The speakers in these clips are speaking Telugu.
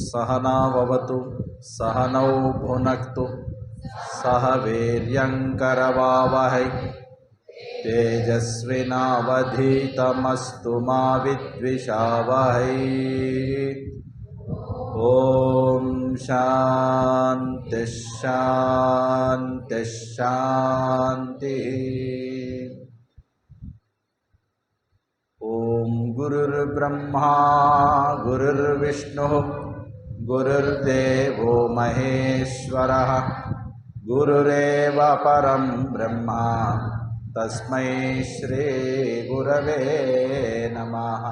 सहनाववतु सहनौ भुनक्तु सह वीर्यङ्करवावहै तेजस्विनावधीतमस्तु मा विद्विषावहै। ॐ शान्ति शान्ति शान्तिः। ॐ गुरुर्ब्रह्मा गुरुर्विष्णुः गुरुर्देवो महेश्वरः गुरुरेव परं ब्रह्मा तस्मै श्री गुरवे नमः।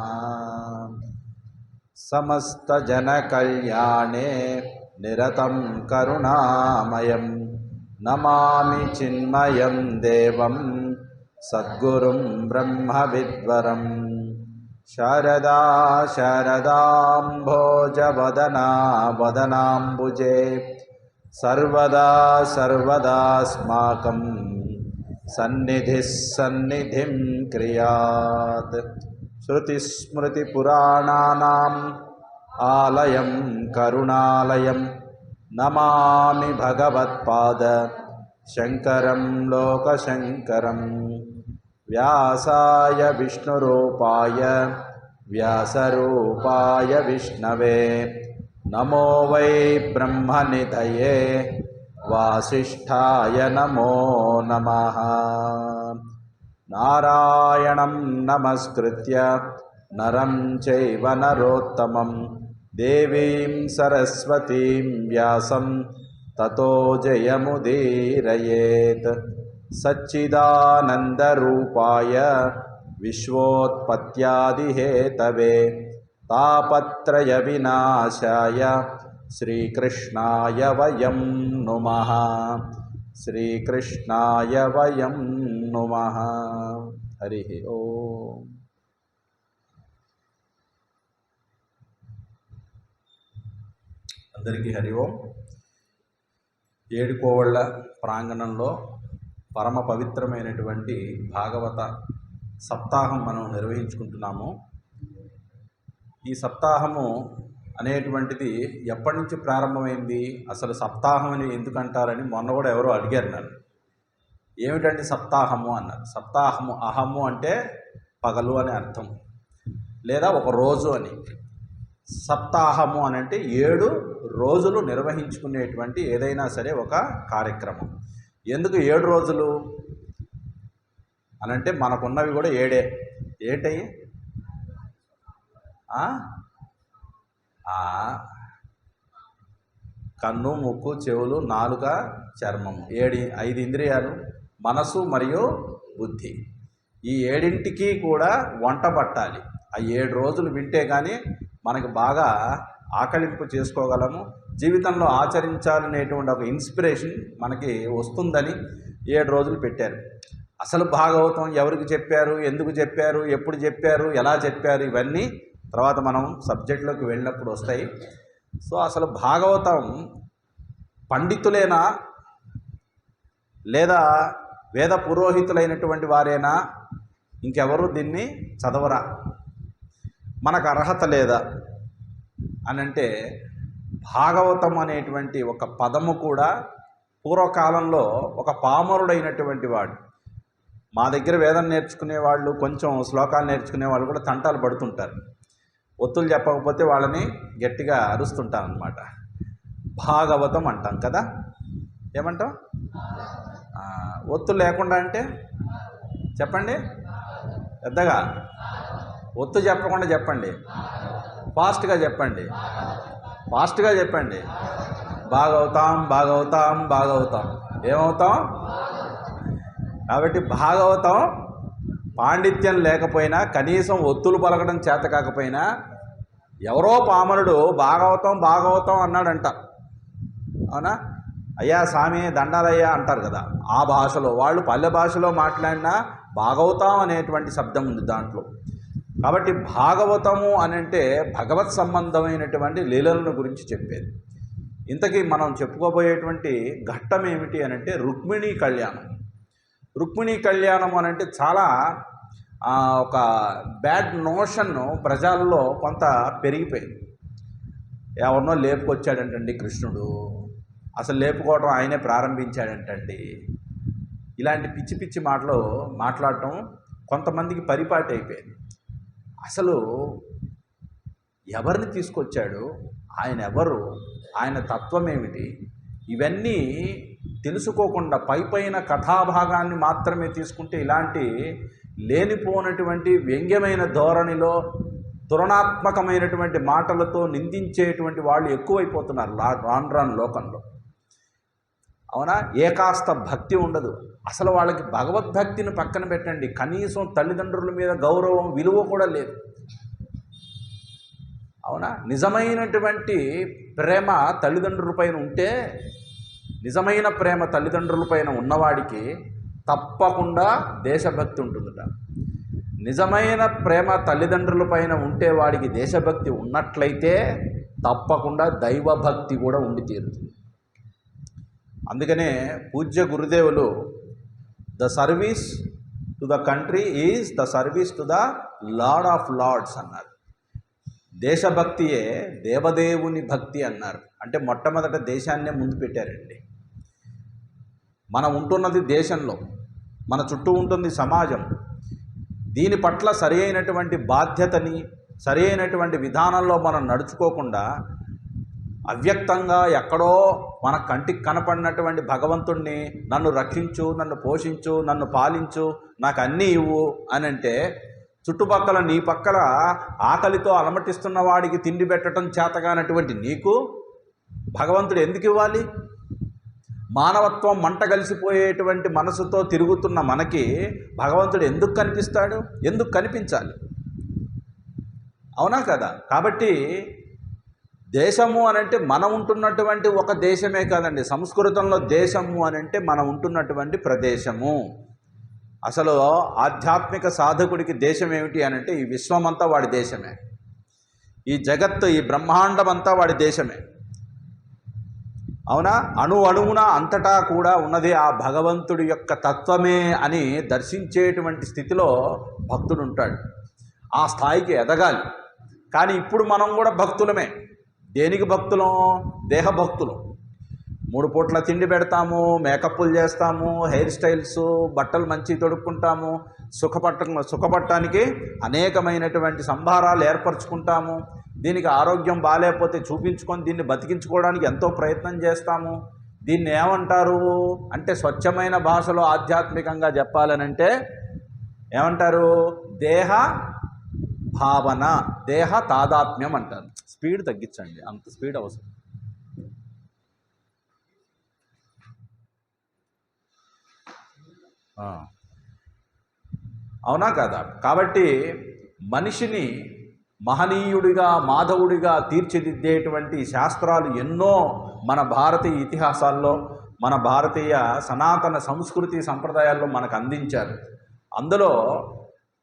समस्तजनकल्याणे निरतं करुणामयं नमामि चिन्मयं देवं सद्गुरुं ब्रह्मविद्वरं। शारदा शारदाम्भोजवदना वदनाम्बुजे सर्वदा सर्वदास्माकं सन्निधिः सन्निधिं क्रियात्। श्रुतिस्मृतिपुराणानाम् आलयं करुणालयं नमामि भगवत्पाद शङ्करं लोकशङ्करं। व्यासाय विष्णुरूपाय व्यासरूपाय विष्णवे नमो वै ब्रह्मनिधये वासिष्ठाय नमो नमः। नारायणं नमस्कृत्य नरं चैव नरोत्तमं देवीं सरस्वतीं व्यासं ततो जयमुदीरयेत्। सच्चिदानन्दरूपाय विश्वोत्पत्त्यादिहेतवे तापत्रयविनाशाय श्रीकृष्णाय वयं नुमः। श्रीकृष्णाय वयं नुमः। हरिः ओम्। అందరికీ హరి ఓం. ఏడుకోవళ్ళ ప్రాంగణంలో పరమ పవిత్రమైనటువంటి భాగవత సప్తాహం మనం నిర్వహించుకుంటున్నాము. ఈ సప్తాహము అనేటువంటిది ఎప్పటి నుంచి ప్రారంభమైంది, అసలు సప్తాహం అని ఎందుకంటారని మొన్న కూడా ఎవరో అడిగారు నన్ను. ఏమిటండి సప్తాహము అన్నారు. సప్తాహము అహము అంటే పగలు అని అర్థం, లేదా ఒక రోజు అని. సప్తాహము అని అంటే 7 రోజులు నిర్వహించుకునేటువంటి ఏదైనా సరే ఒక కార్యక్రమం. ఎందుకు 7 రోజులు అనంటే మనకున్నవి కూడా 7. ఏంటయ్యి? కన్ను, ముక్కు, చెవులు, నాలుక, చర్మం, 5 ఇంద్రియాలు, మనసు మరియు బుద్ధి. ఈ 7ంటికి కూడా వంట పట్టాలి. ఆ 7 రోజులు వింటే కానీ మనకి బాగా ఆకలింపు చేసుకోగలము. జీవితంలో ఆచరించాలనేటువంటి ఒక ఇన్స్పిరేషన్ మనకి వస్తుందని 7 రోజులు పెట్టారు. అసలు భాగవతం ఎవరికి చెప్పారు, ఎందుకు చెప్పారు, ఎప్పుడు చెప్పారు, ఎలా చెప్పారు, ఇవన్నీ తర్వాత మనం సబ్జెక్టులోకి వెళ్ళినప్పుడు వస్తాయి. సో అసలు భాగవతం పండితులేనా లేదా వేద పురోహితులైనటువంటి వారేనా, ఇంకెవరు దీన్ని చదవరా, మనకు అర్హత లేదా అని అంటే, భాగవతం అనేటువంటి ఒక పదము కూడా పూర్వకాలంలో ఒక పామరుడైనటువంటి వాడు, మా దగ్గర వేదం నేర్చుకునేవాళ్ళు, కొంచెం శ్లోకాలు నేర్చుకునే వాళ్ళు కూడా తంటాలు పడుతుంటారు. ఒత్తులు చెప్పకపోతే వాళ్ళని గట్టిగా అరుస్తుంటాను అనమాట. భాగవతం అంటాం కదా, ఏమంటాం? ఒత్తులు లేకుండా అంటే చెప్పండి. పెద్దగా ఒత్తు చెప్పకుండా చెప్పండి, ఫాస్ట్గా చెప్పండి, ఫాస్ట్గా చెప్పండి. భాగవతాం భాగవతాం భాగవతాం. ఏమవుతాం? కాబట్టి భాగవతం పాండిత్యం లేకపోయినా, కనీసం ఒత్తులు పలకడం చేత కాకపోయినా, ఎవరో పామరుడు భాగవతం భాగవతం అన్నాడంట. అవునా? అయ్యా స్వామి దండాలయ్యా అంటారు కదా, ఆ భాషలో వాళ్ళు పల్లె భాషలో మాట్లాడినా భాగవతం అనేటువంటి శబ్దం ఉంది దాంట్లో. కాబట్టి భాగవతము అని అంటే భగవత్ సంబంధమైనటువంటి లీలలను గురించి చెప్పేది. ఇంతకీ మనం చెప్పుకోబోయేటువంటి ఘట్టం ఏమిటి అని అంటే రుక్మిణీ కళ్యాణం. రుక్మిణీ కళ్యాణం అని అంటే చాలా ఒక బ్యాడ్ నోషన్ ప్రజల్లో కొంత పెరిగిపోయింది. ఎవరినో లేపుకొచ్చాడంటండి కృష్ణుడు, అసలు లేపుకోవటం ఆయనే ప్రారంభించాడంటండి. ఇలాంటి పిచ్చి పిచ్చి మాటలు మాట్లాడటం కొంతమందికి పరిపాటి అయిపోయింది. అసలు ఎవరిని తీసుకొచ్చాడు, ఆయన ఎవరు, ఆయన తత్వం ఏమిటి, ఇవన్నీ తెలుసుకోకుండా పైపైన కథాభాగాన్ని మాత్రమే తీసుకుంటే ఇలాంటి లేనిపోనటువంటి వ్యంగ్యమైన ధోరణిలో తులనాత్మకమైనటువంటి మాటలతో నిందించేటువంటి వాళ్ళు ఎక్కువైపోతున్నారు రాను లోకంలో. అవునా? ఏకాస్త భక్తి ఉండదు. అసలు వాళ్ళకి భగవద్భక్తిని పక్కన పెట్టండి, కనీసం తల్లిదండ్రుల మీద గౌరవం విలువ కూడా లేదు. అవునా? నిజమైనటువంటి ప్రేమ తల్లిదండ్రులపైన ఉంటే, నిజమైన ప్రేమ తల్లిదండ్రులపైన ఉన్నవాడికి తప్పకుండా దేశభక్తి ఉంటుందట. నిజమైన ప్రేమ తల్లిదండ్రులపైన ఉంటే వాడికి దేశభక్తి ఉన్నట్లయితే తప్పకుండా దైవభక్తి కూడా ఉండి తీరుతుంది. అందుకనే పూజ్య గురుదేవులు the service to the country is the service to the lord of lords అన్నారు. దేశభక్తియే దేవదేవుని భక్తి అన్నారు. అంటే మొట్టమొదట దేశాన్నే ముందు పెట్టారండి. మనం ఉంటున్నది దేశంలో, మన చుట్టూ ఉంటుంది సమాజం. దీని పట్ల సరి అయినటువంటి బాధ్యతని, సరి అయినటువంటి విధానంలో మనం నడుచుకోకుండా అవ్యక్తంగా ఎక్కడో మన కంటికి కనపడినటువంటి భగవంతుణ్ణి నన్ను రక్షించు, నన్ను పోషించు, నన్ను పాలించు, నాకు అన్నీ ఇవ్వు అని అంటే, చుట్టుపక్కల నీ పక్కల ఆకలితో అలమటిస్తున్న వాడికి తిండి పెట్టడం చేతగానటువంటి నీకు భగవంతుడు ఎందుకు ఇవ్వాలి? మానవత్వం మంట కలిసిపోయేటువంటి మనసుతో తిరుగుతున్న మనకి భగవంతుడు ఎందుకు కనిపిస్తాడు? ఎందుకు కనిపించాలి? అవునా కదా? కాబట్టి దేశము అనంటే మనం ఉంటున్నటువంటి ఒక దేశమే కాదండి. సంస్కృతంలో దేశము అనంటే మనం ఉంటున్నటువంటి ప్రదేశము. అసలు ఆధ్యాత్మిక సాధకుడికి దేశం ఏమిటి అనంటే ఈ విశ్వమంతా వాడి దేశమే, ఈ జగత్తు, ఈ బ్రహ్మాండం అంతా వాడి దేశమే. అవునా? అణువున అంతటా కూడా ఉన్నది ఆ భగవంతుడి యొక్క తత్వమే అని దర్శించేటువంటి స్థితిలో భక్తుడు ఉంటాడు. ఆ స్థాయికి ఎదగాలి. కానీ ఇప్పుడు మనం కూడా భక్తులమే. దేనికి భక్తులం? దేహ భక్తులం. 3 పూట్ల తిండి పెడతాము, మేకప్లు చేస్తాము, హెయిర్ స్టైల్స్, బట్టలు మంచి తొడుక్కుంటాము, సుఖపడటానికి అనేకమైనటువంటి సంభారాలు ఏర్పరచుకుంటాము. దీనికి ఆరోగ్యం బాగాలేకపోతే చూపించుకొని దీన్ని బతికించుకోవడానికి ఎంతో ప్రయత్నం చేస్తాము. దీన్ని ఏమంటారు అంటే, స్వచ్ఛమైన భాషలో ఆధ్యాత్మికంగా చెప్పాలనంటే ఏమంటారు? దేహ భావన, దేహ తాదాత్మ్యం అంటారు. స్పీడ్ తగ్గించండి, అంత స్పీడ్ అవసరం. అవునా కదా? కాబట్టి మనిషిని మహనీయుడిగా, మాధవుడిగా తీర్చిదిద్దేటువంటి శాస్త్రాలు ఎన్నో మన భారతీయ ఇతిహాసాల్లో, మన భారతీయ సనాతన సంస్కృతి సంప్రదాయాల్లో మనకు అందించారు. అందులో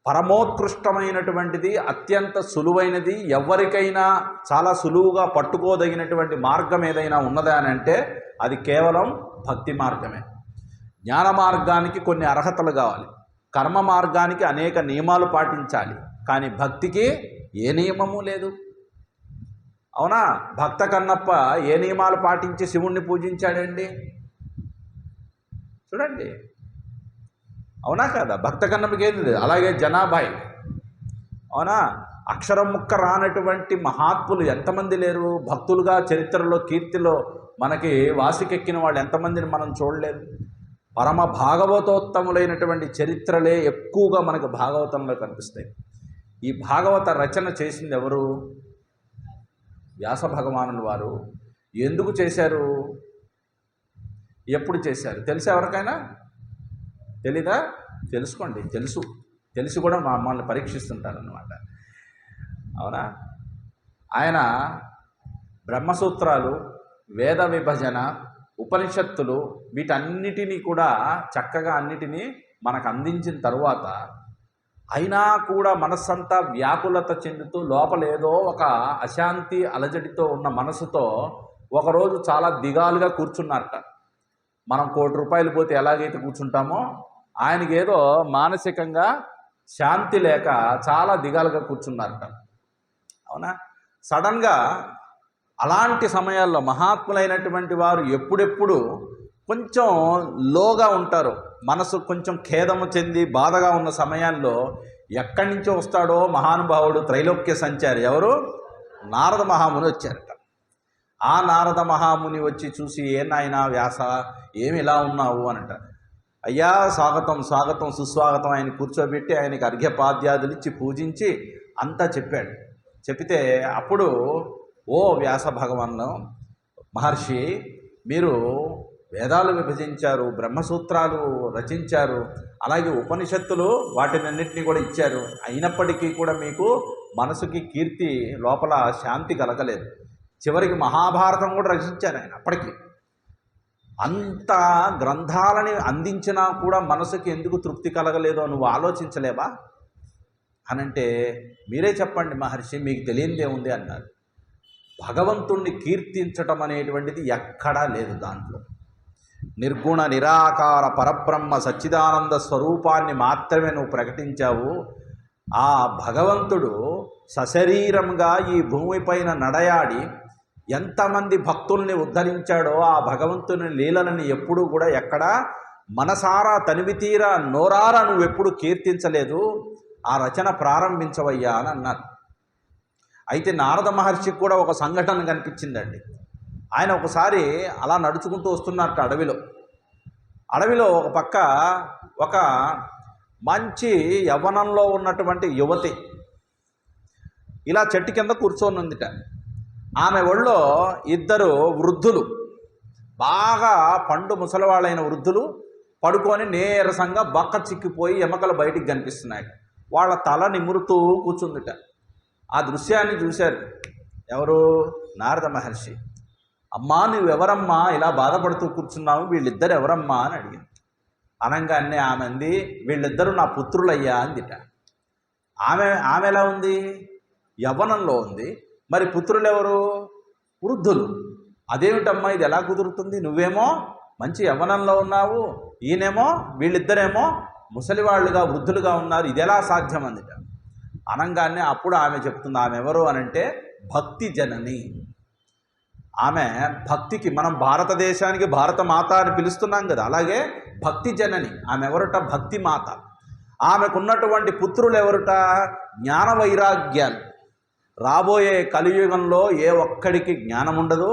పరమోత్కృష్టమైనటువంటిది, అత్యంత సులువైనది, ఎవరికైనా చాలా సులువుగా పట్టుకోదగినటువంటి మార్గం ఏదైనా ఉన్నదా అని అంటే అది కేవలం భక్తి మార్గమే. జ్ఞాన మార్గానికి కొన్ని అర్హతలు కావాలి, కర్మ మార్గానికి అనేక నియమాలు పాటించాలి. కానీ భక్తికి ఏ నియమము లేదు. అవునా? భక్త కన్నప్ప ఏ నియమాలు పాటించి శివుణ్ణి పూజించాడండి? చూడండి. అవునా కదా? భక్త కన్నప్పకి ఏది లేదు. అలాగే జనాభాయ్, అవునా, అక్షరం ముక్క రానటువంటి మహాత్ములు ఎంతమంది లేరు? భక్తులుగా చరిత్రలో, కీర్తిలో మనకి వాసికెక్కిన వాళ్ళు ఎంతమందిని మనం చూడలేదు. పరమ భాగవతోత్తములైనటువంటి చరిత్రలే ఎక్కువగా మనకు భాగవతంలో కనిపిస్తాయి. ఈ భాగవత రచన చేసింది ఎవరు? వ్యాస భగవానుల వారు. ఎందుకు చేశారు? ఎప్పుడు చేశారు? తెలుసా ఎవరికైనా? తెలీదా? తెలుసుకోండి. తెలిసి కూడా మమ్మల్ని పరీక్షిస్తుంటారన్నమాట. అవునా? ఆయన బ్రహ్మసూత్రాలు, వేద విభజన, ఉపనిషత్తులు వీటన్నిటినీ కూడా చక్కగా అన్నిటినీ మనకు అందించిన తరువాత అయినా కూడా మనస్సంతా వ్యాకులత చెందుతూ లోపలేదో ఒక అశాంతి అలజడితో ఉన్న మనసుతో ఒకరోజు చాలా దిగాలుగా కూర్చున్నారట. మనం ₹1,00,00,000 పోతే ఎలాగైతే కూర్చుంటామో ఆయనకి ఏదో మానసికంగా శాంతి లేక చాలా దిగాలుగా కూర్చున్నారట. అవునా? సడన్గా అలాంటి సమయాల్లో మహాత్ములైనటువంటి వారు ఎప్పుడెప్పుడు కొంచెం లోగా ఉంటారు, మనసు కొంచెం ఖేదము చెంది బాధగా ఉన్న సమయాల్లో ఎక్కడి నుంచో వస్తాడో మహానుభావుడు, త్రైలోక్య సంచారి ఎవరు? నారద మహాముని వచ్చారట. ఆ నారద మహాముని వచ్చి చూసి, ఏ నాయనా వ్యాస, ఏమి ఇలా ఉన్నావు అని అంటారు. అయ్యా స్వాగతం స్వాగతం సుస్వాగతం. ఆయన కూర్చోబెట్టి ఆయనకి అర్ఘ్యపాద్యాదులు ఇచ్చి పూజించి అంతా చెప్పాడు. చెప్పితే అప్పుడు, ఓ వ్యాస భగవాన్ మహర్షి, మీరు వేదాలు విభజించారు, బ్రహ్మసూత్రాలు రచించారు, అలాగే ఉపనిషత్తులు వాటినన్నింటినీ కూడా ఇచ్చారు. అయినప్పటికీ కూడా మీకు మనసుకి కీర్తి, లోపల శాంతి కలగలేదు. చివరికి మహాభారతం కూడా రచించారు ఆయన. అప్పటికి అంత గ్రంథాలని అందించినా కూడా మనసుకి ఎందుకు తృప్తి కలగలేదో నువ్వు ఆలోచించలేవా అనంటే, మీరే చెప్పండి మహర్షి, మీకు తెలియనిదే ఉంది అన్నారు. భగవంతుణ్ణి కీర్తించటం అనేటువంటిది ఎక్కడా లేదు. దాంట్లో నిర్గుణ నిరాకార పరబ్రహ్మ సచ్చిదానంద స్వరూపాన్ని మాత్రమే నువ్వు ప్రకటించావు. ఆ భగవంతుడు సశరీరంగా ఈ భూమిపైన నడయాడి ఎంతమంది భక్తుల్ని ఉద్ధరించాడో ఆ భగవంతుని లీలలని ఎప్పుడూ కూడా ఎక్కడా మనసారా తనివితీరా నోరారా నువ్వెప్పుడు కీర్తించలేదు. ఆ రచన ప్రారంభించవయ్యా అని అన్నారు. అయితే నారద మహర్షికి కూడా ఒక సంఘటన కనిపించిందండి. ఆయన ఒకసారి అలా నడుచుకుంటూ వస్తున్నట్ట అడవిలో ఒక పక్క ఒక మంచి యవ్వనంలో ఉన్నటువంటి యువతి ఇలా చెట్టు కింద కూర్చొని ఉందిట. ఆమె ఒళ్ళో 2 వృద్ధులు, బాగా పండు ముసలివాళ్ళైన వృద్ధులు పడుకొని నీరసంగా బక్క చిక్కిపోయి ఎముకలు బయటికి కనిపిస్తున్నాయి. వాళ్ళ తల నిమురుతూ కూర్చుందిట. ఆ దృశ్యాన్ని చూశారు ఎవరు? నారద మహర్షి. అమ్మా నువ్వెవరమ్మా ఇలా బాధపడుతూ కూర్చున్నావు, వీళ్ళిద్దరు ఎవరమ్మా అని అడిగింది. అనగానే ఆమె అంది, వీళ్ళిద్దరూ నా పుత్రులయ్యా అందిట. ఆమె ఎలా ఉంది? యవ్వనంలో ఉంది. మరి పుత్రులు ఎవరు? వృద్ధులు. అదేమిటమ్మా ఇది ఎలా కుదురుతుంది? నువ్వేమో మంచి యవ్వనంలో ఉన్నావు, ఈయనేమో వీళ్ళిద్దరేమో ముసలివాళ్ళుగా వృద్ధులుగా ఉన్నారు, ఇది ఎలా సాధ్యం అందిట. అనగానే అప్పుడు ఆమె చెప్తుంది, ఆమె ఎవరు అనంటే భక్తి జనని. ఆమె భక్తికి, మనం భారతదేశానికి భారత మాత అని పిలుస్తున్నాం కదా, అలాగే భక్తి జనని. ఆమె ఎవరుట? భక్తి మాత. ఆమెకున్నటువంటి పుత్రులు ఎవరుట? జ్ఞాన వైరాగ్యాలు. రాబోయే కలియుగంలో ఏ ఒక్కడికి జ్ఞానం ఉండదు,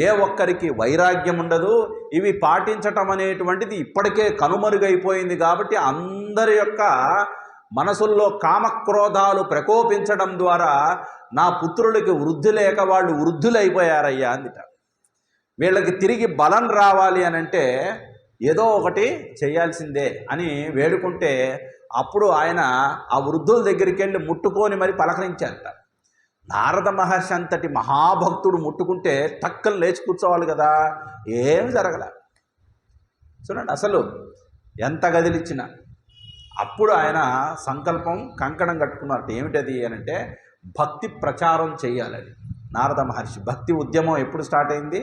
ఏ ఒక్కరికి వైరాగ్యం ఉండదు. ఇవి పాటించటం అనేటువంటిది ఇప్పటికే కనుమరుగైపోయింది. కాబట్టి అందరి యొక్క మనసుల్లో కామక్రోధాలు ప్రకోపించడం ద్వారా నా పుత్రులకి వృద్ధి లేక వాళ్ళు వృద్ధులైపోయారయ్యా అందిట. వీళ్ళకి తిరిగి బలం రావాలి అనంటే ఏదో ఒకటి చేయాల్సిందే అని వేడుకుంటే అప్పుడు ఆయన ఆ వృద్ధుల దగ్గరికి వెళ్ళి ముట్టుకొని మరి పలకరించారట. నారద మహర్షి అంతటి మహాభక్తుడు ముట్టుకుంటే టక్కలు లేచి కూర్చోవాలి కదా, ఏమి జరగల. చూడండి అసలు ఎంత గదిలిచ్చినా. అప్పుడు ఆయన సంకల్పం, కంకణం కట్టుకున్నారట. ఏమిటది అనంటే భక్తి ప్రచారం చేయాలని. నారద మహర్షి భక్తి ఉద్యమం ఎప్పుడు స్టార్ట్ అయింది?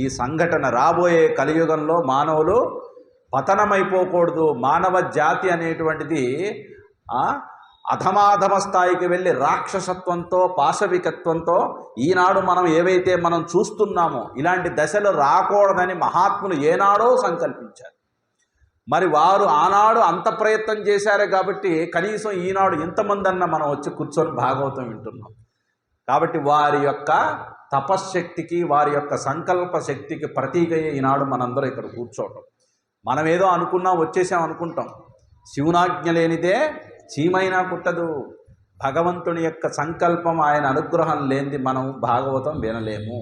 ఈ సంఘటన రాబోయే కలియుగంలో మానవులు పతనమైపోకూడదు, మానవ జాతి అనేటువంటిది అధమాధమ స్థాయికి వెళ్ళి రాక్షసత్వంతో పాశవికత్వంతో ఈనాడు మనం చూస్తున్నామో ఇలాంటి దశలు రాకూడదని మహాత్ములు ఏనాడో సంకల్పించారు. మరి వారు ఆనాడు అంత ప్రయత్నం చేశారే కాబట్టి కనీసం ఈనాడు ఇంతమంది అన్న మనం వచ్చి కూర్చొని భాగవతం వింటున్నాం. కాబట్టి వారి యొక్క తపశ్శక్తికి, వారి యొక్క సంకల్ప శక్తికి ప్రతీకయ్యే ఈనాడు మనందరూ ఇక్కడ కూర్చోవటం. మనం ఏదో అనుకున్నాం వచ్చేసాం అనుకుంటాం. శివునాజ్ఞ లేనిదే చీమైనా కుట్టదు. భగవంతుని యొక్క సంకల్పం, ఆయన అనుగ్రహం లేనిది మనం భాగవతం వినలేము.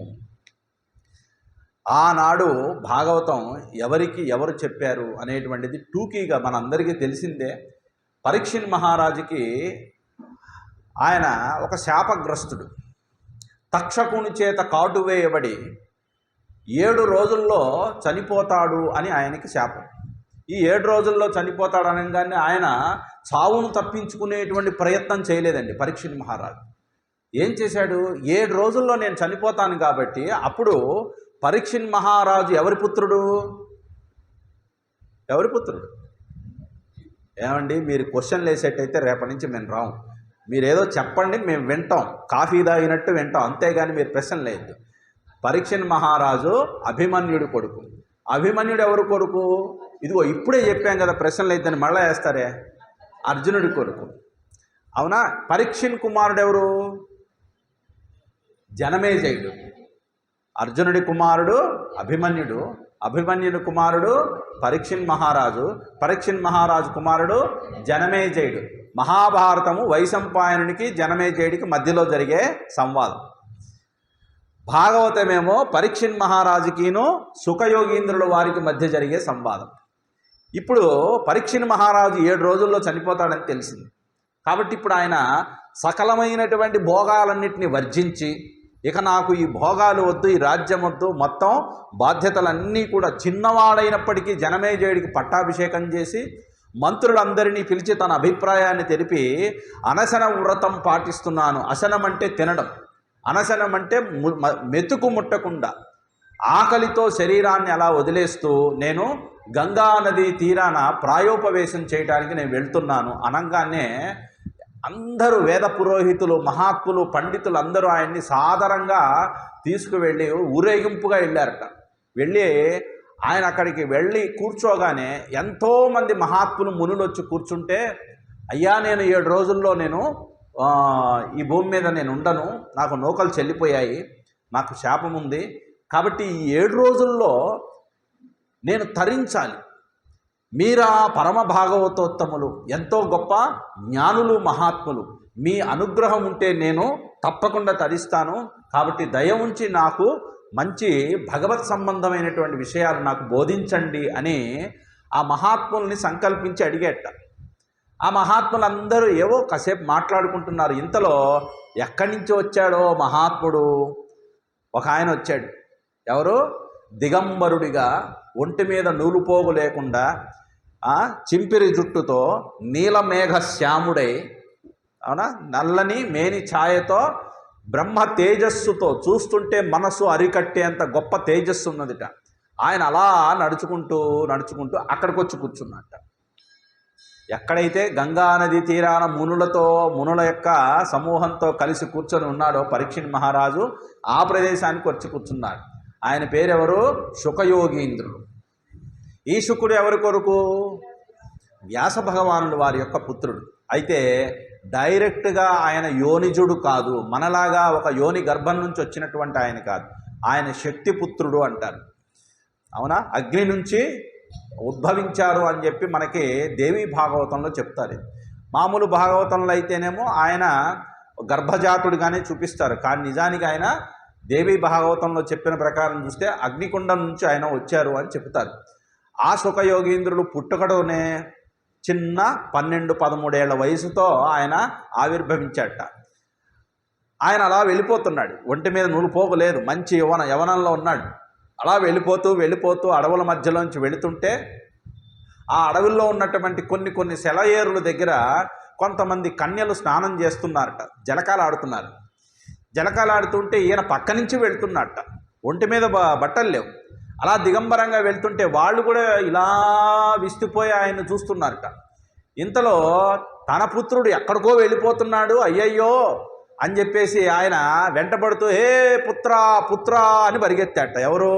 ఆనాడు భాగవతం ఎవరికి ఎవరు చెప్పారు అనేటువంటిది టూకీగా మనందరికీ తెలిసిందే. పరీక్షిత్ మహారాజుకి ఆయన ఒక శాపగ్రస్తుడు. తక్షకుని చేత కాటు వేయబడి 7 రోజుల్లో చనిపోతాడు అని ఆయనకి శాపం. ఈ 7 రోజుల్లో చనిపోతాడు అనగానే ఆయన చావును తప్పించుకునేటువంటి ప్రయత్నం చేయలేదండి పరీక్షిత్ మహారాజు. ఏం చేశాడు? 7 రోజుల్లో నేను చనిపోతాను కాబట్టి అప్పుడు పరీక్షిత్ మహారాజు ఎవరి పుత్రుడు? ఏమండి, మీరు క్వశ్చన్లు వేసేటైతే రేపటి నుంచి మేము రాము. మీరేదో చెప్పండి, మేము వింటాం, కాఫీ తాగినట్టు వింటాం, అంతేగాని మీరు ప్రశ్న లేదు. పరీక్షిత్ మహారాజు అభిమన్యుడి కొడుకు. అభిమన్యుడు ఎవరు కొడుకు? ఇదిగో ఇప్పుడే చెప్పాం కదా, ప్రశ్నలు అయితే మళ్ళీ వేస్తారే. అర్జునుడి కొడుకు. అవునా? పరీక్షిత్ కుమారుడు ఎవరు? జనమేజయుడు. అర్జునుడి కుమారుడు అభిమన్యుడు. అభిమన్యుడి కుమారుడు పరీక్షిత్ మహారాజు. పరీక్షిత్ మహారాజు కుమారుడు జనమేజయుడు. మహాభారతము వైశంపాయనునికి జనమేజయుడికి మధ్యలో జరిగే సంవాదం. భాగవతమేమో పరీక్షిత్ మహారాజుకిను సుఖయోగీంద్రుల వారికి మధ్య జరిగే సంవాదం. ఇప్పుడు పరీక్షిత్ మహారాజు 7 రోజుల్లో చనిపోతాడని తెలిసింది కాబట్టి ఇప్పుడు ఆయన సకలమైనటువంటి భోగాలన్నింటినీ వర్జించి, ఇక నాకు ఈ భోగాలు వద్దు, ఈ రాజ్యం వద్దు, మొత్తం బాధ్యతలన్నీ కూడా చిన్నవాడైనప్పటికీ జనమేజయుడికి పట్టాభిషేకం చేసి మంత్రులందరినీ పిలిచి తన అభిప్రాయాన్ని తెలిపి అనశన వ్రతం పాటిస్తున్నాను. అశనం అంటే తినడం, అనశనం అంటే మెతుకు ముట్టకుండా ఆకలితో శరీరాన్ని అలా వదిలేస్తూ నేను గంగా నది తీరాన ప్రాయోపవేశం చేయడానికి నేను వెళ్తున్నాను అనగానే అందరూ వేద పురోహితులు, మహాత్ములు, పండితులు అందరూ ఆయన్ని సాదరంగా తీసుకువెళ్ళి ఊరేగింపుగా వెళ్ళారట. వెళ్ళి ఆయన అక్కడికి వెళ్ళి కూర్చోగానే ఎంతోమంది మహాత్ములు, మునులు వచ్చి కూర్చుంటే, అయ్యా నేను 7 రోజుల్లో నేను ఈ భూమి మీద నేను ఉండను, నాకు నూకలు చెల్లిపోయాయి, నాకు శాపం ఉంది, కాబట్టి ఈ 7 రోజుల్లో నేను తరించాలి. మీరా పరమ భాగవతోత్తములు, ఎంతో గొప్ప జ్ఞానులు, మహాత్ములు, మీ అనుగ్రహం ఉంటే నేను తప్పకుండా తరిస్తాను, కాబట్టి దయ ఉంచి నాకు మంచి భగవత్ సంబంధమైనటువంటి విషయాలు నాకు బోధించండి అని ఆ మహాత్ముల్ని సంకల్పించి అడిగేట. ఆ మహాత్ములందరూ ఏవో కాసేపు మాట్లాడుకుంటున్నారు. ఇంతలో ఎక్కడి నుంచి వచ్చాడో మహాత్ముడు ఒక ఆయన వచ్చాడు. ఎవరు? దిగంబరుడిగా, ఒంటి మీద నూలుపోగు లేకుండా, చింపిరి జుట్టుతో, నీలమేఘ శ్యాముడై, అవునా, నల్లని మేని ఛాయతో, బ్రహ్మ తేజస్సుతో, చూస్తుంటే మనసు అరికట్టేంత గొప్ప తేజస్సు ఉన్నదిట. ఆయన అలా నడుచుకుంటూ నడుచుకుంటూ అక్కడికి వచ్చి కూర్చున్నట్ట. ఎక్కడైతే గంగా నది తీరాన మునుల యొక్క సమూహంతో కలిసి కూర్చొని ఉన్నాడో పరీక్షిత్ మహారాజు, ఆ ప్రదేశానికి వచ్చి కూర్చున్నాడు. ఆయన పేరెవరు? శుకయోగీంద్రుడు. ఈ శుకుడు ఎవరి కొరకు? వ్యాస భగవానుడు వారి యొక్క పుత్రుడు. అయితే డైరెక్ట్గా ఆయన యోనిజుడు కాదు, మనలాగా ఒక యోని గర్భం నుంచి వచ్చినటువంటి ఆయన కాదు. ఆయన శక్తిపుత్రుడు అంటారు. అవునా? అగ్ని నుంచి ఉద్భవించారు అని చెప్పి మనకి దేవీ భాగవతంలో చెప్తారు. మామూలు భాగవతంలో అయితేనేమో ఆయన గర్భజాతుడిగానే చూపిస్తారు, కానీ నిజానికి ఆయన దేవీ భాగవతంలో చెప్పిన ప్రకారం చూస్తే అగ్నికుండం నుంచి ఆయన వచ్చారు అని చెప్తారు. ఆ సుఖయోగీంద్రుడు పుట్టుకడోనే చిన్న 12-13 ఏళ్ల వయసుతో ఆయన ఆవిర్భవించాట. ఆయన అలా వెళ్ళిపోతున్నాడు, ఒంటి మీద నూలుపోగలేదు, మంచి యవనంలో ఉన్నాడు. అలా వెళ్ళిపోతూ అడవుల మధ్యలోంచి వెళుతుంటే ఆ అడవుల్లో ఉన్నటువంటి కొన్ని సెలయేరుల దగ్గర కొంతమంది కన్యలు స్నానం చేస్తున్నారట, జలకాలు ఆడుతున్నారు. జలకాలు ఆడుతుంటే ఈయన పక్క నుంచి వెళ్తున్నట్ట, ఒంటి మీద బట్టలు లేవు. అలా దిగంబరంగా వెళ్తుంటే వాళ్ళు కూడా ఇలా విస్తుపోయి ఆయన చూస్తున్నారట. ఇంతలో తన పుత్రుడు ఎక్కడికో వెళ్ళిపోతున్నాడు, అయ్యయ్యో అని చెప్పేసి ఆయన వెంటబడుతూ హే పుత్రా పుత్రా అని పరిగెత్తాట. ఎవరు?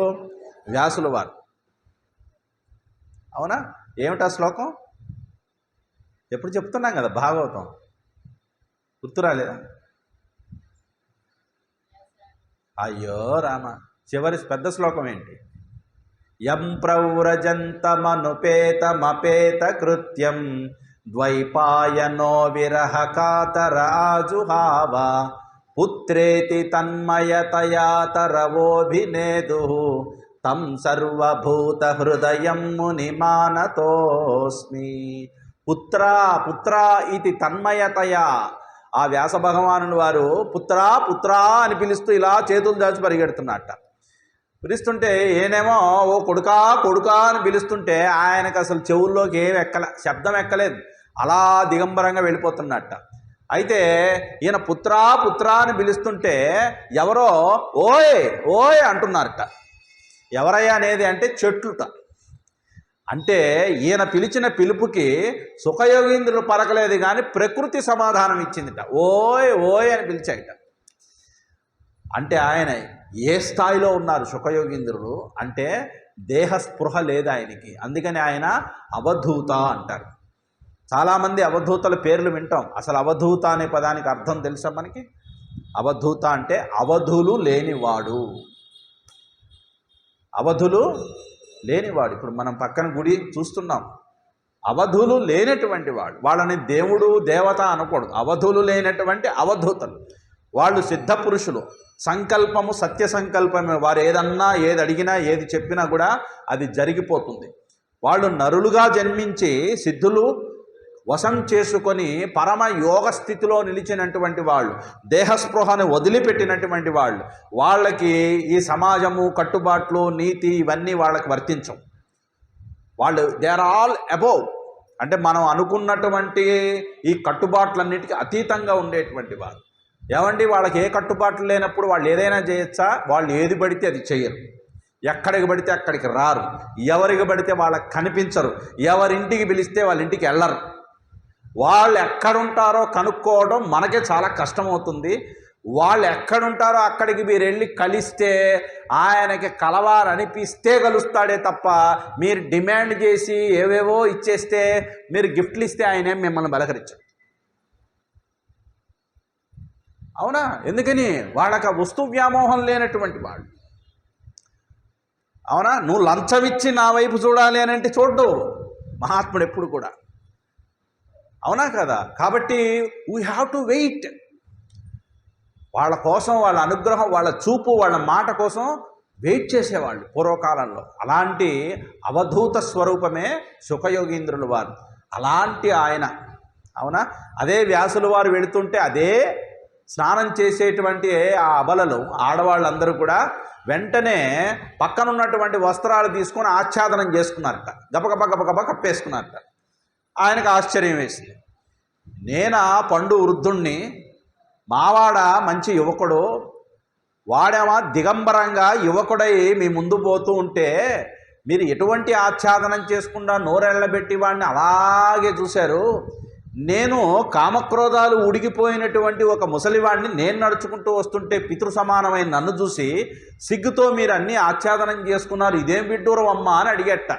వ్యాసుల వారు. అవునా? ఏమిటా శ్లోకం? ఎప్పుడు చెప్తున్నాం కదా భాగవతం, గుర్తురాలేదా? అయ్యో రామ, చివరి పెద్ద శ్లోకం ఏంటి? యం ప్రవ్రజంతమనుపేతమపేతకృత్యం ద్వైపాయనో విరహ కాతర ఆజుహావ పుత్రేతి తన్మయతయా తరవోభినేదు తం సర్వభూత హృదయం మునిమానతోస్మి. పుత్రా పుత్రా ఇది తన్మయతయా. ఆ వ్యాస భగవానుడు వారు పుత్రా పుత్రా అని పిలుస్తూ ఇలా చేతులు దాచి పరిగెడుతున్నట్ట. పిలుస్తుంటే ఈయనేమో ఓ కొడుకా కొడుకా అని పిలుస్తుంటే ఆయనకు అసలు చెవుల్లోకి ఏమి శబ్దం ఎక్కలేదు, అలా దిగంబరంగా వెళ్ళిపోతున్నట్ట. అయితే ఈయన పుత్రా పుత్రా అని పిలుస్తుంటే ఎవరో ఓయ్ ఓయ్ అంటున్నారట. ఎవరయ్యా అనేది అంటే చెట్లుట. అంటే ఈయన పిలిచిన పిలుపుకి సుఖయోగీంద్రులు పలకలేదు కానీ ప్రకృతి సమాధానం ఇచ్చిందిట. ఓయ్ ఓయ్ అని పిలిచాయిట. అంటే ఆయన ఏ స్థాయిలో ఉన్నారు సుఖయోగీంద్రులు అంటే దేహస్పృహ లేదు ఆయనకి. అందుకని ఆయన అవధూత అంటారు. చాలామంది అవధూతల పేర్లు వింటాం. అసలు అవధూత అనే పదానికి అర్థం తెలుసా మనకి? అవధూత అంటే అవధులు లేనివాడు. అవధులు లేనివాడు. ఇప్పుడు మనం పక్కన గుడి చూస్తున్నాం, అవధులు లేనటువంటి వాడు. వాళ్ళని దేవుడు దేవత అనకూడదు. అవధులు లేనటువంటి అవధూతలు వాళ్ళు సిద్ధ పురుషులు. సంకల్పము సత్య సంకల్పమే. వారు ఏదన్నా ఏది అడిగినా ఏది చెప్పినా కూడా అది జరిగిపోతుంది. వాళ్ళు నరులుగా జన్మించి సిద్ధులు వశం చేసుకొని పరమ యోగ స్థితిలో నిలిచినటువంటి వాళ్ళు, దేహస్పృహను వదిలిపెట్టినటువంటి వాళ్ళు. వాళ్ళకి ఈ సమాజము కట్టుబాట్లు నీతి ఇవన్నీ వాళ్ళకి వర్తించవు. వాళ్ళు దే ఆర్ ఆల్ అబోవ్. అంటే మనం అనుకున్నటువంటి ఈ కట్టుబాట్లన్నిటికీ అతీతంగా ఉండేటువంటి వారు. ఏమండి వాళ్ళకి ఏ కట్టుబాట్లు లేనప్పుడు వాళ్ళు ఏదైనా చేయొచ్చా? వాళ్ళు ఏది పడితే అది చేయరు. ఎక్కడికి పడితే అక్కడికి రారు. ఎవరికి పడితే వాళ్ళకి కనిపించరు. ఎవరింటికి పిలిస్తే వాళ్ళ ఇంటికి వెళ్ళరు. వాళ్ళు ఎక్కడుంటారో కనుక్కోవడం మనకే చాలా కష్టమవుతుంది. వాళ్ళు ఎక్కడుంటారో అక్కడికి మీరు వెళ్ళి కలిస్తే ఆయనకి కలవాలనిపిస్తే కలుస్తాడే తప్ప మీరు డిమాండ్ చేసి ఏవేవో ఇచ్చేస్తే, మీరు గిఫ్ట్లు ఇస్తే ఆయన మిమ్మల్ని బలకరించరు. అవునా? ఎందుకని? వాళ్ళకి వస్తు వ్యామోహం లేనటువంటి వాళ్ళు. అవునా? నువ్వు లంచం ఇచ్చి నా వైపు చూడాలి అని అంటే చూడ్డు మహాత్ముడు ఎప్పుడు కూడా. అవునా కదా? కాబట్టి వీ హ్యావ్ టు వెయిట్. వాళ్ళ కోసం, వాళ్ళ అనుగ్రహం, వాళ్ళ చూపు, వాళ్ళ మాట కోసం వెయిట్ చేసేవాళ్ళు పూర్వకాలంలో. అలాంటి అవధూత స్వరూపమే సుఖయోగీంద్రుల వారు. అలాంటి ఆయన. అవునా? అదే వ్యాసుల వారు వెళుతుంటే అదే స్నానం చేసేటువంటి ఆ అబలలు ఆడవాళ్ళందరూ కూడా వెంటనే పక్కనున్నటువంటి వస్త్రాలు తీసుకొని ఆచ్ఛాదనం చేసుకున్నారట. గబగబ గబగబ కప్పేసుకున్నారట. ఆయనకు ఆశ్చర్యం వేసింది. నేనా పండు వృద్ధుణ్ణి, మావాడ మంచి యువకుడు, వాడేమో దిగంబరంగా యువకుడై మీ ముందు పోతూ ఉంటే మీరు ఎటువంటి ఆచ్ఛాదనం చేసుకుండా నోరెళ్ళబెట్టి వాడిని అలాగే చూశారు. నేను కామక్రోధాలు ఉడికిపోయినటువంటి ఒక ముసలివాడిని నేను నడుచుకుంటూ వస్తుంటే పితృ సమానమైన నన్ను చూసి సిగ్గుతో మీరు అన్నీ ఆచ్ఛాదనం చేసుకున్నారు, ఇదేం విడ్డూరం అమ్మా అని అడిగేట.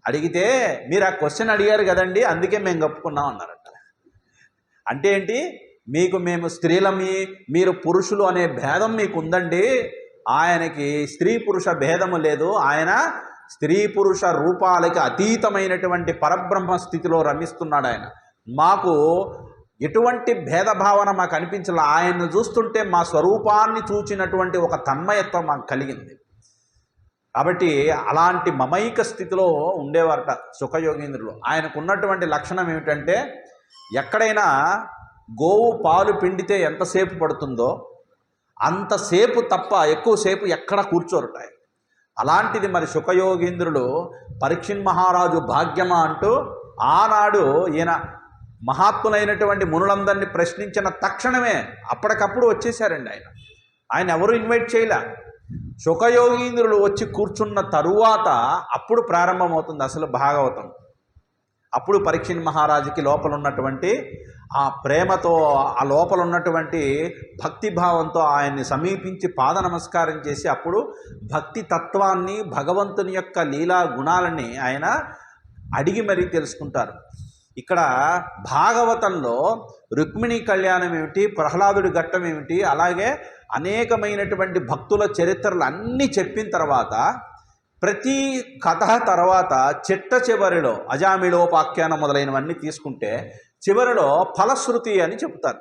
అడిగితే మీరు ఆ క్వశ్చన్ అడిగారు కదండి, అందుకే మేము కప్పుకున్నాం అన్నారట. అంటే ఏంటి? మీకు మేము స్త్రీలమి, మీరు పురుషులు అనే భేదం మీకు ఉందండి. ఆయనకి స్త్రీ పురుష భేదము లేదు. ఆయన స్త్రీ పురుష రూపాలకి అతీతమైనటువంటి పరబ్రహ్మ స్థితిలో రమిస్తున్నాడు ఆయన. మాకు ఎటువంటి భేదభావన మాకు అనిపించలే. ఆయన్ని చూస్తుంటే మా స్వరూపాన్ని చూచినటువంటి ఒక తన్మయత్వం మాకు కలిగింది. కాబట్టి అలాంటి మమైక స్థితిలో ఉండేవారట సుఖయోగీంద్రులు. ఆయనకు ఉన్నటువంటి లక్షణం ఏమిటంటే, ఎక్కడైనా గోవు పాలు పిండితే ఎంతసేపు పడుతుందో అంతసేపు తప్ప ఎక్కువసేపు ఎక్కడ కూర్చోరట. అలాంటిది మరి సుఖయోగీంద్రులు పరీక్షిన్ మహారాజు భాగ్యమా అంటూ ఆనాడు ఈయన మహాత్ములైనటువంటి మునులందరినీ ప్రశ్నించిన తక్షణమే అప్పటికప్పుడు వచ్చేసారండి. ఆయన ఎవరు ఇన్వైట్ చేయలే. సుఖయోగీంద్రులు వచ్చి కూర్చున్న తరువాత అప్పుడు ప్రారంభమవుతుంది అసలు భాగవతం. అప్పుడు పరీక్షిన్ మహారాజుకి లోపల ఉన్నటువంటి ఆ ప్రేమతో, ఆ లోపల ఉన్నటువంటి భక్తిభావంతో ఆయన్ని సమీపించి పాద నమస్కారం చేసి అప్పుడు భక్తి తత్వాన్ని, భగవంతుని యొక్క లీలా గుణాలని ఆయన అడిగి మరీ తెలుసుకుంటారు. ఇక్కడ భాగవతంలో రుక్మిణీ కళ్యాణం ఏమిటి, ప్రహ్లాదుడి ఘట్టం ఏమిటి, అలాగే అనేకమైనటువంటి భక్తుల చరిత్రలు అన్నీ చెప్పిన తర్వాత ప్రతి కథ తర్వాత చిట్ట చివరిలో అజామిళోపాఖ్యానం మొదలైనవన్నీ తీసుకుంటే చివరిలో ఫలశ్రుతి అని చెప్తారు.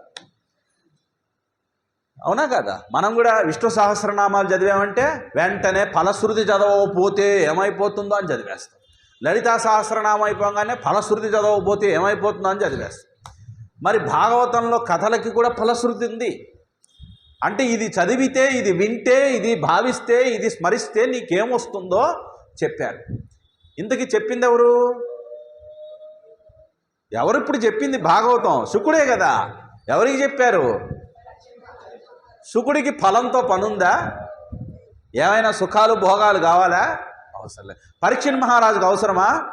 అవునా కదా? మనం కూడా విష్ణు సహస్రనామాలు చదివామంటే వెంటనే ఫలశ్రుతి చదవకపోతే ఏమైపోతుందో అని చదివేస్తాం. లలితా సహస్రనామం అయిపోగానే ఫలశ్రుతి చదవకపోతే ఏమైపోతుందో అని చదివేస్తాం. మరి భాగవతంలో కథలకి కూడా ఫలశ్రుతి ఉంది. అంటే ఇది చదివితే, ఇది వింటే, ఇది భావిస్తే, ఇది స్మరిస్తే నీకేమొస్తుందో చెప్పారు. ఇంతకీ చెప్పింది ఎవరు? ఇప్పుడు చెప్పింది? భాగవతం. శుకుడే కదా. ఎవరికి చెప్పారు? శుకుడికి ఫలంతో పనుందా? ఏమైనా సుఖాలు భోగాలు కావాలా? అవసరం లేదు. పరీక్షణ్ మహారాజుకు అవసరమా?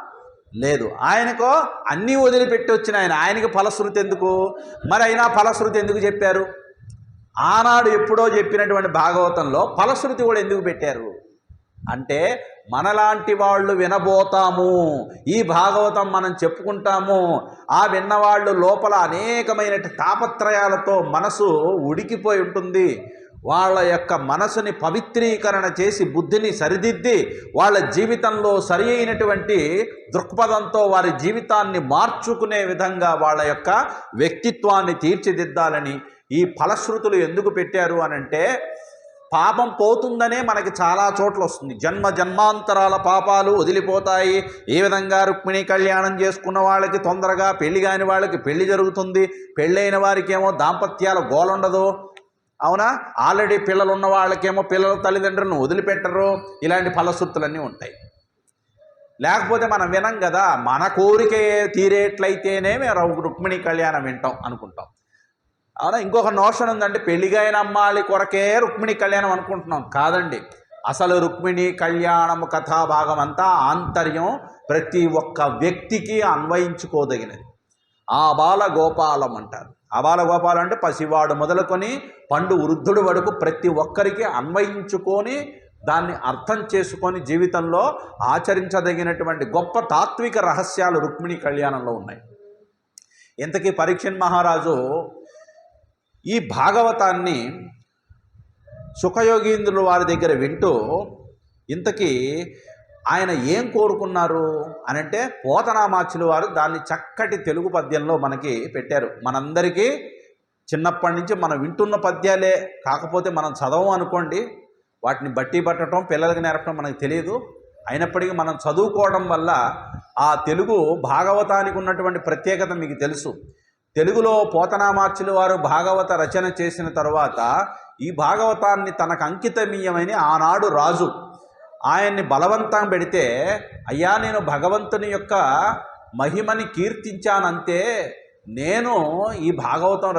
లేదు. ఆయనకో అన్నీ వదిలిపెట్టి వచ్చిన ఆయనకి ఫలశ్రుతి ఎందుకు? మరి అయినా ఫలశ్రుతి ఎందుకు చెప్పారు? ఆనాడు ఎప్పుడో చెప్పినటువంటి భాగవతంలో ఫలశ్రుతి కూడా ఎందుకు పెట్టారు అంటే, మనలాంటి వాళ్ళు వినబోతాము, ఈ భాగవతం మనం చెప్పుకుంటాము, ఆ విన్నవాళ్ళు లోపల అనేకమైన తాపత్రయాలతో మనసు ఉడికిపోయి ఉంటుంది. వాళ్ళ యొక్క మనసుని పవిత్రీకరణ చేసి బుద్ధిని సరిదిద్ది వాళ్ళ జీవితంలో సరి అయినటువంటి దృక్పథంతో వారి జీవితాన్ని మార్చుకునే విధంగా వాళ్ళ యొక్క వ్యక్తిత్వాన్ని తీర్చిదిద్దాలని ఈ ఫలశ్రుతులు ఎందుకు పెట్టారు అనంటే, పాపం పోతుందనే మనకి చాలా చోట్ల వస్తుంది. జన్మ జన్మాంతరాల పాపాలు వదిలిపోతాయి. ఏ విధంగా రుక్మిణీ కళ్యాణం చేసుకున్న వాళ్ళకి తొందరగా పెళ్లి కాని వాళ్ళకి పెళ్లి జరుగుతుంది, పెళ్ళైన వారికి ఏమో దాంపత్యాల గోలుండదు. అవునా? ఆల్రెడీ పిల్లలు ఉన్న వాళ్ళకేమో పిల్లల తల్లిదండ్రులను వదిలిపెట్టరు. ఇలాంటి ఫలశ్రుతులన్నీ ఉంటాయి. లేకపోతే మనం వినం కదా, మన కోరిక తీరేట్లయితేనే మేము రుక్మిణీ కళ్యాణం వింటాం అనుకుంటాం. అవునా? ఇంకొక నోషన్ ఉందంటే, పెళ్లిగైన అమ్మాయి కొరకే రుక్మిణీ కళ్యాణం అనుకుంటున్నాం. కాదండి, అసలు రుక్మిణీ కళ్యాణము కథాభాగం అంతా ఆంతర్యం ప్రతి ఒక్క వ్యక్తికి అన్వయించుకోదగినది. ఆబాల గోపాలం అంటారు. ఆబాల గోపాలం అంటే పసివాడు మొదలుకొని పండు వృద్ధుడు వరకు ప్రతి ఒక్కరికి అన్వయించుకొని దాన్ని అర్థం చేసుకొని జీవితంలో ఆచరించదగినటువంటి గొప్ప తాత్విక రహస్యాలు రుక్మిణీ కళ్యాణంలో ఉన్నాయి. ఇంతకీ పరీక్షణ్ మహారాజు ఈ భాగవతాన్ని సుఖయోగీంద్రుల వారి దగ్గర వింటూ ఇంతకీ ఆయన ఏం కోరుకున్నారు అనంటే, పోతనామాచ్యుల వారు దాన్ని చక్కటి తెలుగు పద్యంలో మనకి పెట్టారు. మనందరికీ చిన్నప్పటి నుంచి మనం వింటున్న పద్యాలే, కాకపోతే మనం చదవం అనుకోండి, వాటిని బట్టి పట్టడం పిల్లలకి నేర్పడం మనకు తెలియదు. అయినప్పటికీ మనం చదువుకోవడం వల్ల ఆ తెలుగు భాగవతానికి ఉన్నటువంటి ప్రత్యేకత మీకు తెలుసు. తెలుగులో పోతనామాచ్యుల వారు భాగవత రచన చేసిన తరువాత ఈ భాగవతాన్ని తనకు అంకితమీయమని ఆనాడు రాజు ఆయన్ని బలవంతం పెడితే, అయ్యా నేను భగవంతుని యొక్క మహిమని కీర్తించానంతే, నేను ఈ భాగవతం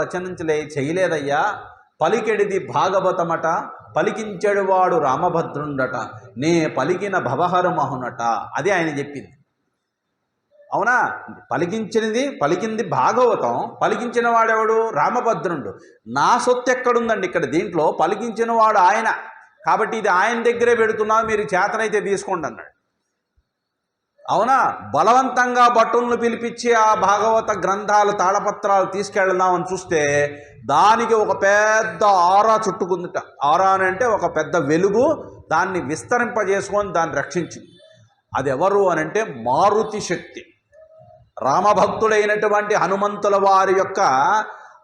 చేయలేదయ్యా, పలికెడిది భాగవతమట, పలికించెడువాడు రామభద్రుండట, నే పలికిన భవహరు మహునట. అది ఆయన చెప్పింది. అవునా? పలికింది భాగవతం, పలికించిన వాడెవడు? రామభద్రుడు. నా సొత్తు ఎక్కడుందండి ఇక్కడ? దీంట్లో పలికించిన వాడు ఆయన, కాబట్టి ఇది ఆయన దగ్గరే పెడుతున్నా, మీరు చేతనైతే తీసుకోండి అన్నాడు. అవునా? బలవంతంగా భటులను పిలిపించి ఆ భాగవత గ్రంథాలు తాళపత్రాలు తీసుకెళ్దామని చూస్తే దానికి ఒక పెద్ద ఆరా చుట్టుకుందిట. ఆరా అంటే ఒక పెద్ద వెలుగు దాన్ని విస్తరింపజేసుకొని దాన్ని రక్షించింది. అది ఎవరు అనంటే మారుతి శక్తి. రామభక్తుడైనటువంటి హనుమంతుల వారి యొక్క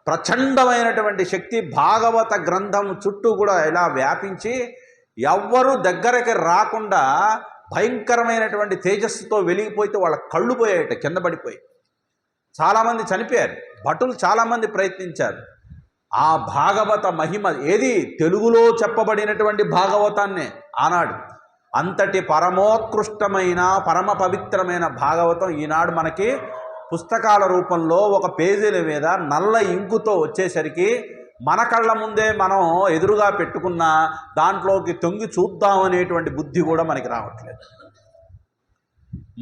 ప్రచండమైనటువంటి శక్తి భాగవత గ్రంథం చుట్టూ కూడా ఇలా వ్యాపించి ఎవ్వరూ దగ్గరికి రాకుండా భయంకరమైనటువంటి తేజస్సుతో వెలిగిపోతే వాళ్ళ కళ్ళు పోయాయట, కింద పడిపోయి చాలామంది చనిపోయారు. భటులు చాలామంది ప్రయత్నించారు. ఆ భాగవత మహిమ ఏది? తెలుగులో చెప్పబడినటువంటి భాగవతాన్నే ఆనాడు అంతటి పరమోత్కృష్టమైన పరమ పవిత్రమైన భాగవతం ఈనాడు మనకి పుస్తకాల రూపంలో ఒక పేజీల మీద నల్ల ఇంకుతో వచ్చేసరికి మన కళ్ళ ముందే మనం ఎదురుగా పెట్టుకున్న దాంట్లోకి తొంగి చూద్దామనేటువంటి బుద్ధి కూడా మనకి రావట్లేదు.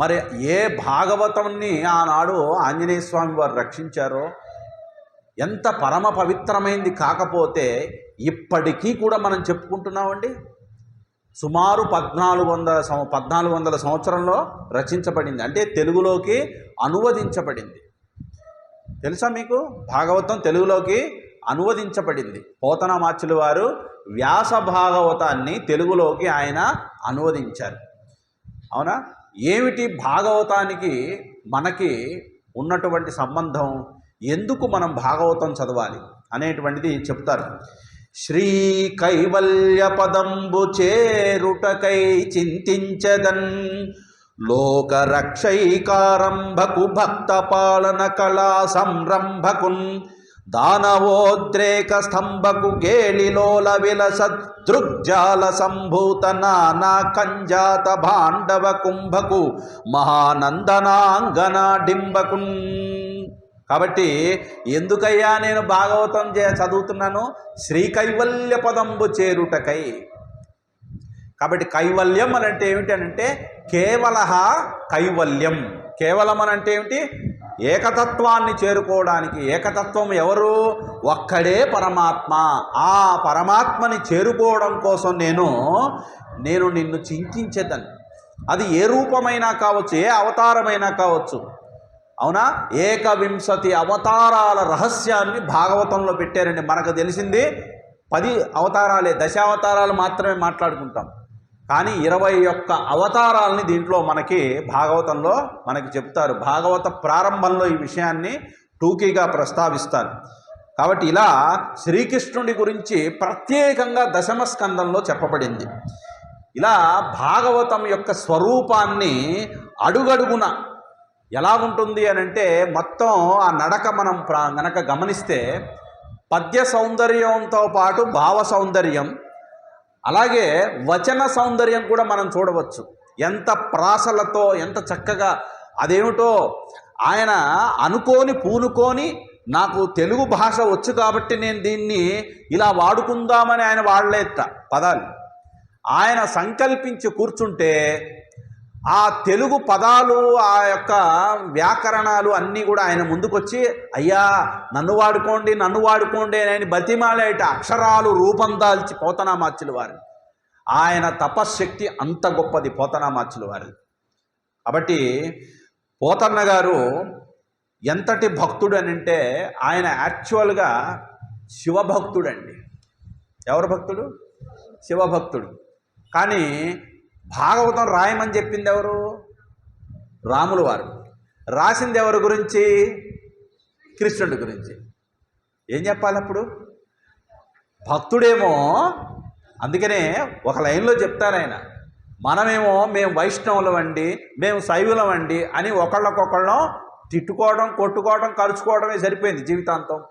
మరి ఏ భాగవతాన్ని ఆనాడు ఆంజనేయ స్వామి వారు రక్షించారో, ఎంత పరమ పవిత్రమైంది కాకపోతే ఇప్పటికీ కూడా మనం చెప్పుకుంటున్నామండి. సుమారు 1400 సంవత్సరంలో రచించబడింది, అంటే తెలుగులోకి అనువదించబడింది. తెలుసా మీకు? భాగవతం తెలుగులోకి అనువదించబడింది. పోతనామాచ్యుల వారు వ్యాస భాగవతాన్ని తెలుగులోకి ఆయన అనువదించారు. అవునా? ఏమిటి భాగవతానికి మనకి ఉన్నటువంటి సంబంధం, ఎందుకు మనం భాగవతం చదవాలి అనేటువంటిది చెప్తారు. శ్రీ కైవల్య పదంబు చేరుటకై చింతించదన్ లోకరక్షైకారంభకు భక్త పాలన కళా సంరంభకున్ దానవోద్రేక స్తంభకు గేళిలోల విలస దృగ్జాల సంభూత నానా కంజాత భాండవ కుంభకు మహానందనాంగన డింబకున్. కాబట్టి ఎందుకయ్యా నేను భాగవతం చదువుతున్నాను? శ్రీ కైవల్య పదంబు చేరుటకై. కాబట్టి కైవల్యం అని అంటే ఏమిటనంటే కేవల కైవల్యం. కేవలం అని అంటే ఏమిటి? ఏకతత్వాన్ని చేరుకోవడానికి. ఏకతత్వం ఎవరు? ఒక్కడే పరమాత్మ. ఆ పరమాత్మని చేరుకోవడం కోసం నేను నిన్ను చింతించేదని. అది ఏ రూపమైనా కావచ్చు, ఏ అవతారమైనా కావచ్చు. అవునా? 21 అవతారాల రహస్యాన్ని భాగవతంలో పెట్టారండి. మనకు తెలిసింది 10 అవతారాలే, దశావతారాలు మాత్రమే మాట్లాడుకుంటాం. కానీ 21 అవతారాలని దీంట్లో మనకి భాగవతంలో మనకి చెప్తారు. భాగవత ప్రారంభంలో ఈ విషయాన్ని టూకీగా ప్రస్తావిస్తారు. కాబట్టి ఇలా శ్రీకృష్ణుడి గురించి ప్రత్యేకంగా దశమ స్కందంలో చెప్పబడింది. ఇలా భాగవతం యొక్క స్వరూపాన్ని అడుగడుగున ఎలా ఉంటుంది అని అంటే, మొత్తం ఆ నడక మనం గనక గమనిస్తే పద్య సౌందర్యంతో పాటు భావ సౌందర్యం, అలాగే వచన సౌందర్యం కూడా మనం చూడవచ్చు. ఎంత ప్రాసలతో ఎంత చక్కగా, అదేమిటో ఆయన పూనుకొని నాకు తెలుగు భాష వచ్చు కాబట్టి నేను దీన్ని ఇలా వాడుకుందామని ఆయన వాడలేట పదాలు. ఆయన సంకల్పించి కూర్చుంటే ఆ తెలుగు పదాలు, ఆ యొక్క వ్యాకరణాలు అన్నీ కూడా ఆయన ముందుకొచ్చి, అయ్యా నన్ను వాడుకోండి అని బతిమాలేట అక్షరాలు రూపం దాల్చి పోతనామాచ్యుల వారి. ఆయన తపశ్శక్తి అంత గొప్పది పోతనామాచ్యుల వారి. కాబట్టి పోతన్న గారు ఎంతటి భక్తుడు అని అంటే, ఆయన యాక్చువల్గా శివభక్తుడండి. ఎవరు భక్తుడు? శివభక్తుడు. కానీ భాగవతం రాయమని చెప్పింది ఎవరు? రాముల వారు. రాసింది ఎవరి గురించి? కృష్ణుడి గురించి. ఏం చెప్పాలి అప్పుడు? భక్తుడేమో, అందుకనే ఒక లైన్లో చెప్తారు ఆయన, మేము వైష్ణవులం అండి, మేము శైవులం అండి అని ఒకళ్ళకొకళ్ళం తిట్టుకోవడం, కొట్టుకోవడం, కలుచుకోవడమే సరిపోయింది జీవితాంతం.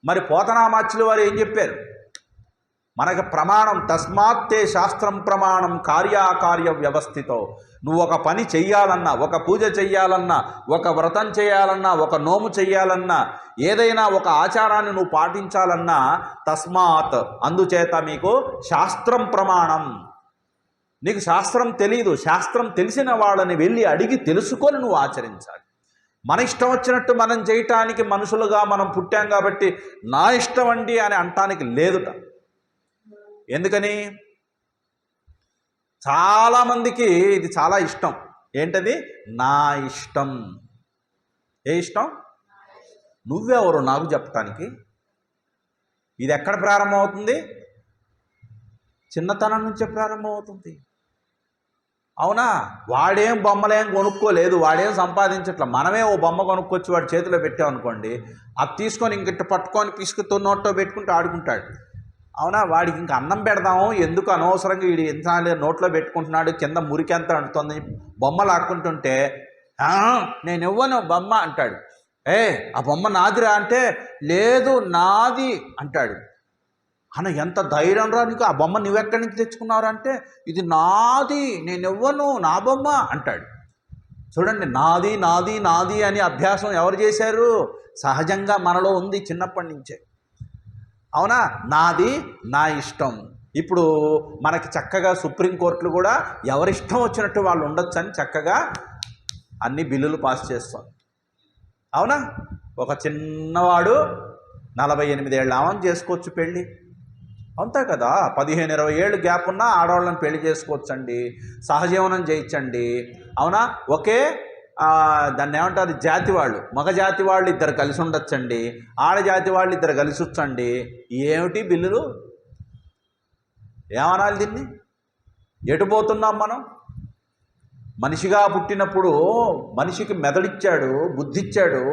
మరి పోతనామాచ్యుల వారు ఏం చెప్పారు? మనకు ప్రమాణం, తస్మాత్తే శాస్త్రం ప్రమాణం కార్యాకార్య వ్యవస్థితో. నువ్వు ఒక పని చెయ్యాలన్నా, ఒక పూజ చెయ్యాలన్నా, ఒక వ్రతం చేయాలన్నా, ఒక నోము చెయ్యాలన్నా, ఏదైనా ఒక ఆచారాన్ని నువ్వు పాటించాలన్నా తస్మాత్, అందుచేత మీకు శాస్త్రం ప్రమాణం. నీకు శాస్త్రం తెలీదు, శాస్త్రం తెలిసిన వాళ్ళని వెళ్ళి అడిగి తెలుసుకొని నువ్వు ఆచరించాలి. మన ఇష్టం వచ్చినట్టు మనం చేయటానికి మనుషులుగా మనం పుట్టాం కాబట్టి నా ఇష్టం అండి అని అనటానికి లేదుట. ఎందుకని? చాలామందికి ఇది చాలా ఇష్టం. ఏంటది? నా ఇష్టం. ఏ ఇష్టం? నువ్వెవరు నాకు చెప్పటానికి? ఇది ఎక్కడ ప్రారంభమవుతుంది? చిన్నతనం నుంచే ప్రారంభమవుతుంది. అవునా? వాడేం బొమ్మలేం కొనుక్కోలేదు, వాడేం సంపాదించట్ల. మనమే ఓ బొమ్మ కొనుక్కొచ్చి వాడి చేతిలో పెట్టామనుకోండి, అది తీసుకొని ఇంకిట్ట పట్టుకొని పిసుకుతో నోట్లో పెట్టుకుంటూ ఆడుకుంటాడు. అవునా? వాడికి ఇంక అన్నం పెడదాము ఎందుకు, అనవసరంగా వీడు ఎంత నోట్లో పెట్టుకుంటున్నాడు, కింద మురికి ఎంత అంటుతుంది, బొమ్మ లాక్కుంటుంటే నేను ఇవ్వను బొమ్మ అంటాడు. ఆ బొమ్మ నాదిరా అంటే లేదు నాది అంటాడు. అన్న ఎంత ధైర్యం రా నీకు, ఆ బొమ్మ నువ్వెక్కడి నుంచి తెచ్చుకున్నావు అంటే ఇది నాది, నేను ఇవ్వను నా బొమ్మ అంటాడు. చూడండి, నాది నాది నాది అని అభ్యాసం ఎవరు చేశారు? సహజంగా మనలో ఉంది చిన్నప్పటి నుంచే. అవునా? నాది, నా ఇష్టం. ఇప్పుడు మనకి చక్కగా సుప్రీంకోర్టులు కూడా ఎవరిష్టం వచ్చినట్టు వాళ్ళు ఉండొచ్చు అని చక్కగా అన్ని బిల్లులు పాస్ చేస్తాం. అవునా? ఒక చిన్నవాడు 48 ఏళ్ళ ఆమెను చేసుకోవచ్చు పెళ్ళి, అంతే కదా. 15-20 ఏళ్ళు గ్యాప్ ఉన్నా ఆడవాళ్ళని పెళ్లి చేసుకోవచ్చండి, సహజీవనం చేయించండి. అవునా? ఒకే దాన్ని ఏమంటారు, జాతి వాళ్ళు, మగ జాతి వాళ్ళు ఇద్దరు కలిసి ఉండొచ్చండి, ఆడజాతి వాళ్ళు ఇద్దరు కలిసి వచ్చండి. ఏమిటి బిల్లులు? ఏమనాలి దీన్ని? ఎటు పోతున్నాం మనం? మనిషిగా పుట్టినప్పుడు మనిషికి మెదడిచ్చాడు, బుద్ధిచ్చాడు,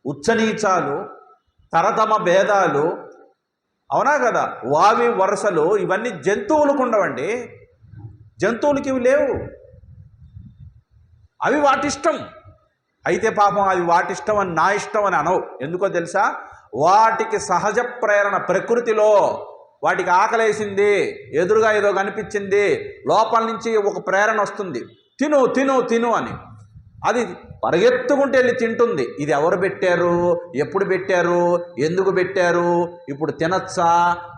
ఉచ్చనీచాలు, తరతమ భేదాలు, అవునా కదా, వావి వరుసలు, ఇవన్నీ జంతువులకు ఉండవండి. జంతువులకి ఇవి లేవు. అవి వాటిష్టం. అయితే పాపం అది వాటిష్టం అని నా ఇష్టం అని అనవు. ఎందుకో తెలుసా? వాటికి సహజ ప్రేరణ, ప్రకృతిలో వాటికి ఆకలేసింది, ఎదురుగా ఏదో కనిపించింది, లోపల నుంచి ఒక ప్రేరణ వస్తుంది, తిను తిను తిను అని. అది పరిగెత్తుకుంటూ వెళ్ళి తింటుంది. ఇది ఎవరు పెట్టారు, ఎప్పుడు పెట్టారు, ఎందుకు పెట్టారు, ఇప్పుడు తినచ్చా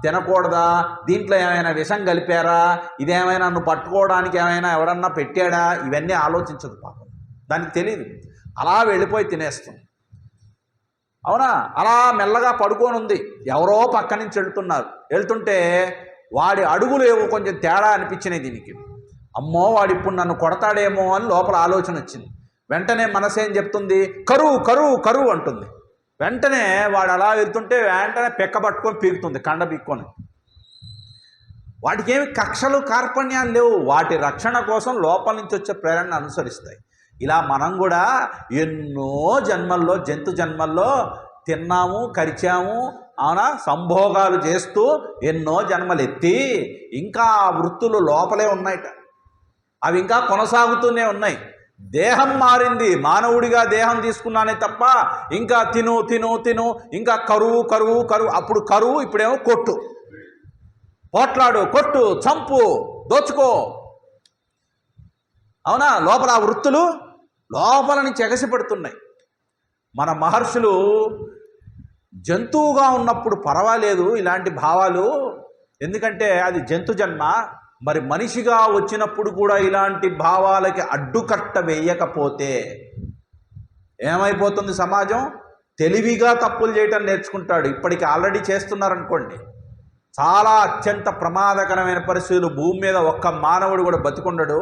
తినకూడదా, దీంట్లో ఏమైనా విషం కలిపారా, ఇదేమైనా నన్ను పట్టుకోవడానికి ఏమైనా ఎవడన్నా పెట్టాడా, ఇవన్నీ ఆలోచించదు పాపం. దానికి తెలియదు. అలా వెళ్ళిపోయి తినేస్తుంది. అవునా? అలా మెల్లగా పడుకొని ఉంది. ఎవరో పక్క నుంచి వెళ్తుంటే వాడి అడుగులు ఏవో కొంచెం తేడా అనిపించినాయి దీనికి. అమ్మో వాడు ఇప్పుడు నన్ను కొడతాడేమో అని లోపల ఆలోచన వచ్చింది. వెంటనే మనసేం చెప్తుంది? కరువు కరువు కరువు అంటుంది. వెంటనే వాడు అలా వెళ్తుంటే వెంటనే పెక్క పట్టుకొని పీకుతుంది, కండ పీక్కొని. వాటికి ఏమి కక్షలు కార్పణ్యాలు లేవు. వాటి రక్షణ కోసం లోపల నుంచి వచ్చే ప్రేరణను అనుసరిస్తాయి. ఇలా మనం కూడా ఎన్నో జన్మల్లో, జంతు జన్మల్లో తిన్నాము, కరిచాము, అవునా, సంభోగాలు చేస్తూ ఎన్నో జన్మలు ఎత్తి ఇంకా ఆ వృత్తులు లోపలే ఉన్నాయట. అవి ఇంకా కొనసాగుతూనే ఉన్నాయి. దేహం మారింది, మానవుడిగా దేహం తీసుకున్నానే తప్ప ఇంకా తిను తిను తిను, ఇంకా కరువు కరువు కరువు. అప్పుడు కరువు, ఇప్పుడేమో కొట్టు, పోట్లాడు, కొట్టు, చంపు, దోచుకో. అవునా? లోపల ఆ వృత్తులు లోపల నుంచి ఎగసిపడుతున్నాయి. మన మహర్షులు జంతువుగా ఉన్నప్పుడు పర్వాలేదు ఇలాంటి భావాలు, ఎందుకంటే అది జంతు జన్మ. మరి మనిషిగా వచ్చినప్పుడు కూడా ఇలాంటి భావాలకి అడ్డుకట్ట వేయకపోతే ఏమైపోతుంది సమాజం? తెలివిగా తప్పులు చేయటం నేర్చుకుంటాడు. ఇప్పటికి ఆల్రెడీ చేస్తున్నారనుకోండి. చాలా అత్యంత ప్రమాదకరమైన పరిస్థితులు. భూమి మీద ఒక్క మానవుడు కూడా బతికుండడు.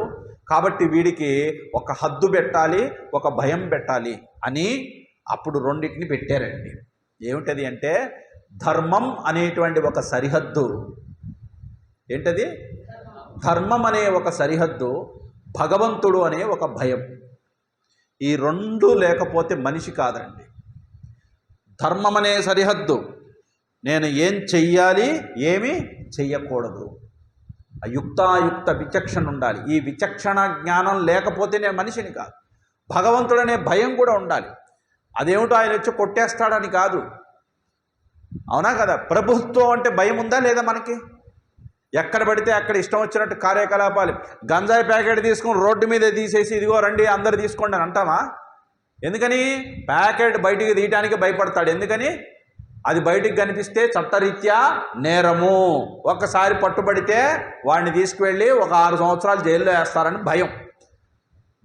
కాబట్టి వీడికి ఒక హద్దు పెట్టాలి, ఒక భయం పెట్టాలి అని అప్పుడు రెండింటిని పెట్టారండి. ఏమిటది అంటే ధర్మం అనేటువంటి ఒక సరిహద్దు. ఏంటది? ధర్మం అనే ఒక సరిహద్దు, భగవంతుడు అనే ఒక భయం. ఈ రెండు లేకపోతే మనిషి కాదండి. ధర్మం అనే సరిహద్దు, నేను ఏం చెయ్యాలి, ఏమి చెయ్యకూడదు, యుక్తాయుక్త విచక్షణ ఉండాలి. ఈ విచక్షణ జ్ఞానం లేకపోతే నేను మనిషిని కాదు. భగవంతుడనే భయం కూడా ఉండాలి. అదేమిటో ఆయన వచ్చి కొట్టేస్తాడని కాదు. అవునా కదా? ప్రభుత్వం అంటే భయం ఉందా లేదా మనకి? ఎక్కడ పడితే అక్కడ ఇష్టం వచ్చినట్టు కార్యకలాపాలు. గంజాయి ప్యాకెట్ తీసుకుని రోడ్డు మీద తీసేసి ఇదిగో రండి అందరు తీసుకోండి అని అంటామా? ఎందుకని? ప్యాకెట్ బయటికి తీయటానికి భయపడతాడు. ఎందుకని? అది బయటికి కనిపిస్తే చట్టరీత్యా నేరము, ఒక్కసారి పట్టుబడితే వాడిని తీసుకువెళ్ళి ఒక 6 సంవత్సరాలు జైల్లో వేస్తారని భయం.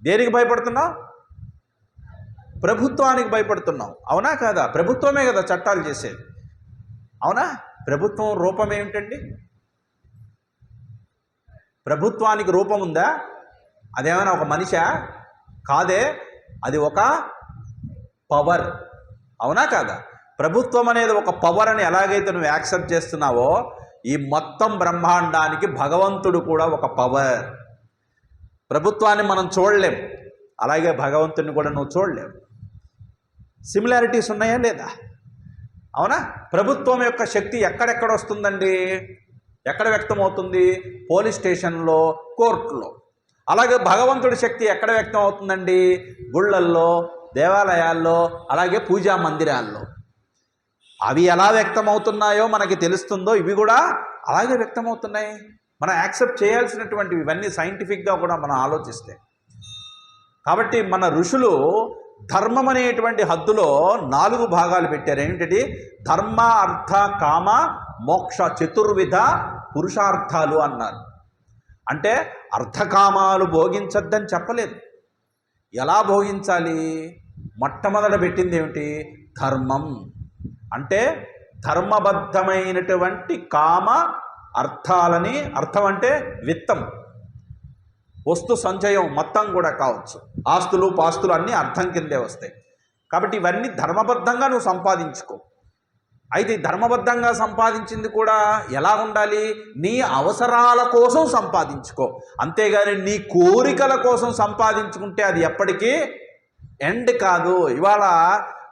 దేనికి భయపడుతున్నావు? ప్రభుత్వానికి భయపడుతున్నావు. అవునా కాదా? ప్రభుత్వమే కదా చట్టాలు చేసేది. అవునా? ప్రభుత్వం రూపం ఏమిటండి? ప్రభుత్వానికి రూపం ఉందా? అదేమైనా ఒక మనిషా? కాదే, అది ఒక పవర్. అవునా కాదా? ప్రభుత్వం అనేది ఒక పవర్ అని ఎలాగైతే నువ్వు యాక్సెప్ట్ చేస్తున్నావో, ఈ మొత్తం బ్రహ్మాండానికి భగవంతుడు కూడా ఒక పవర్. ప్రభుత్వాన్ని మనం చూడలేం, అలాగే భగవంతుడిని కూడా నువ్వు చూడలేవు. సిమిలారిటీస్ ఉన్నాయా లేదా? అవునా? ప్రభుత్వం యొక్క శక్తి ఎక్కడెక్కడ వస్తుందండి? ఎక్కడ వ్యక్తమవుతుంది? పోలీస్ స్టేషన్లో, కోర్టులో. అలాగే భగవంతుడి శక్తి ఎక్కడ వ్యక్తం అవుతుందండి? గుళ్ళల్లో, దేవాలయాల్లో, అలాగే పూజా మందిరాల్లో. అవి ఎలా వ్యక్తమవుతున్నాయో మనకి తెలుస్తుందో ఇవి కూడా అలాగే వ్యక్తమవుతున్నాయి. మనం యాక్సెప్ట్ చేయాల్సినటువంటివి ఇవన్నీ సైంటిఫిక్గా కూడా మనం ఆలోచిస్తే. కాబట్టి మన ఋషులు ధర్మం అనేటువంటి హద్దులో 4 భాగాలు పెట్టారు. ఏమిటది? ధర్మ, అర్థ, కామ, మోక్ష, చతుర్విధ పురుషార్థాలు అన్నారు. అంటే అర్థకామాలు భోగించద్దని చెప్పలేదు. ఎలా భోగించాలి? మొట్టమొదట పెట్టింది ఏమిటి? ధర్మం. అంటే ధర్మబద్ధమైనటువంటి కామ అర్థాలని, అర్థం అంటే విత్తం, వస్తు సంచయం మొత్తం కూడా కావచ్చు, ఆస్తులు పాస్తులు అన్నీ అర్థం కిందే వస్తాయి. కాబట్టి ఇవన్నీ ధర్మబద్ధంగా నువ్వు సంపాదించుకో. అయితే ధర్మబద్ధంగా సంపాదించింది కూడా ఎలా ఉండాలి? నీ అవసరాల కోసం సంపాదించుకో, అంతేగాని నీ కోరికల కోసం సంపాదించుకుంటే అది ఎప్పటికీ ఎండ్ కాదు. ఇవాళ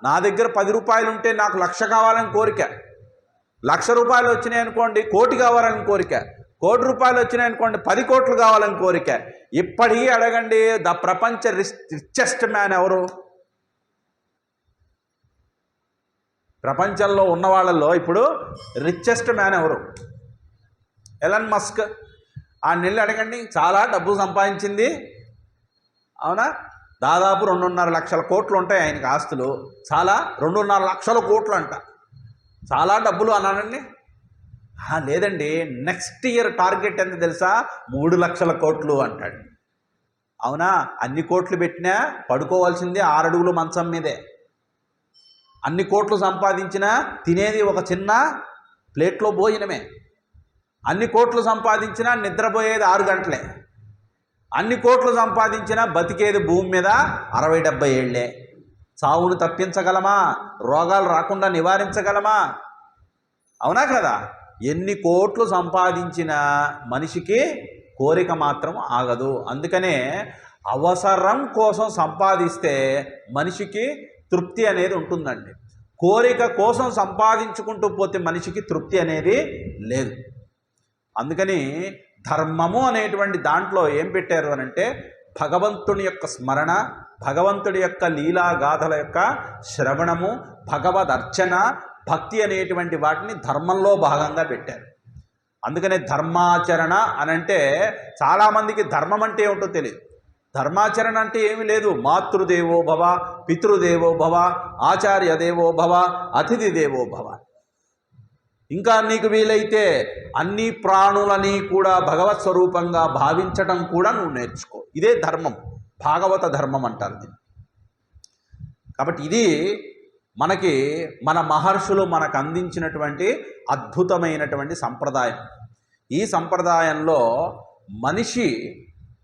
నా దగ్గర 10 రూపాయలు ఉంటే నాకు 1,00,000 కావాలని కోరిక, 1,00,000 రూపాయలు వచ్చినాయి అనుకోండి 1,00,00,000 కావాలని కోరిక, 1,00,00,000 రూపాయలు వచ్చినాయి అనుకోండి 10 కోట్లు కావాలని కోరిక. ఇప్పటికీ అడగండి, ద ప్రపంచ రిచెస్ట్ మ్యాన్ ఎవరు? ప్రపంచంలో ఉన్న వాళ్ళల్లో ఇప్పుడు రిచెస్ట్ మ్యాన్ ఎవరు? Elon Musk. ఆ నెల్లి అడగండి, చాలా డబ్బు సంపాదించింది, అవునా? దాదాపు 2.5 లక్షల కోట్లు ఉంటాయి ఆయనకి ఆస్తులు. చాలా 2.5 లక్షల కోట్లు అంట, చాలా డబ్బులు అన్నానండి. లేదండి, నెక్స్ట్ ఇయర్ టార్గెట్ ఎంత తెలుసా? 3 లక్షల కోట్లు అంటాడు. అవునా? అన్ని కోట్లు పెట్టినా పడుకోవాల్సిందే 6 అడుగులు మంచం మీదే. అన్ని కోట్లు సంపాదించినా తినేది ఒక చిన్న ప్లేట్లో భోజనమే. అన్ని కోట్లు సంపాదించినా నిద్రపోయేది 6 గంటలే. అన్ని కోట్లు సంపాదించినా బతికేది భూమి మీద 60-70 ఏళ్లే. చావును తప్పించగలమా? రోగాలు రాకుండా నివారించగలమా? అవునా కదా? ఎన్ని కోట్లు సంపాదించినా మనిషికి కోరిక మాత్రం ఆగదు. అందుకనే అవసరం కోసం సంపాదిస్తే మనిషికి తృప్తి అనేది ఉంటుందండి. కోరిక కోసం సంపాదించుకుంటూ పోతే మనిషికి తృప్తి అనేది లేదు. అందుకని ధర్మము అనేటువంటి దాంట్లో ఏం పెట్టారు అని అంటే, భగవంతుని యొక్క స్మరణ, భగవంతుడి యొక్క లీలాగాథల యొక్క శ్రవణము, భగవద్ అర్చన, భక్తి అనేటువంటి వాటిని ధర్మంలో భాగంగా పెట్టారు. అందుకనే ధర్మాచరణ అని అంటే, చాలామందికి ధర్మం అంటే ఏమిటో తెలియదు. ధర్మాచరణ అంటే ఏమీ లేదు. మాతృదేవో భవ, పితృదేవో భవ, ఆచార్య దేవో భవ, అతిథి దేవో భవ. ఇంకా నీకు వీలైతే అన్ని ప్రాణులని కూడా భగవత్ స్వరూపంగా భావించటం కూడా నువ్వు నేర్చుకో. ఇదే ధర్మం, భాగవత ధర్మం అంటారు దీన్ని. కాబట్టి ఇది మనకి మన మహర్షులు మనకు అందించినటువంటి అద్భుతమైనటువంటి సంప్రదాయం. ఈ సంప్రదాయంలో మనిషి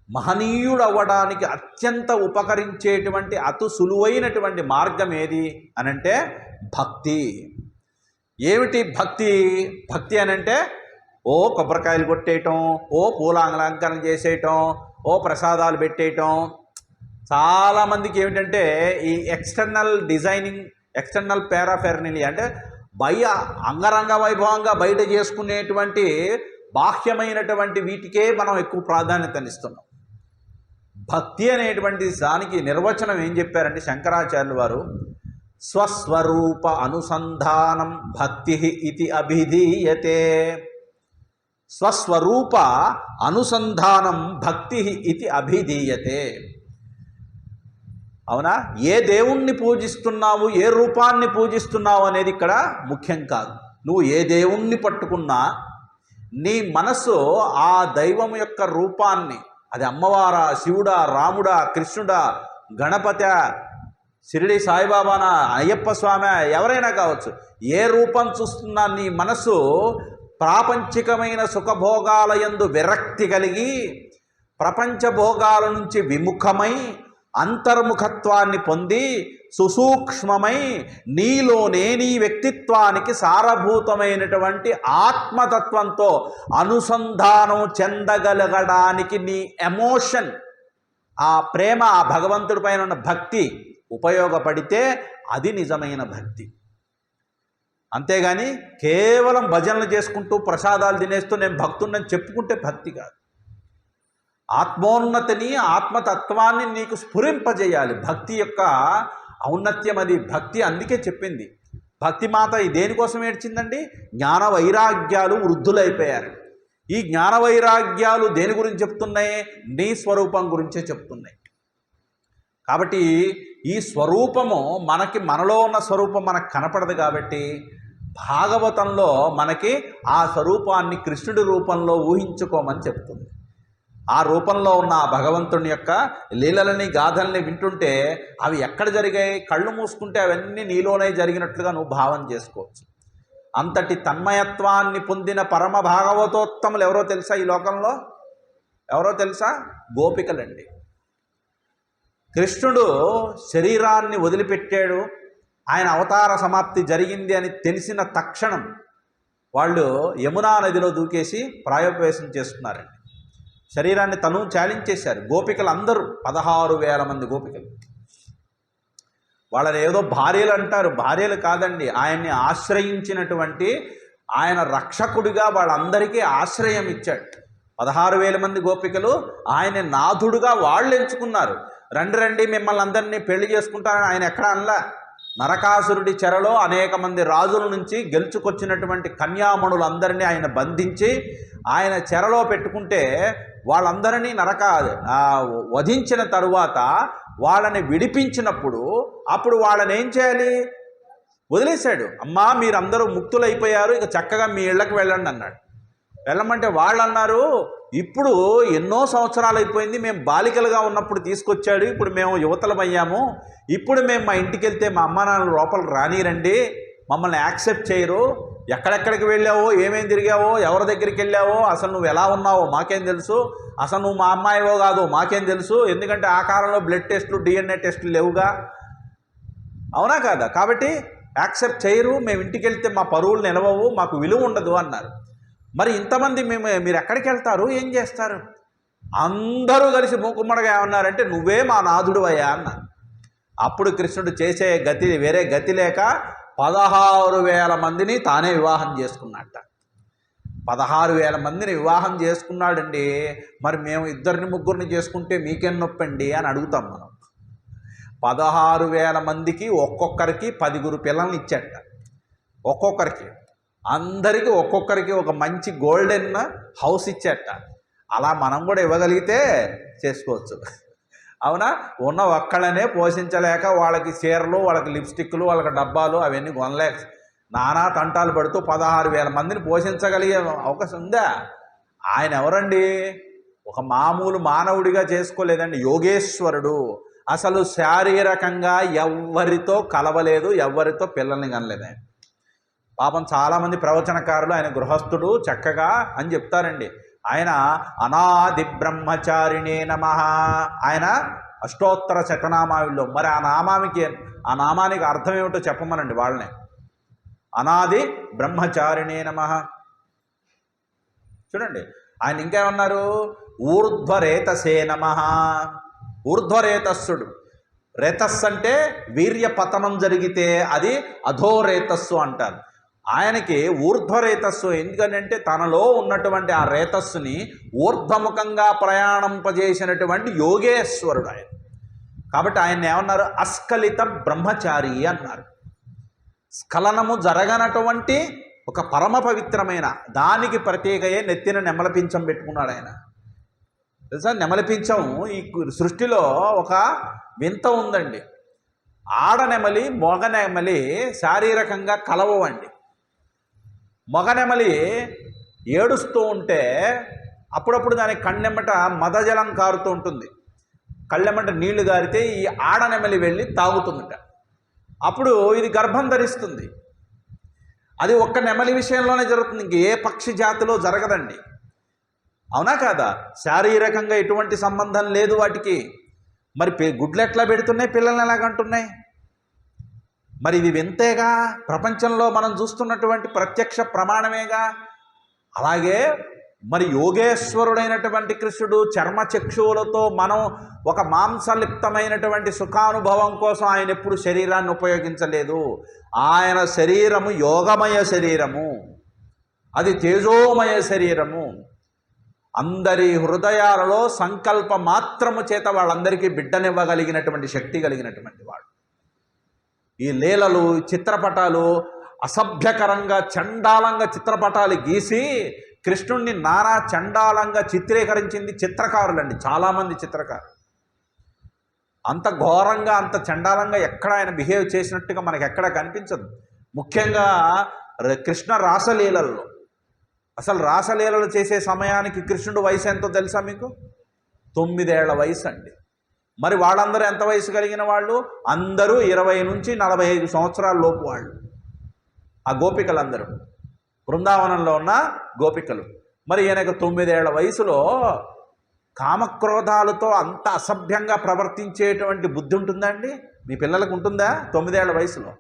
మహనీయుడు అవ్వడానికి అత్యంత ఉపకరించేటువంటి అతి సులువైనటువంటి మార్గం ఏది అనంటే భక్తి. ఏమిటి భక్తి? భక్తి అనంటే ఓ కొబ్బరికాయలు కొట్టేయటం, ఓ పూలాలంకరణ చేసేయటం, ఓ ప్రసాదాలు పెట్టేయటం. చాలామందికి ఏమిటంటే ఈ ఎక్స్టర్నల్ డిజైనింగ్, ఎక్స్టర్నల్ పారాఫెర్నలియా అంటే అంగరంగ వైభవంగా బయట చేసుకునేటువంటి బాహ్యమైనటువంటి వీటికే మనం ఎక్కువ ప్రాధాన్యతనిస్తున్నాం. భక్తి అనేటువంటి దానికి నిర్వచనం ఏం చెప్పారంటే శంకరాచార్యులు వారు, స్వస్వరూప అనుసంధానం భక్తి ఇది అభిధీయతే. స్వస్వరూప అనుసంధానం భక్తి ఇది అభిధీయతే. అవునా? ఏ దేవుణ్ణి పూజిస్తున్నావు, ఏ రూపాన్ని పూజిస్తున్నావు అనేది ఇక్కడ ముఖ్యం కాదు. నువ్వు ఏ దేవుణ్ణి పట్టుకున్నా నీ మనసు ఆ దైవం యొక్క రూపాన్ని, అది అమ్మవారా, శివుడా, రాముడా, కృష్ణుడా, గణపతి, షిరిడి సాయిబాబానా, అయ్యప్ప స్వామి, ఎవరైనా కావచ్చు, ఏ రూపం చూస్తున్నా నీ మనసు ప్రాపంచికమైన సుఖభోగాల యందు విరక్తి కలిగి ప్రపంచ భోగాల నుంచి విముఖమై అంతర్ముఖత్వాన్ని పొంది సుసూక్ష్మమై నీలోనే నీ వ్యక్తిత్వానికి సారభూతమైనటువంటి ఆత్మతత్వంతో అనుసంధానం చెందగలగడానికి నీ ఎమోషన్, ఆ ప్రేమ, ఆ భగవంతుడి పైన ఉన్న భక్తి ఉపయోగపడితే అది నిజమైన భక్తి. అంతేగాని కేవలం భజనలు చేసుకుంటూ ప్రసాదాలు తినేస్తూ నేను భక్తుడిని చెప్పుకుంటే భక్తి కాదు. ఆత్మోన్నతిని, ఆత్మతత్వాన్ని నీకు స్ఫురింపజేయాలి. భక్తి యొక్క ఔన్నత్యం అది. భక్తి అందుకే చెప్పింది భక్తి మాత దేనికోసం ఏడ్చిందండి? జ్ఞాన వైరాగ్యాలు వృద్ధులైపోయారు. ఈ జ్ఞాన వైరాగ్యాలు దేని గురించి చెప్తున్నాయి? నీ స్వరూపం గురించే చెప్తున్నాయి. కాబట్టి ఈ స్వరూపము మనలో ఉన్న స్వరూపం మనకు కనపడదు. కాబట్టి భాగవతంలో మనకి ఆ స్వరూపాన్ని కృష్ణుడి రూపంలో ఊహించుకోమని చెప్తుంది. ఆ రూపంలో ఉన్న ఆ భగవంతుని యొక్క లీలలని, గాథల్ని వింటుంటే అవి ఎక్కడ జరిగాయి? కళ్ళు మూసుకుంటే అవన్నీ నీలోనే జరిగినట్లుగా నువ్వు భావన చేసుకోవచ్చు. అంతటి తన్మయత్వాన్ని పొందిన పరమ భాగవతోత్తములు ఎవరో తెలుసా? ఈ లోకంలో ఎవరో తెలుసా? గోపికలండి. కృష్ణుడు శరీరాన్ని వదిలిపెట్టాడు, ఆయన అవతార సమాప్తి జరిగింది అని తెలిసిన తక్షణం వాళ్ళు యమునా నదిలో దూకేసి ప్రాయోపవేశం చేసుకున్నారండి. శరీరాన్ని తను ఛాలెంజ్ చేశారు. గోపికలు అందరూ 16,000 మంది గోపికలు. వాళ్ళని ఏదో భార్యలు అంటారు, భార్యలు కాదండి, ఆయన్ని ఆశ్రయించినటువంటి ఆయన రక్షకుడిగా వాళ్ళందరికీ ఆశ్రయం ఇచ్చాడు. 16,000 మంది గోపికలు ఆయన నాథుడుగా వాళ్ళు ఎంచుకున్నారు. రండి రండి మిమ్మల్ని అందరినీ పెళ్లి చేసుకుంటారని ఆయన ఎక్కడ అనలా. నరకాసురుడి చెరలో అనేక మంది రాజుల నుంచి గెలుచుకొచ్చినటువంటి కన్యామణులందరినీ ఆయన బంధించి ఆయన చెరలో పెట్టుకుంటే వాళ్ళందరినీ వధించిన తరువాత వాళ్ళని విడిపించినప్పుడు అప్పుడు వాళ్ళని ఏం చేయాలి? వదిలేశాడు. అమ్మా మీరందరూ ముక్తులైపోయారు, ఇక చక్కగా మీ ఇళ్ళకి వెళ్ళండి అన్నాడు. వెళ్ళమంటే వాళ్ళు అన్నారు, ఇప్పుడు ఎన్నో సంవత్సరాలు అయిపోయింది, మేము బాలికలుగా ఉన్నప్పుడు తీసుకొచ్చాడు, ఇప్పుడు మేము యువతలమయ్యాము, ఇప్పుడు మేము మా ఇంటికి వెళ్తే మా అమ్మ నాన్నలు లోపలికి రానిరండి, మమ్మల్ని యాక్సెప్ట్ చేయరు, ఎక్కడెక్కడికి వెళ్ళావో, ఏమేం తిరిగావో, ఎవరి దగ్గరికి వెళ్ళావో, అసలు నువ్వు ఎలా ఉన్నావో మాకేం తెలుసు, అసలు నువ్వు మా అమ్మాయివో కాదో మాకేం తెలుసు, ఎందుకంటే ఆ కాలంలో బ్లడ్ టెస్టులు డిఎన్ఏ టెస్టులు లేవుగా, అవునా కాదా, కాబట్టి యాక్సెప్ట్ చేయరు, మేము ఇంటికి వెళ్తే మా పరువులు నిలవవు, మాకు విలువ ఉండదు అన్నారు. మరి ఇంతమంది మీరు ఎక్కడికి వెళ్తారు, ఏం చేస్తారు? అందరూ కలిసి మూకుమ్మడిగా ఏమన్నారంటే నువ్వే మా నాథుడు అయ్యా అన్నారు. అప్పుడు కృష్ణుడు చేసే వేరే గతి లేక 16,000 మందిని తానే వివాహం చేసుకున్నట్ట. 16,000 మందిని వివాహం చేసుకున్నాడండి. మరి మేము 2-3 చేసుకుంటే మీకేం నొప్పండి అని అడుగుతాం మనం. 16,000 మందికి ఒక్కొక్కరికి 10 పిల్లల్ని ఇచ్చాట. ఒక్కొక్కరికి అందరికీ ఒక్కొక్కరికి ఒక మంచి గోల్డెన్ హౌస్ ఇచ్చాట. అలా మనం కూడా ఇవ్వగలిగితే చేసుకోవచ్చు, అవునా? ఉన్న ఒక్కళ్ళనే పోషించలేక వాళ్ళకి చీరలు, వాళ్ళకి లిప్స్టిక్లు, వాళ్ళకి డబ్బాలు అవన్నీ కొనలేక నానా తంటాలు పడుతూ 16,000 మందిని పోషించగలిగే అవకాశం ఉందా? ఆయన ఎవరండి? ఒక మామూలు మానవుడిగా చేసుకోలేదండి, యోగేశ్వరుడు. అసలు శారీరకంగా ఎవ్వరితో కలవలేదు, ఎవ్వరితో పిల్లల్ని కనలేదు ఆయన. పాపం చాలామంది ప్రవచనకారులు ఆయన గృహస్థుడు చక్కగా అని చెప్తారండి. ఆయన అనాది బ్రహ్మచారిణే నమః, ఆయన అష్టోత్తర శతనామావిలో. మరి ఆ నామానికి అర్థం ఏమిటో చెప్పమనండి వాళ్ళని. అనాది బ్రహ్మచారిణే నమః. చూడండి ఆయన ఇంకేమన్నారు? ఊర్ధ్వరేతసే నమః. ఊర్ధ్వరేతస్సుడు. రేతస్సు అంటే వీర్య పతనం జరిగితే అది అధోరేతస్సు అంటారు. ఆయనకి ఊర్ధ్వరేతస్సు. ఎందుకంటే తనలో ఉన్నటువంటి ఆ రేతస్సుని ఊర్ధ్వముఖంగా ప్రయాణింపజేసినటువంటి యోగేశ్వరుడు ఆయన. కాబట్టి ఆయన ఏమన్నారు? అస్ఖలిత బ్రహ్మచారి అన్నారు. స్ఖలనము జరగనటువంటి ఒక పరమ పవిత్రమైన దానికి ప్రత్యేకయే నెత్తిన నెమలపించం పెట్టుకున్నాడు ఆయన. తెలుసా? నెమలిపించం ఈ సృష్టిలో ఒక వింత ఉందండి. ఆడనెమలి మొగనెమలి శారీరకంగా కలవండి. మొగనెమలి ఏడుస్తూ ఉంటే అప్పుడప్పుడు దాని కళ్ళెమ్మట మదజలం కారుతూ ఉంటుంది. కళ్ళెమ్మట నీళ్లు గారితే ఈ ఆడనెమలి వెళ్ళి తాగుతుందట. అప్పుడు ఇది గర్భం ధరిస్తుంది. అది ఒక్క నెమలి విషయంలోనే జరుగుతుంది, ఇంక ఏ పక్షి జాతిలో జరగదండి, అవునా కాదా? శారీరకంగా ఎటువంటి సంబంధం లేదు వాటికి. మరి గుడ్లు ఎట్లా పెడుతున్నాయి, పిల్లల్ని ఎలాగంటున్నాయి? మరి ఇది వింతేగా, ప్రపంచంలో మనం చూస్తున్నటువంటి ప్రత్యక్ష ప్రమాణమేగా. అలాగే మరి యోగేశ్వరుడైనటువంటి కృష్ణుడు చర్మచక్షువులతో మనం ఒక మాంసలిప్తమైనటువంటి సుఖానుభవం కోసం ఆయన ఎప్పుడు శరీరాన్ని ఉపయోగించలేదు. ఆయన శరీరము యోగమయ శరీరము, అది తేజోమయ శరీరము. అందరి హృదయాలలో సంకల్ప మాత్రము చేత వాళ్ళందరికీ బిడ్డనివ్వగలిగినటువంటి శక్తి కలిగినటువంటి వాడు. ఈ లీలలు, చిత్రపటాలు, అసభ్యకరంగా చండాలంగా చిత్రపటాలు గీసి కృష్ణుణ్ణి నానా చండాలంగా చిత్రీకరించింది చిత్రకారులండి, చాలామంది చిత్రకారులు. అంత ఘోరంగా అంత చండాలంగా ఎక్కడ ఆయన బిహేవ్ చేసినట్టుగా మనకు ఎక్కడ కనిపించదు. ముఖ్యంగా కృష్ణ రాసలీలల్లో. అసలు రాసలీలలు చేసే సమయానికి కృష్ణుడు వయసు ఎంతో తెలుసా మీకు? 9 ఏళ్ల వయసు అండి. మరి వాళ్ళందరూ ఎంత వయసు కలిగిన వాళ్ళు? అందరూ 20 నుంచి 45 సంవత్సరాల లోపు వాళ్ళు. ఆ గోపికలందరూ బృందావనంలో ఉన్న గోపికలు. మరి ఈయనకు 9 ఏళ్ల వయసులో కామక్రోధాలతో అంత అసభ్యంగా ప్రవర్తించేటువంటి బుద్ధి ఉంటుందా అండి? మీ పిల్లలకు ఉంటుందా 9 ఏళ్ల వయసులో?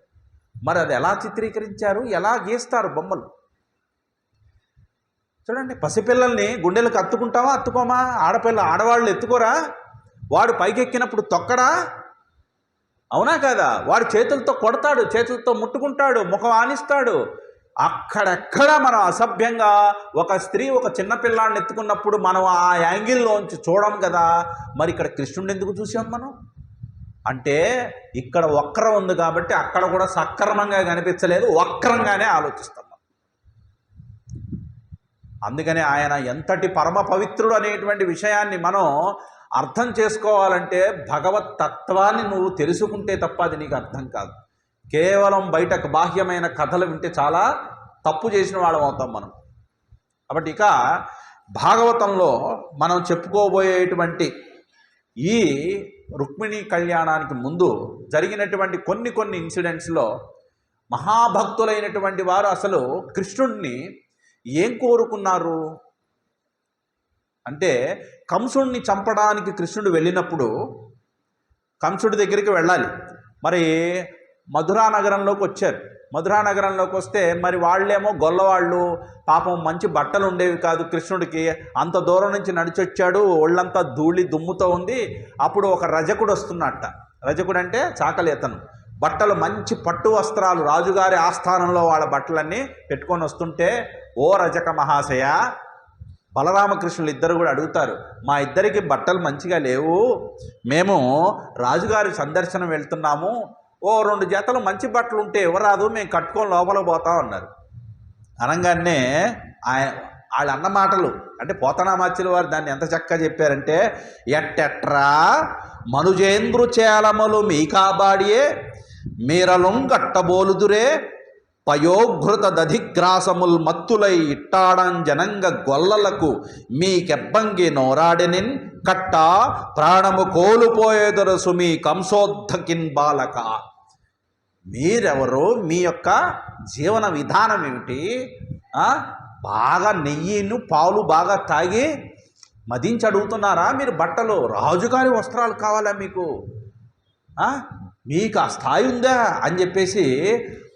మరి అది ఎలా చిత్రీకరించారు, ఎలా గీస్తారు బొమ్మలు? చూడండి, పసిపిల్లల్ని గుండెలకు అత్తుకుంటామా అత్తుకోమా? ఆడవాళ్ళు ఎత్తుకోరా? వాడు పైకెక్కినప్పుడు తొక్కడా? అవునా కదా? వాడు చేతులతో కొడతాడు, చేతులతో ముట్టుకుంటాడు, ముఖం ఆనిస్తాడు. అక్కడెక్కడ మనం అసభ్యంగా ఒక స్త్రీ ఒక చిన్నపిల్లాడిని ఎత్తుకున్నప్పుడు మనం ఆ యాంగిల్లోంచి చూడం కదా. మరి ఇక్కడ కృష్ణుడిని ఎందుకు చూసాం మనం? అంటే ఇక్కడ వక్రం ఉంది కాబట్టి అక్కడ కూడా సక్రమంగా కనిపించలేదు, వక్రంగానే ఆలోచిస్తాం. అందుకని ఆయన ఎంతటి పరమ పవిత్రుడు అనేటువంటి విషయాన్ని మనం అర్థం చేసుకోవాలంటే భగవత్ తత్వాన్ని నువ్వు తెలుసుకుంటే తప్ప అది నీకు అర్థం కాదు. కేవలం బయటకు బాహ్యమైన కథలు వింటే చాలా తప్పు చేసిన వాళ్ళం అవుతాం మనం. కాబట్టి ఇక భాగవతంలో మనం చెప్పుకోబోయేటువంటి ఈ రుక్మిణీ కళ్యాణానికి ముందు జరిగినటువంటి కొన్ని ఇన్సిడెంట్స్లో మహాభక్తులైనటువంటి వారు అసలు కృష్ణుడిని ఏం కోరుకున్నారు అంటే, కంసుడిని చంపడానికి కృష్ణుడు వెళ్ళినప్పుడు కంసుడి దగ్గరికి వెళ్ళాలి. మరి మధురా నగరంలోకి వచ్చారు. మధురా నగరంలోకి వస్తే మరి వాళ్ళేమో గొల్లవాళ్ళు, పాపం మంచి బట్టలు ఉండేవి కాదు కృష్ణుడికి. అంత దూరం నుంచి నడిచొచ్చాడు, ఒళ్ళంతా ధూళి దుమ్ముతో ఉంది. అప్పుడు ఒక రజకుడు వస్తున్నట్ట. రజకుడు అంటే చాకలి అతను. బట్టలు మంచి పట్టు వస్త్రాలు, రాజుగారి ఆస్థానంలో వాళ్ళ బట్టలన్నీ పెట్టుకొని వస్తుంటే, ఓ రజక మహాశయ, బలరామకృష్ణులు ఇద్దరు కూడా అడుగుతారు, మా ఇద్దరికి బట్టలు మంచిగా లేవు, మేము రాజుగారి సందర్శనం వెళ్తున్నాము, ఓ 2 జతలు మంచి బట్టలు ఉంటే ఇవ్వరాదు, మేము కట్టుకొని లోపలికి పోతాం అన్నారు. అనగానే వాళ్ళు అన్న మాటలు అంటే పోతనామాచ్యుల వారు దాన్ని ఎంత చక్కగా చెప్పారంటే, ఎట్టెట్రా మనుజేంద్రు చేలములు మీకాబాడియే మీరలుంగట్టబోలుదురే పయోఘృత దధిగ్రాసముల్ మత్తులై ఇట్టాడం జనంగ గొల్లలకు మీకెబ్బంగి నోరాడెనిన్ కట్ట ప్రాణము కోలుపోయేదరు సుమి కంసోద్ధకిన్ బాలక. మీరెవరు? మీ యొక్క జీవన విధానం ఏమిటి? బాగా నెయ్యిను పాలు బాగా తాగి మదించి అడుగుతున్నారా మీరు బట్టలు? రాజుగారి వస్త్రాలు కావాలా మీకు? మీకు ఆ స్థాయి ఉందా అని చెప్పేసి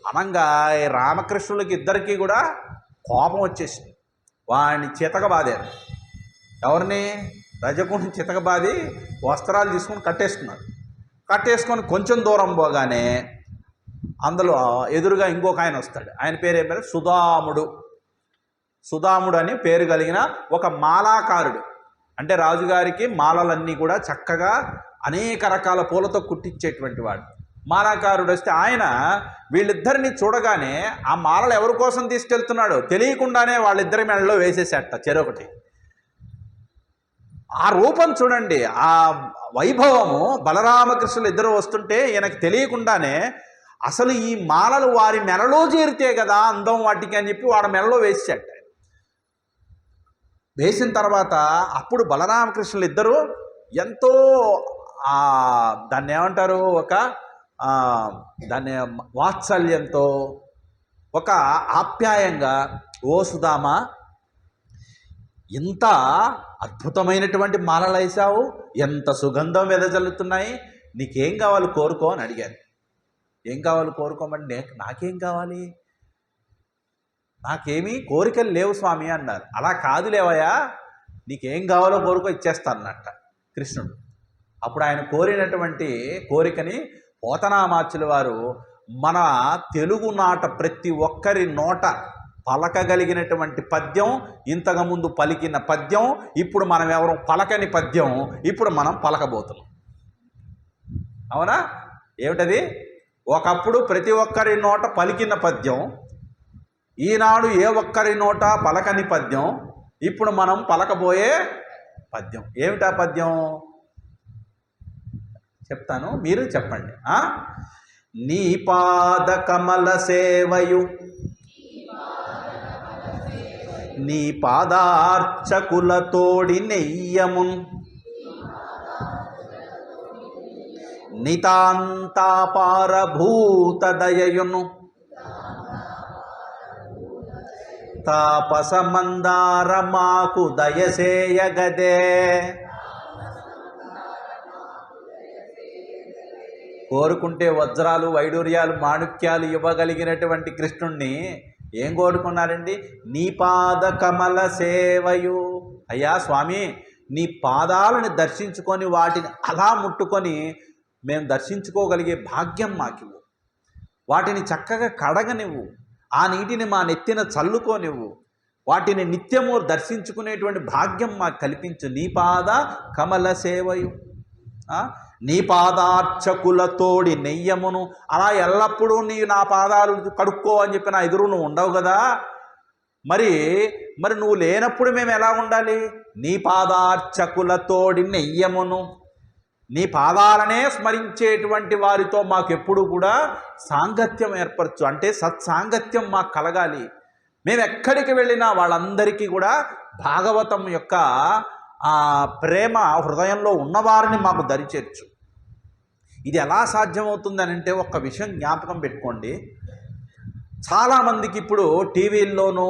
అనంగా రామకృష్ణులకి ఇద్దరికీ కూడా కోపం వచ్చేసింది. వాడిని చితకబాదారు. ఎవరిని? రజకుడిని చితకబాది వస్త్రాలు తీసుకొని కట్టేసుకొని కొంచెం దూరం పోగానే అందులో ఎదురుగా ఇంకొక ఆయన వస్తాడు. ఆయన పేరు ఏం పేరు? సుధాముడు అని పేరు కలిగిన ఒక మాలాకారుడు. అంటే రాజుగారికి మాలలన్నీ కూడా చక్కగా అనేక రకాల పూలతో కుట్టించేటువంటి వాడు మాలాకారుడు వస్తే, ఆయన వీళ్ళిద్దరిని చూడగానే ఆ మాలలు ఎవరి కోసం తీసుకెళ్తున్నాడో తెలియకుండానే వాళ్ళిద్దరి మెడలో వేసేసేట చెరొకటి. ఆ రూపం చూడండి, ఆ వైభవము. బలరామకృష్ణులు ఇద్దరు వస్తుంటే ఈయనకు తెలియకుండానే అసలు ఈ మాలలు వారి మెడలో చేరితే కదా అందం వాటికి అని చెప్పి వాడి మెడలో వేసేట. వేసిన తర్వాత అప్పుడు బలరామకృష్ణులు ఇద్దరు ఎంతో దాన్ని ఏమంటారు, దాన్ని వాత్సల్యంతో, ఒక ఆప్యాయంగా, ఓ సుధామా, ఇంత అద్భుతమైనటువంటి మాలలు వేసావు, ఎంత సుగంధం వెదజల్లుతున్నాయి, నీకేం కావాలి కోరుకో అని అడిగాను. ఏం కావాలి కోరుకోమంటే, నాకేం కావాలి, నాకేమీ కోరికలు లేవు స్వామి అన్నారు. అలా కాదు లేవయ్యా, నీకేం కావాలో కోరుకో ఇచ్చేస్తా అన్నట్ట కృష్ణుడు. అప్పుడు ఆయన కోరినటువంటి కోరికని పోతనామాచ్యుల వారు మన తెలుగునాట ప్రతి ఒక్కరి నోట పలకగలిగినటువంటి పద్యం, ఇంతకుముందు పలికిన పద్యం, ఇప్పుడు మనం ఎవరు పలకని పద్యం ఇప్పుడు మనం పలకబోతున్నాం. అవునా? ఏమిటది? ఒకప్పుడు ప్రతి ఒక్కరి నోట పలికిన పద్యం, ఈనాడు ఏ ఒక్కరి నోట పలకని పద్యం, ఇప్పుడు మనం పలకబోయే పద్యం. ఏమిటా పద్యం చెప్తాను, మీరు చెప్పండి. నీ పాద కమల సేవయు నీ పాదార్చకుల తోడి నెయ్యమున్ నితాంతాపారభూత దయయును తాపసమందార మాకు దయసేయగదే. కోరుకుంటే వజ్రాలు వైడూర్యాలు మాణిక్యాలు ఇవ్వగలిగినటువంటి కృష్ణుణ్ణి ఏం కోరుకున్నారండి? నీ పాద కమల సేవయు. అయ్యా స్వామి, నీ పాదాలను దర్శించుకొని వాటిని అలా ముట్టుకొని మేము దర్శించుకోగలిగే భాగ్యం మాకివ్వు. వాటిని చక్కగా కడగనివ్వు, ఆ నీటిని మా నెత్తిన చల్లుకోనివ్వు, వాటిని నిత్యము దర్శించుకునేటువంటి భాగ్యం మాకు కల్పించు. నీ పాద కమల సేవయు. నీ పాదార్చకులతోడి నెయ్యమును. అలా ఎల్లప్పుడూ నా పాదాలు కడుక్కో అని చెప్పి నా ఎదురు నువ్వు ఉండవు కదా. మరి నువ్వు లేనప్పుడు మేము ఎలా ఉండాలి? నీ పాదార్చకులతోడి నెయ్యమును. నీ పాదాలనే స్మరించేటువంటి వారితో మాకెప్పుడు కూడా సాంగత్యం ఏర్పరచు. అంటే సత్సాంగత్యం మాకు కలగాలి. మేము ఎక్కడికి వెళ్ళినా వాళ్ళందరికీ కూడా భాగవతం యొక్క ప్రేమ హృదయంలో ఉన్నవారిని మాకు దరిచేర్చు. ఇది ఎలా సాధ్యమవుతుందని అంటే ఒక్క విషయం జ్ఞాపకం పెట్టుకోండి. చాలామందికి ఇప్పుడు టీవీల్లోనూ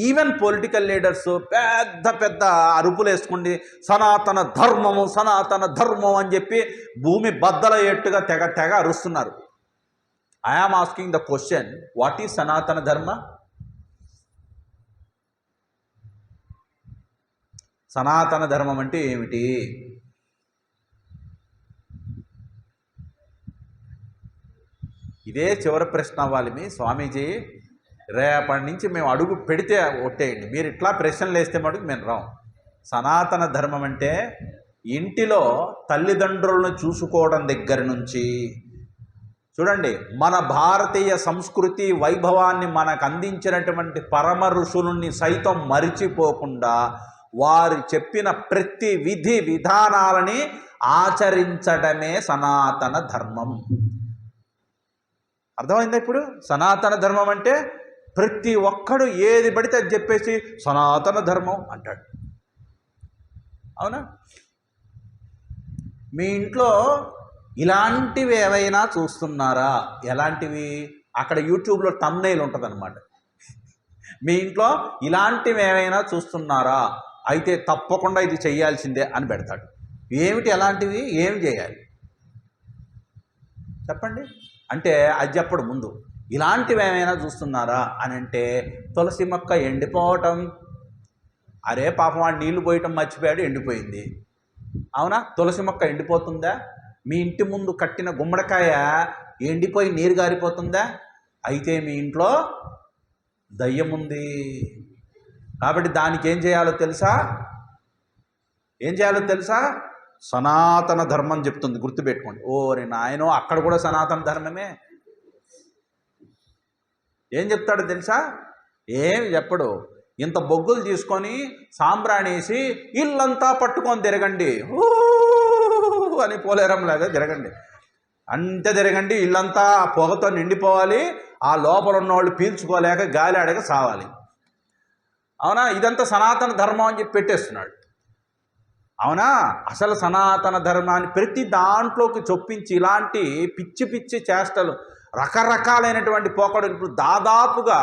ఈవెన్ పొలిటికల్ లీడర్స్ పెద్ద పెద్ద అరుపులు వేసుకుండి సనాతన ధర్మము సనాతన ధర్మం అని చెప్పి భూమి బద్దలయ్యేట్టుగా తెగ తెగ అరుస్తున్నారు. I am asking the question, what is Sanatana Dharma? సనాతన ధర్మం అంటే ఏమిటి? ఇదే చివరి ప్రశ్న అవ్వాలి మీ స్వామీజీ. రేపటి నుంచి మేము అడుగు పెడితే ఒట్టేయండి. మీరు ఇట్లా ప్రశ్నలు వేస్తే మటుకు మేము రాం. సనాతన ధర్మం అంటే ఇంటిలో తల్లిదండ్రులను చూసుకోవడం దగ్గర నుంచి చూడండి, మన భారతీయ సంస్కృతి వైభవాన్ని మనకు అందించినటువంటి పరమ ఋషులని సైతం మరిచిపోకుండా వారు చెప్పిన ప్రతి విధి విధానాలని ఆచరించడమే సనాతన ధర్మం. అర్థమైందా? ఇప్పుడు సనాతన ధర్మం అంటే ప్రతి ఒక్కడు ఏది పడితే అది చెప్పేసి సనాతన ధర్మం అంటాడు. అవునా? మీ ఇంట్లో ఇలాంటివి ఏవైనా చూస్తున్నారా? ఎలాంటివి? అక్కడ యూట్యూబ్లో థంబ్నెయిల్ ఉంటుందన్నమాట. మీ ఇంట్లో ఇలాంటివి ఏవైనా చూస్తున్నారా? అయితే తప్పకుండా ఇది చేయాల్సిందే అని పెడతాడు. ఏమిటి ఎలాంటివి? ఏం చేయాలి చెప్పండి అంటే అది చెప్పడు. ముందు ఇలాంటివి ఏమైనా చూస్తున్నారా అని అంటే తులసి మొక్క ఎండిపోవటం. అరే పాపం వాడు నీళ్లు పోయటం మర్చిపోయాడు, ఎండిపోయింది. అవునా? తులసి మొక్క ఎండిపోతుందా? మీ ఇంటి ముందు కట్టిన గుమ్మడికాయ ఎండిపోయి నీరు గారిపోతుందా? అయితే మీ ఇంట్లో దయ్యం ఉంది. కాబట్టి దానికి ఏం చేయాలో తెలుసా? సనాతన ధర్మం చెప్తుంది, గుర్తుపెట్టుకోండి. ఓరే నాయనో, అక్కడ కూడా సనాతన ధర్మమే. ఏం చెప్తాడో తెలుసా? ఏం చెప్పడు. ఇంత బొగ్గులు తీసుకొని సాంబ్రాణేసి ఇల్లంతా పట్టుకొని తిరగండి అని పోలేరంలాగా తిరగండి. అంతే తిరగండి, ఇల్లంతా పొగతో నిండిపోవాలి, ఆ లోపల ఉన్నవాళ్ళు పీల్చుకోలేక గాలి ఆడక సావాలి. అవునా? ఇదంతా సనాతన ధర్మం అని చెప్పి పెట్టేస్తున్నాడు. అవునా? అసలు సనాతన ధర్మాన్ని ప్రతి దాంట్లోకి చొప్పించి ఇలాంటి పిచ్చి పిచ్చి చేష్టలు, రకరకాలైనటువంటి పోకడలు. ఇప్పుడు దాదాపుగా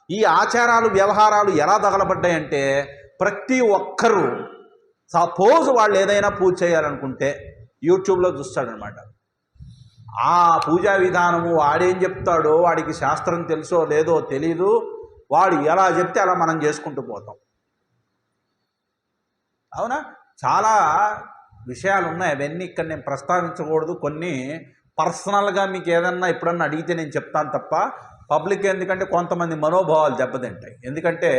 ఈ ఆచారాలు వ్యవహారాలు ఎలా తగలబడ్డాయంటే ప్రతి ఒక్కరూ సపోజ్ వాళ్ళు ఏదైనా పూజ చేయాలనుకుంటే యూట్యూబ్లో చూస్తాడనమాట. ఆ పూజా విధానము వాడేం చెప్తాడో, వాడికి శాస్త్రం తెలుసో లేదో తెలీదు, వాడు ఎలా చెప్తే అలా మనం చేసుకుంటూ పోతాం. అవునా? చాలా విషయాలు ఉన్నాయి, అవన్నీ ఇక్కడ నేను ప్రస్తావించకూడదు. కొన్ని పర్సనల్గా మీకు ఏదన్నా ఎప్పుడన్నా అడిగితే నేను చెప్తాను తప్ప పబ్లిక్ ఎందుకంటే కొంతమంది మనోభావాలు దెబ్బతింటాయి. ఎందుకంటే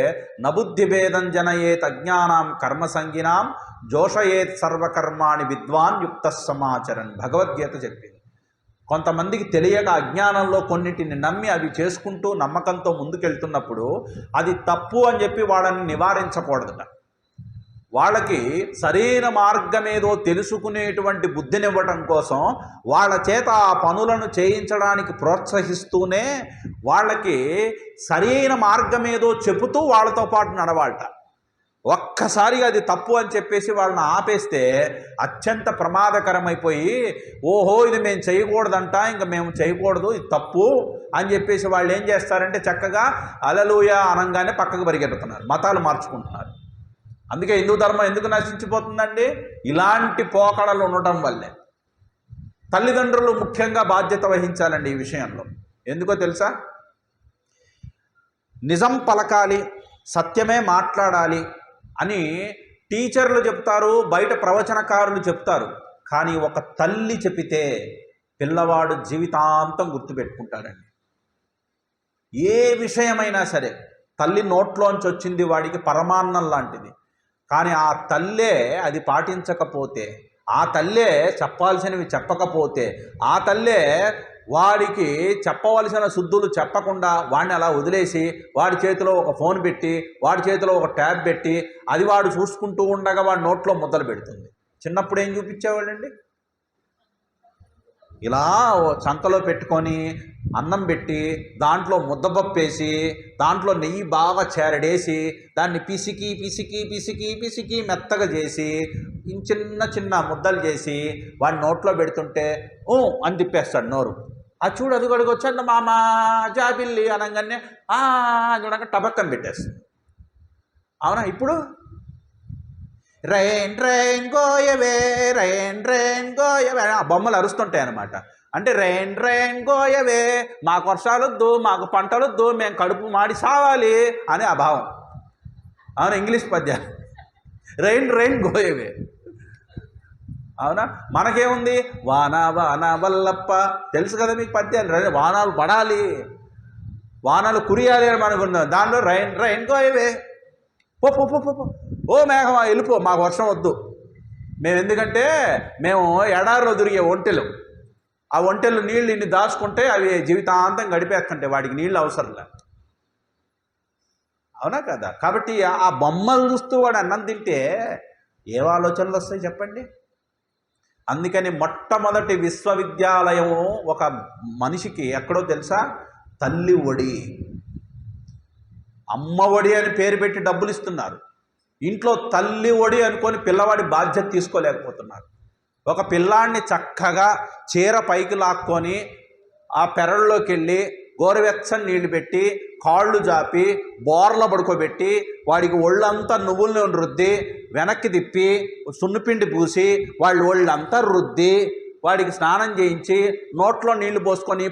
నబుద్ధి భేదం జనయేత్ అజ్ఞానాం కర్మ సంగినాం జోషయేత్ సర్వకర్మాణి విద్వాన్ యుక్త సమాచరన్ భగవద్గీత చెప్పింది. కొంతమందికి తెలియక అజ్ఞానంలో కొన్నిటిని నమ్మి అవి చేసుకుంటూ నమ్మకంతో ముందుకెళ్తున్నప్పుడు అది తప్పు అని చెప్పి వాళ్ళని నివారించకూడదట. వాళ్ళకి సరైన మార్గమేదో తెలుసుకునేటువంటి బుద్ధినివ్వటం కోసం వాళ్ళ చేత ఆ పనులను చేయించడానికి ప్రోత్సహిస్తూనే వాళ్ళకి సరైన మార్గమేదో చెబుతూ వాళ్ళతో పాటు నడవాలట. ఒక్కసారిగా అది తప్పు అని చెప్పేసి వాళ్ళని ఆపేస్తే అత్యంత ప్రమాదకరమైపోయి, ఓహో ఇది మేము చేయకూడదంట, ఇంకా మేము చేయకూడదు, ఇది తప్పు అని చెప్పేసి వాళ్ళు ఏం చేస్తారంటే చక్కగా హల్లెలూయా అనంగానే పక్కకు పరిగెడుతున్నారు, మతాలు మార్చుకుంటున్నారు. అందుకే హిందూ ధర్మం ఎందుకు నశించిపోతుందండి? ఇలాంటి పోకడలు ఉండటం వల్లే. తల్లిదండ్రులు ముఖ్యంగా బాధ్యత వహించాలండి ఈ విషయంలో. ఎందుకో తెలుసా? నిజం పలకాలి, సత్యమే మాట్లాడాలి అని టీచర్లు చెప్తారు, బయట ప్రవచనకారులు చెప్తారు. కానీ ఒక తల్లి చెబితే పిల్లవాడు జీవితాంతం గుర్తుపెట్టుకుంటాడండి. ఏ విషయమైనా సరే తల్లి నోట్లోంచి వచ్చింది వాడికి పరమాన్నం లాంటిది. కానీ ఆ తల్లే అది పాటించకపోతే, ఆ తల్లే చెప్పాల్సినవి చెప్పకపోతే, ఆ తల్లే వాడికి చెప్పవలసిన శుద్ధులు చెప్పకుండా వాడిని అలా వదిలేసి వాడి చేతిలో ఒక ఫోన్ పెట్టి వాడి చేతిలో ఒక ట్యాబ్ పెట్టి అది వాడు చూసుకుంటూ ఉండగా వాడి నోట్లో ముద్దలు పెడుతుంది. చిన్నప్పుడు ఏం చూపించేవాళ్ళండి? ఇలా చంకలో పెట్టుకొని అన్నం పెట్టి దాంట్లో ముద్దపప్పు వేసి దాంట్లో నెయ్యి బాగా చేరడేసి దాన్ని పిసికి పిసికి పిసికి పిసికి మెత్తగా చేసి చిన్న చిన్న ముద్దలు చేసి వాడి నోట్లో పెడుతుంటే ఓ అని తిప్పేస్తాడు నోరు. ఆ చూడు అది గడుగు వచ్చండి మామ జాబిల్లి అనగానే చూడక టబక్కని పెట్టేస్తుంది. అవునా? ఇప్పుడు రైన్ రైన్ గోయవే, రైన్ రైన్ గోయవే ఆ బొమ్మలు అరుస్తుంటాయి అన్నమాట. అంటే రైన్ రైన్ గోయవే, మాకు వర్షాలొద్దు, మాకు పంటలొద్దు, మేము కడుపు మాడి సావాలి అని ఆ భావం. అవునా? ఇంగ్లీష్ పద్యాలు రైన్ రైన్ గోయవే. అవునా? మనకేముంది? వాన వాన వల్లప్ప, తెలుసు కదా మీకు పద్యాలు. వానాలు పడాలి, వానాలు కురియాలి అని మనకున్నాం. దానిలో రైన్ రైన్ గోయవే, పో పో పో పో ఓ మేఘమా వెళ్ళిపో, మాకు వర్షం వద్దు. మేము ఎందుకంటే మేము ఎడారిలో తిరిగే ఒంటెలు, ఆ ఒంటెలు నీళ్ళు ఇన్ని దాచుకుంటే అవి జీవితాంతం గడిపేస్తుంటే వాడికి నీళ్ళు అవసరం లేదు. అవునా కదా? కాబట్టి ఆ బొమ్మలు చూస్తూ వాడు అన్నం తింటే ఏ ఆలోచనలు వస్తాయి చెప్పండి? అందుకని మొట్టమొదటి విశ్వవిద్యాలయం ఒక మనిషికి ఎక్కడో తెలుసా? తల్లి ఒడి. అమ్మ ఒడి అని పేరు పెట్టి డబ్బులు ఇస్తున్నారు. ఇంట్లో తల్లి ఒడి అనుకొని పిల్లవాడి బాధ్యత తీసుకోలేకపోతున్నారు. ఒక పిల్లాడిని చక్కగా చీర పైకి లాక్కొని ఆ పెరళ్ళలోకి వెళ్ళి గోరువెచ్చని నీళ్లు పెట్టి కాళ్ళు జాపి బోర్ల పడుకోబెట్టి వాడికి ఒళ్ళంతా నువ్వుల నూనె రుద్ది వెనక్కి తిప్పి సున్నిపిండి పూసి వాళ్ళు ఒళ్ళంతా రుద్ది వాడికి స్నానం చేయించి నోట్లో నీళ్లు పోసుకొని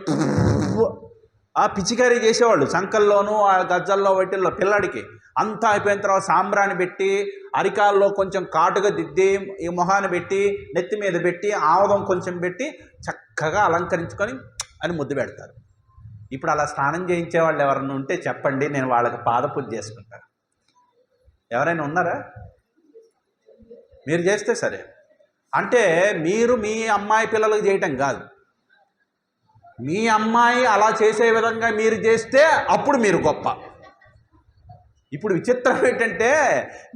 ఆ పిచికారీ చేసేవాళ్ళు సంకల్లోనూ ఆ గజ్జల్లో వాటిల్లో. పిల్లాడికి అంతా అయిపోయిన తర్వాత సాంబ్రాన్ని పెట్టి అరికాల్లో కొంచెం కాటుగా దిద్ది ఈ మొహాన్ని పెట్టి నెత్తి మీద పెట్టి ఆవదం కొంచెం పెట్టి చక్కగా అలంకరించుకొని అని ముద్దు పెడతారు. ఇప్పుడు అలా స్నానం చేయించే వాళ్ళు ఎవరైనా ఉంటే చెప్పండి, నేను వాళ్ళకి పాదపూజ చేసుకుంటాను. ఎవరైనా ఉన్నారా? మీరు చేస్తే సరే. అంటే మీరు మీ అమ్మాయి పిల్లలకు చేయటం కాదు, మీ అమ్మాయి అలా చేసే విధంగా మీరు చేస్తే అప్పుడు మీరు గొప్ప. ఇప్పుడు విచిత్రం ఏంటంటే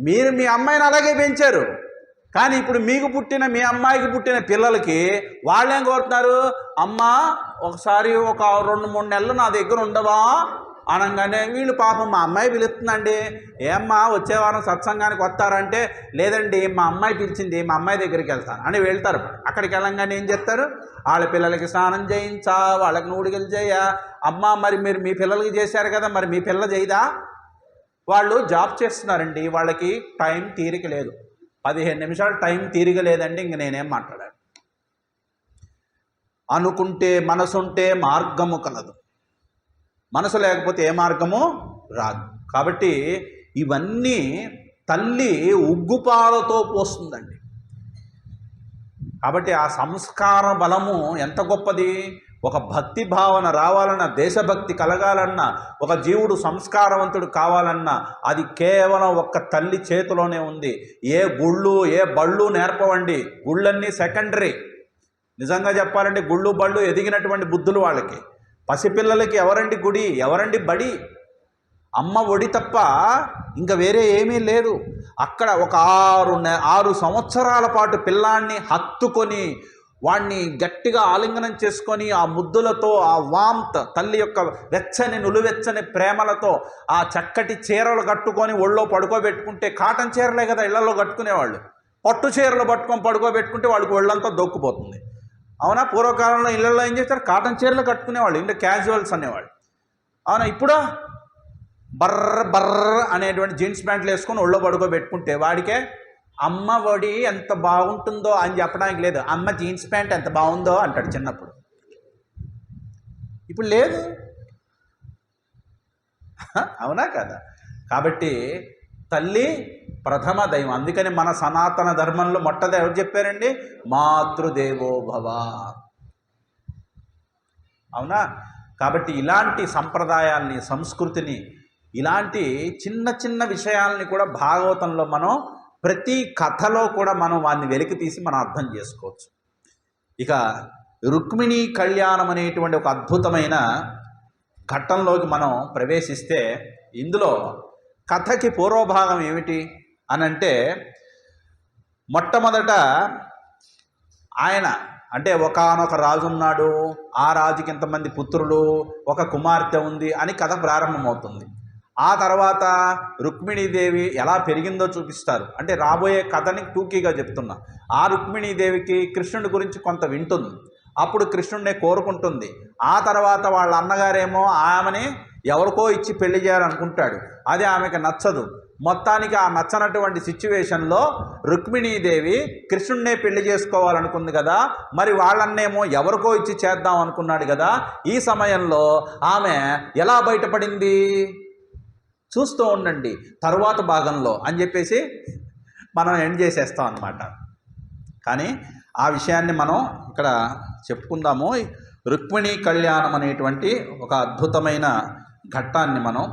మీరు మీ అమ్మాయిని అలాగే పెంచారు, కానీ ఇప్పుడు మీకు పుట్టిన మీ అమ్మాయికి పుట్టిన పిల్లలకి వాళ్ళేం కోరుతున్నారు? అమ్మ ఒకసారి ఒక 2-3 నెలలు నా దగ్గర ఉండవా అనగానే వీళ్ళు పాపం మా అమ్మాయి పిలుస్తుందండి, ఏమ్మా వచ్చే వారం సత్సంగానికి వస్తారంటే లేదండి మా అమ్మాయి పిలిచింది, మా అమ్మాయి దగ్గరికి వెళ్తాను అని వెళ్తారు. అక్కడికి వెళ్ళంగానే ఏం చేస్తారు? వాళ్ళ పిల్లలకి స్నానం చేయించా, వాళ్ళకి నూడికలు చేయా. అమ్మ మరి మీరు మీ పిల్లలకి చేశారు కదా, మరి మీ పిల్ల చేయదా? వాళ్ళు జాబ్ చేస్తున్నారండి, వాళ్ళకి టైం తీరిక లేదు. 15 నిమిషాలు టైం తీరిక లేదండి, ఇంక నేనేం మాట్లాడాను. అనుకుంటే మనసుంటే మార్గము కలదు, మనసు లేకపోతే ఏ మార్గము రాదు. కాబట్టి ఇవన్నీ తల్లి ఉగ్గుపాలతో పోస్తుందండి. కాబట్టి ఆ సంస్కార బలము ఎంత గొప్పది. ఒక భక్తి భావన రావాలన్నా, దేశభక్తి కలగాలన్నా, ఒక జీవుడు సంస్కారవంతుడు కావాలన్నా అది కేవలం ఒక్క తల్లి చేతిలోనే ఉంది. ఏ గుళ్ళు ఏ బళ్ళు నేర్పవండి, గుళ్ళన్నీ సెకండరీ. నిజంగా చెప్పాలంటే గుళ్ళు బళ్ళు ఎదిగినటువంటి బుద్ధులు వాళ్ళకి. పసిపిల్లలకి ఎవరండి గుడి, ఎవరండి బడి? అమ్మ ఒడి తప్ప ఇంకా వేరే ఏమీ లేదు. అక్కడ ఒక 6 సంవత్సరాల పాటు పిల్లాన్ని హత్తుకొని వాడిని గట్టిగా ఆలింగనం చేసుకొని ఆ ముద్దులతో ఆ వామ్త్ తల్లి యొక్క వెచ్చని నులువెచ్చని ప్రేమలతో ఆ చక్కటి చీరలు కట్టుకొని ఒళ్ళో పడుకోబెట్టుకుంటే, కాటన్ చీరలే కదా ఇళ్లలో కట్టుకునేవాళ్ళు, పట్టు చీరలు పట్టుకొని పడుకోబెట్టుకుంటే వాళ్ళకి ఒళ్ళంతా దొక్కుపోతుంది. అవునా? పూర్వకాలంలో ఇళ్లలో ఏం చేస్తారు? కాటన్ చీరలు కట్టుకునేవాళ్ళు, ఇంకా క్యాజువల్స్ అనేవాళ్ళు. అవునా? ఇప్పుడు బర్ర బర్ర అనేటువంటి జీన్స్ ప్యాంట్లు వేసుకొని ఒళ్ళో పడుకోబెట్టుకుంటే వాడికే అమ్మ ఒడి ఎంత బాగుంటుందో అని చెప్పడానికి లేదు, అమ్మ జీన్స్ ప్యాంట్ ఎంత బాగుందో అంటాడు చిన్నప్పుడు. ఇప్పుడు లేదు. అవునా కదా? కాబట్టి తల్లి ప్రథమ దైవం. అందుకని మన సనాతన ధర్మంలో మొట్టమొదట ఎవరు చెప్పారండి? మాతృదేవో భవ. అవునా? కాబట్టి ఇలాంటి సంప్రదాయాల్ని, సంస్కృతిని, ఇలాంటి చిన్న చిన్న విషయాల్ని కూడా భాగవతంలో మనం ప్రతి కథలో కూడా మనం వాటిని వెలికి తీసి మనం అర్థం చేసుకోవచ్చు. ఇక రుక్మిణీ కళ్యాణం అనేటువంటి ఒక అద్భుతమైన ఘట్టంలోకి మనం ప్రవేశిస్తే, ఇందులో కథకి పూర్వభాగం ఏమిటి అనంటే, మొట్టమొదట ఆయన అంటే ఒకానొక రాజు ఉన్నాడు, ఆ రాజుకి ఇంతమంది పుత్రులు, ఒక కుమార్తె ఉంది అని కథ ప్రారంభమవుతుంది. ఆ తర్వాత రుక్మిణీదేవి ఎలా పెరిగిందో చూపిస్తారు. అంటే రాబోయే కథని టూకీగా చెప్తున్నా. ఆ రుక్మిణీదేవికి కృష్ణుడి గురించి కొంత వింటుంది, అప్పుడు కృష్ణుడినే కోరుకుంటుంది. ఆ తర్వాత వాళ్ళ అన్నగారేమో ఆమెని ఎవరికో ఇచ్చి పెళ్లి చేయాలనుకుంటాడు, అది ఆమెకు నచ్చదు. మొత్తానికి ఆ నచ్చనటువంటి సిచ్యువేషన్లో రుక్మిణీదేవి కృష్ణుడినే పెళ్లి చేసుకోవాలనుకుంది కదా, మరి వాళ్ళన్నేమో ఎవరికో ఇచ్చి చేద్దాం అనుకున్నాడు కదా. ఈ సమయంలో ఆమె ఎలా బయటపడింది చూస్తూ ఉండండి తరువాత భాగంలో అని చెప్పేసి మనం ఎండ్ చేసేస్తాం అన్నమాట. కానీ ఆ విషయాన్ని మనం ఇక్కడ చెప్పుకుందాము. రుక్మిణీ కళ్యాణం అనేటువంటి ఒక అద్భుతమైన ఘట్టాన్ని మనం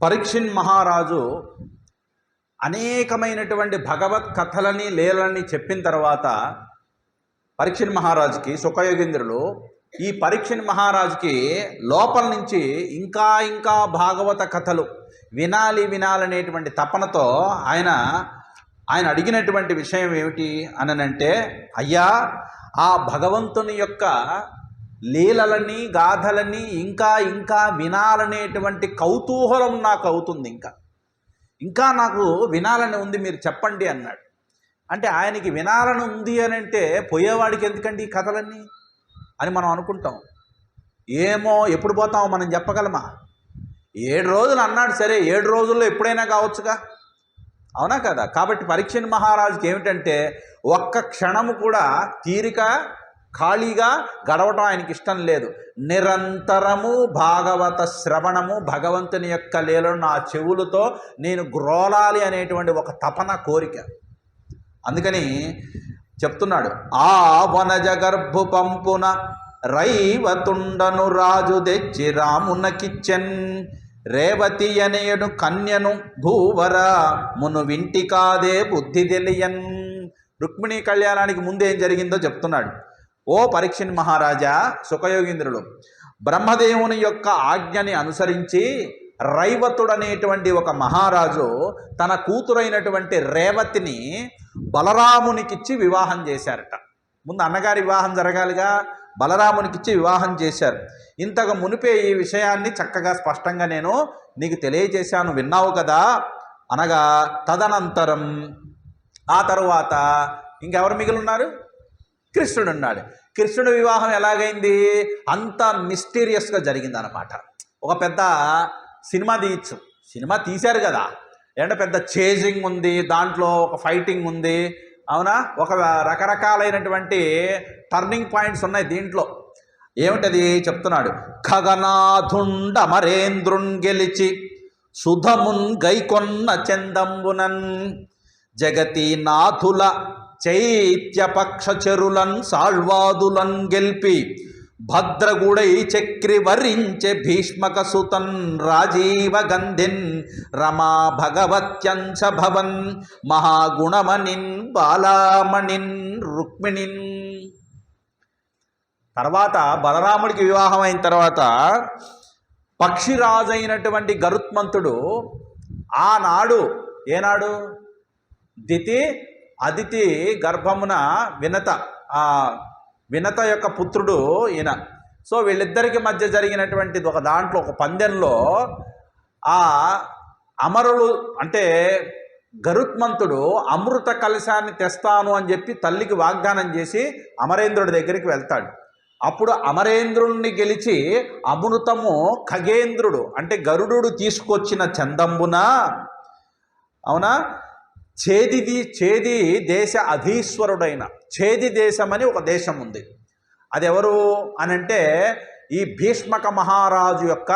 పరీక్షిత్ మహారాజు అనేకమైనటువంటి భగవత్ కథలని, లీలని చెప్పిన తర్వాత పరీక్షిత్ మహారాజుకి శుకయోగీంద్రులు, ఈ పరీక్షిత్ మహారాజుకి లోపల నుంచి ఇంకా ఇంకా భాగవత కథలు వినాలనేటువంటి తపనతో ఆయన అడిగినటువంటి విషయం ఏమిటి అనంటే, అయ్యా ఆ భగవంతుని యొక్క లీలలని, గాథలని ఇంకా ఇంకా వినాలనేటువంటి కౌతూహలం నాకు అవుతుంది, ఇంకా నాకు వినాలని ఉంది, మీరు చెప్పండి అన్నాడు. అంటే ఆయనకి వినాలని ఉంది అని అంటే పోయేవాడికి ఎందుకండి ఈ కథలన్నీ అని మనం అనుకుంటాం. ఏమో ఎప్పుడు పోతామో మనం చెప్పగలమా? 7 రోజులు అన్నాడు, సరే 7 రోజుల్లో ఎప్పుడైనా కావచ్చుగా, అవునా కదా? కాబట్టి పరీక్షిత్ మహారాజుకి ఏమిటంటే ఒక్క క్షణము కూడా తీరిక ఖాళీగా గడవటం ఆయనకి ఇష్టం లేదు. నిరంతరము భాగవత శ్రవణము, భగవంతుని యొక్క లీలను నా చెవులతో నేను గ్రోలాలి అనేటువంటి ఒక తపన, కోరిక. అందుకని చెప్తున్నాడు, ఆ వనజ గర్భు పంపున రైవతుండను రాజు తెచ్చి రామునకిచ్చెన్, రేవతి అనేయను కన్యను భూవర మును వింటి కాదే బుద్ధి తెలియన్. రుక్మిణీ కళ్యాణానికి ముందేం జరిగిందో చెప్తున్నాడు. ఓ పరీక్షిత్ మహారాజా, శుకయోగీంద్రుడు బ్రహ్మదేవుని యొక్క ఆజ్ఞని అనుసరించి రైవతుడనేటువంటి ఒక మహారాజు తన కూతురైనటువంటి రేవతిని బలరామునికిచ్చి వివాహం చేశారట. ముందు అన్నగారి వివాహం జరగాలిగా, బలరామునికిచ్చి వివాహం చేశారు. ఇంతకు మునిపే ఈ విషయాన్ని చక్కగా స్పష్టంగా నేను నీకు తెలియజేశాను, విన్నావు కదా అనగా, తదనంతరం ఆ తరువాత ఇంకెవరు మిగిలిన్నారు? కృష్ణుడు ఉన్నాడు. కృష్ణుడి వివాహం ఎలాగైంది? అంత మిస్టీరియస్గా జరిగింది అన్నమాట. ఒక పెద్ద సినిమా తీయచ్చు, సినిమా తీశారు కదా, ఏంటంటే పెద్ద చేజింగ్ ఉంది, దాంట్లో ఒక ఫైటింగ్ ఉంది, అవునా? ఒక రకరకాలైనటువంటి టర్నింగ్ పాయింట్స్ ఉన్నాయి దీంట్లో. ఏమిటది చెప్తున్నాడు. ఖగనాథుండ అమరేంద్రున్ గెలిచి సుధమున్ గైకొన్న చందంబునన్, జగతి నాథుల చైత్యపక్ష చెరులన్ సాళ్వాదులన్ గెల్పి, భద్రగుడై చక్రి వరించె భీష్మక సుతన్ రాజీవ గంధిన్, రమా భగవత్యంశ భవన్ మహాగుణమనిన్ బాలామణిన్ రుక్మిణిన్. తర్వాత బలరాముడికి వివాహం అయిన తర్వాత పక్షిరాజైనటువంటి గరుత్మంతుడు ఆనాడు, ఏనాడు? అదితి గర్భమున వినత యొక్క పుత్రుడు ఈయన. సో వీళ్ళిద్దరికి మధ్య జరిగినటువంటి ఒక దాంట్లో, ఒక పందెంలో ఆ అమరులు అంటే గరుత్మంతుడు అమృత కలశాన్ని తెస్తాను అని చెప్పి తల్లికి వాగ్దానం చేసి అమరేంద్రుడి దగ్గరికి వెళ్తాడు. అప్పుడు అమరేంద్రుణ్ణి గెలిచి అమృతము ఖగేంద్రుడు అంటే గరుడు తీసుకొచ్చిన చందంబున, అవునా, చేది దేశ అధీశ్వరుడైన చేది దేశం అని ఒక దేశం ఉంది. అది ఎవరు అనంటే ఈ భీష్మక మహారాజు యొక్క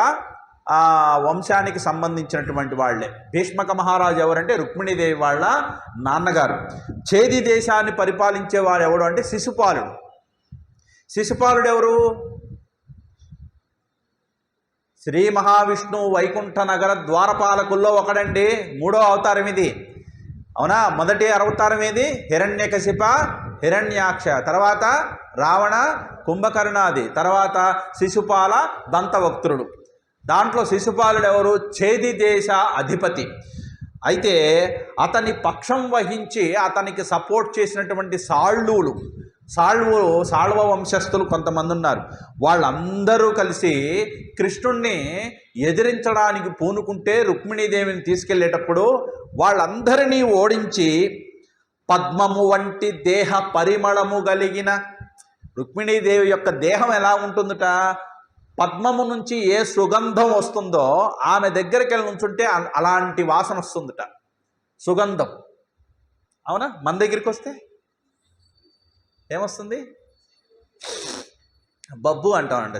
వంశానికి సంబంధించినటువంటి వాళ్ళే. భీష్మక మహారాజు ఎవరంటే రుక్మిణీదేవి వాళ్ళ నాన్నగారు. చేది దేశాన్ని పరిపాలించేవాడు ఎవడు అంటే శిశుపాలుడు. శిశుపాలుడు ఎవరు? శ్రీ మహావిష్ణువు వైకుంఠ నగర ద్వారపాలకుల్లో ఒకడండి. 3వ అవతారం ఇది, అవునా. మొదటి అవతారం ఏది? హిరణ్యకశిప, హిరణ్యాక్ష, తర్వాత రావణ, కుంభకర్ణాది, తర్వాత శిశుపాల, దంతవక్త్రుడు. దాంట్లో శిశుపాలుడు ఎవరు? చేది దేశ అధిపతి. అయితే అతని పక్షం వహించి అతనికి సపోర్ట్ చేసినటువంటి సాళ్వ వంశస్థులు కొంతమంది ఉన్నారు. వాళ్ళందరూ కలిసి కృష్ణుణ్ణి ఎదిరించడానికి పూనుకుంటే రుక్మిణీదేవిని తీసుకెళ్లేటప్పుడు వాళ్ళందరినీ ఓడించి పద్మము వంటి దేహ పరిమళము కలిగిన రుక్మిణీదేవి యొక్క దేహం ఎలా ఉంటుందట? పద్మము నుంచి ఏ సుగంధం వస్తుందో ఆమె దగ్గరికి వెళ్ళి నుంచుంటే అలాంటి వాసన వస్తుందట, సుగంధం. అవునా? మన దగ్గరికి వస్తే ఏమొస్తుంది? బబ్బు అంటామంట,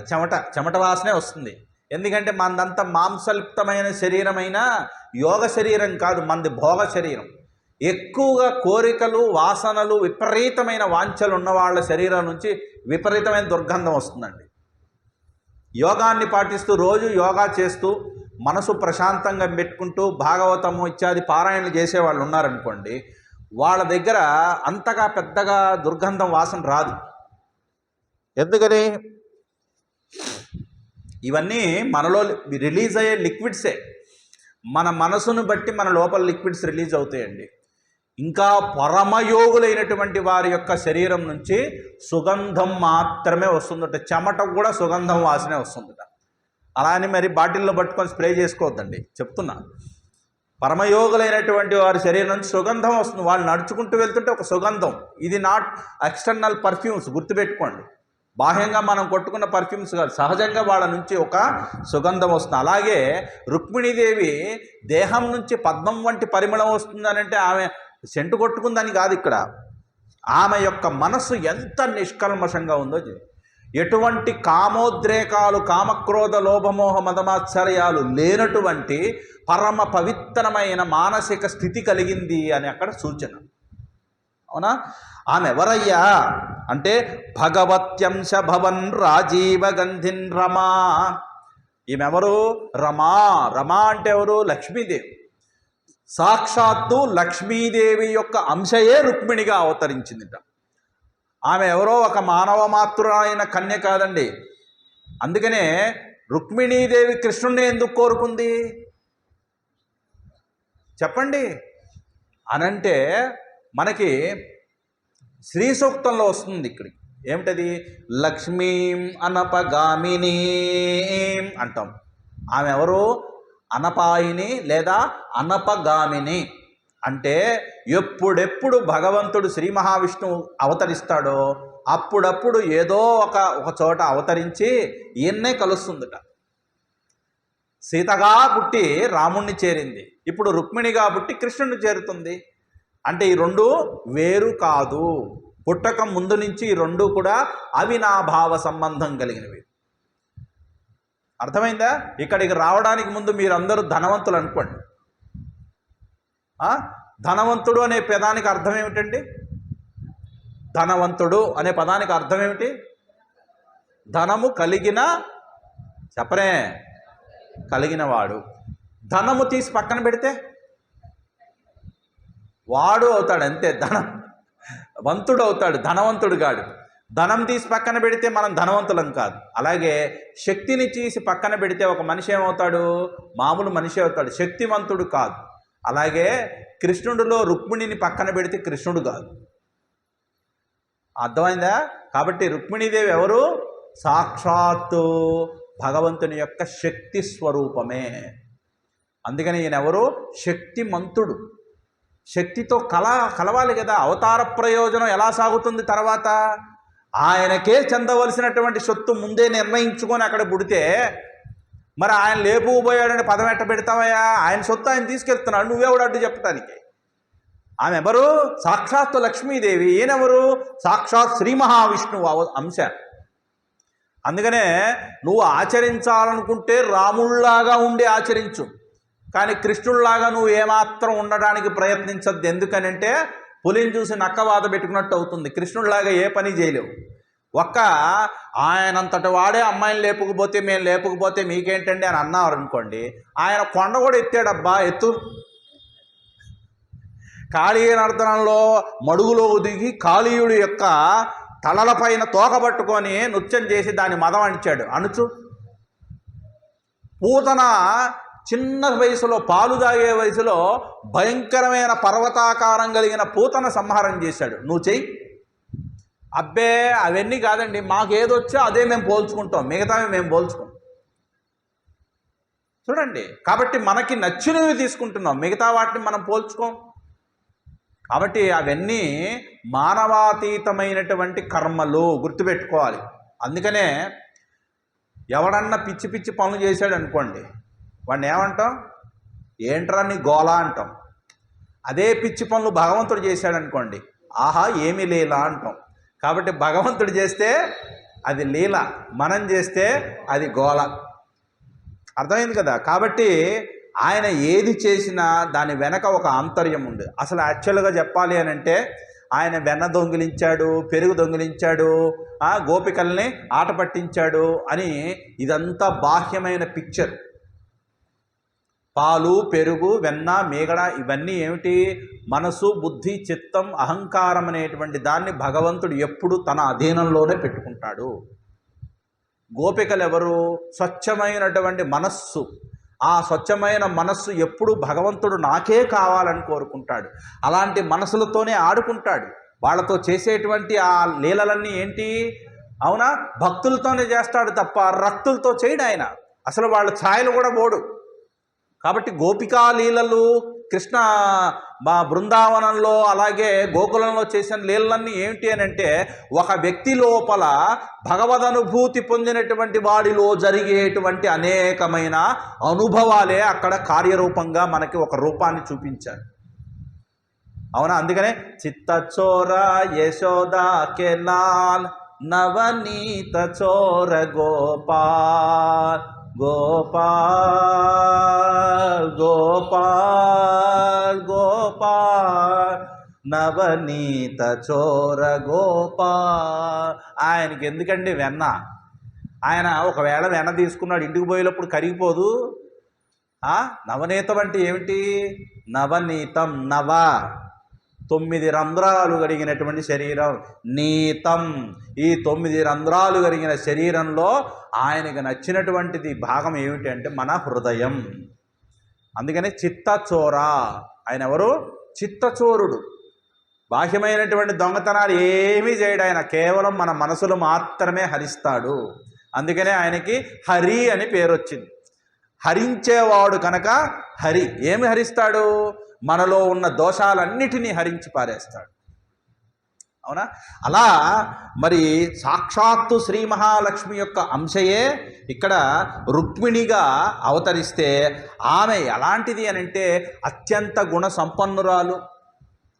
చెమట వాసనే వస్తుంది. ఎందుకంటే మనదంతా మాంసలిప్తమైన శరీరమైన యోగ శరీరం కాదు, మనది భోగ శరీరం. ఎక్కువగా కోరికలు, వాసనలు, విపరీతమైన వాంఛలు ఉన్న వాళ్ళ శరీరం నుంచి విపరీతమైన దుర్గంధం వస్తుందండి. యోగాన్ని పాటిస్తూ రోజు యోగా చేస్తూ మనసు ప్రశాంతంగా పెట్టుకుంటూ భాగవతము ఇత్యాది పారాయణలు చేసేవాళ్ళు ఉన్నారనుకోండి, వాళ్ళ దగ్గర అంతగా పెద్దగా దుర్గంధం వాసన రాదు. ఎందుకని? ఇవన్నీ మనలో రిలీజ్ అయ్యే లిక్విడ్సే. మన మనసును బట్టి మన లోపల లిక్విడ్స్ రిలీజ్ అవుతాయండి. ఇంకా పరమయోగులైనటువంటి వారి యొక్క శరీరం నుంచి సుగంధం మాత్రమే వస్తుందట. చెమట కూడా సుగంధం వాసనే వస్తుందట. అలా అని మరి బాటిల్లో పట్టుకొని స్ప్రే చేసుకోవద్దండి, చెప్తున్నా. పరమయోగులైనటువంటి వారి శరీరం నుంచి సుగంధం వస్తుంది. వాళ్ళు నడుచుకుంటూ వెళ్తుంటే ఒక సుగంధం. ఇది నాట్ ఎక్స్టర్నల్ పర్ఫ్యూమ్స్, గుర్తుపెట్టుకోండి. బాహ్యంగా మనం కొట్టుకున్న పర్ఫ్యూమ్స్ కాదు, సహజంగా వాళ్ళ నుంచి ఒక సుగంధం వస్తుంది. అలాగే రుక్మిణీదేవి దేహం నుంచి పద్మం వంటి పరిమళం వస్తుందనంటే ఆమె సెంటు కొట్టుకుందని కాదు. ఇక్కడ ఆమె యొక్క మనస్సు ఎంత నిష్కల్మషంగా ఉందో, ఎటువంటి కామోద్రేకాలు, కామక్రోధ లోభమోహ మదమాశ్చర్యాలు లేనటువంటి పరమ పవిత్రమైన మానసిక స్థితి కలిగింది అని అక్కడ సూచన. అవునా? ఆమె ఎవరయ్యా అంటే భగవత్యంశ భవన్ రాజీవ గంధిన్ రమా. ఈమెవరు? రమా. రమా అంటే ఎవరు? లక్ష్మీదేవి. సాక్షాత్తు లక్ష్మీదేవి యొక్క అంశయే రుక్మిణిగా అవతరించిందిట. ఆమె ఎవరో ఒక మానవ మాతృరైన కన్య కాదండి. అందుకనే రుక్మిణీదేవి కృష్ణుణ్ణి ఎందుకు కోరుకుంది చెప్పండి అనంటే మనకి శ్రీ సూక్తంలో వస్తుంది. ఇక్కడికి ఏమిటది? లక్ష్మీం అనపగామిని అంటాం. ఆమె ఎవరు? అనపాయిని లేదా అనపగామిని. అంటే ఎప్పుడెప్పుడు భగవంతుడు శ్రీ మహావిష్ణువు అవతరిస్తాడో అప్పుడప్పుడు ఏదో ఒక చోట అవతరించి ఈయన్నే కలుస్తుందట. సీతగా పుట్టి రాముణ్ణి చేరింది, ఇప్పుడు రుక్మిణిగా పుట్టి కృష్ణుని చేరుతుంది. అంటే ఈ రెండు వేరు కాదు. పుట్టక ముందు నుంచి ఈ రెండు కూడా అవినాభావ సంబంధం కలిగినవి. అర్థమైందా? ఇక్కడికి రావడానికి ముందు మీరందరూ ధనవంతులు అనుకోండి. ధనవంతుడు అనే పదానికి అర్థం ఏమిటండి? ధనవంతుడు అనే పదానికి అర్థం ఏమిటి? ధనము కలిగిన, చెప్పరే, కలిగినవాడు. ధనము తీసి పక్కన పెడితే వాడు అవుతాడు, అంతే. ధనవంతుడు అవుతాడు, ధనవంతుడు కాడు. ధనం తీసి పక్కన పెడితే మనం ధనవంతులం కాదు. అలాగే శక్తిని తీసి పక్కన పెడితే ఒక మనిషి ఏమవుతాడు? మామూలు మనిషి అవుతాడు, శక్తివంతుడు కాదు. అలాగే కృష్ణుడిలో రుక్మిణిని పక్కన పెడితే కృష్ణుడు కాదు. అర్థమైందా? కాబట్టి రుక్మిణీదేవి ఎవరు? సాక్షాత్తు భగవంతుని యొక్క శక్తి స్వరూపమే. అందుకని ఈయన ఎవరు? శక్తిమంతుడు. శక్తితో కలవాలి కదా. అవతార ప్రయోజనం ఎలా సాగుతుంది తర్వాత? ఆయనకే చెందవలసినటువంటి సొత్తు ముందే నిర్ణయించుకొని అక్కడ పుడితే మరి ఆయన లేపుకుపోయాడని పదం ఎట్ట పెడతావయ్యా? ఆయన సొత్తు ఆయన తీసుకెళ్తున్నాడు, నువ్వెవడు అడ్డు చెప్పడానికి? ఆమె ఎవరు? సాక్షాత్తు లక్ష్మీదేవి. ఈయనెవరు? సాక్షాత్ శ్రీ మహావిష్ణువు అంశ. అందుకనే నువ్వు ఆచరించాలనుకుంటే రాముళ్లాగా ఉండి ఆచరించు, కానీ కృష్ణుళ్లాగా నువ్వు ఏమాత్రం ఉండడానికి ప్రయత్నించద్దు. ఎందుకనంటే పులిని చూసి నక్కవాత పెట్టుకున్నట్టు అవుతుంది. కృష్ణుడిలాగా ఏ పని చేయలేవు. ఆయనంతటి వాడే అమ్మాయిని లేపుకుపోతే మేము లేపుకుపోతే మీకేంటండి అని అన్నారు అనుకోండి, ఆయన కొండ కూడా ఎత్తాడబ్బా, ఎత్తు. కాళీయ నర్తనంలో మడుగులో దిగి కాళీయుడి యొక్క తలలపైన తోక పట్టుకొని నృత్యం చేసి దాన్ని మదం అణిచాడు. అణుచు. పూతన చిన్న వయసులో, పాలు తాగే వయసులో భయంకరమైన పర్వతాకారం కలిగిన పూతన సంహారం చేశాడు. నువ్వు చెయ్యి. అబ్బే అవన్నీ కాదండి, మాకు ఏదొచ్చో అదే మేము పోల్చుకుంటాం, మిగతావి మేము పోల్చుకోం. చూడండి, కాబట్టి మనకి నచ్చినవి తీసుకుంటున్నాం, మిగతా వాటిని మనం పోల్చుకోం. కాబట్టి అవన్నీ మానవాతీతమైనటువంటి కర్మలు, గుర్తుపెట్టుకోవాలి. అందుకనే ఎవడన్నా పిచ్చి పిచ్చి పనులు చేశాడు అనుకోండి, వాడిని ఏమంటాం? ఏంట్రా నీ గోలా అంటాం. అదే పిచ్చి పనులు భగవంతుడు చేశాడు అనుకోండి, ఆహా ఏమి లీల అంటాం. కాబట్టి భగవంతుడు చేస్తే అది లీల, మనం చేస్తే అది గోల. అర్థమైంది కదా. కాబట్టి ఆయన ఏది చేసినా దాని వెనక ఒక ఆంతర్యం ఉంది. అసలు యాక్చువల్గా చెప్పాలి అని అంటే ఆయన వెన్న దొంగిలించాడు, పెరుగు దొంగిలించాడు, గోపికల్ని ఆట పట్టించాడు అని ఇదంతా బాహ్యమైన పిక్చర్. పాలు, పెరుగు, వెన్న, మీగడ ఇవన్నీ ఏమిటి? మనసు, బుద్ధి, చిత్తం, అహంకారం అనేటువంటి దాన్ని భగవంతుడు ఎప్పుడు తన అధీనంలోనే పెట్టుకుంటాడు. గోపికలు ఎవరు? స్వచ్ఛమైనటువంటి మనస్సు. ఆ స్వచ్ఛమైన మనస్సు ఎప్పుడు భగవంతుడు నాకే కావాలని కోరుకుంటాడు. అలాంటి మనసులతోనే ఆడుకుంటాడు. వాళ్ళతో చేసేటువంటి ఆ లీలలన్నీ ఏంటి? అవునా, భక్తులతోనే చేస్తాడు తప్ప రక్తులతో చేయడు ఆయన. అసలు వాళ్ళ ఛాయలు కూడా పోడు. కాబట్టి గోపికా లీలలు కృష్ణ బృందావనంలో అలాగే గోకులంలో చేసిన లీలలన్నీ ఏమిటి అని అంటే ఒక వ్యక్తి లోపల భగవదనుభూతి పొందినటువంటి వాడిలో జరిగేటువంటి అనేకమైన అనుభవాలే అక్కడ కార్యరూపంగా మనకి ఒక రూపాన్ని చూపించారు. అవునా, అందుకనే చిత్తచోర యశోద కే లాల్ నవనీత చోర గోపాల్ గోపాల్ గోపాల్ గోపాల్ నవనీత చోర గోపాల్. ఆయనకి ఎందుకండి వెన్న? ఆయన ఒకవేళ వెన్న తీసుకున్నాడు, ఇంటికి పోయేటప్పుడు కరిగిపోదు. నవనీతం అంటే ఏమిటి? నవనీతం, నవ 9 రంధ్రాలు కలిగినటువంటి శరీరం, నీతం ఈ 9 రంధ్రాలు కలిగిన శరీరంలో ఆయనకు నచ్చినటువంటిది భాగం ఏమిటి అంటే మన హృదయం. అందుకని చిత్తచోర. ఆయన ఎవరు? చిత్తచోరుడు. బాహ్యమైనటువంటి దొంగతనాలు ఏమీ చేయడు ఆయన, కేవలం మన మనసులు మాత్రమే హరిస్తాడు. అందుకనే ఆయనకి హరి అని పేరు వచ్చింది. హరించేవాడు కనుక హరి. ఏమి హరిస్తాడు? మనలో ఉన్న దోషాలన్నిటినీ హరించి పారేస్తాడు. అవునా? అలా మరి సాక్షాత్తు శ్రీ మహాలక్ష్మి యొక్క అంశయే ఇక్కడ రుక్మిణిగా అవతరిస్తే ఆమె ఎలాంటిది అని అంటే అత్యంత గుణ సంపన్నురాలు.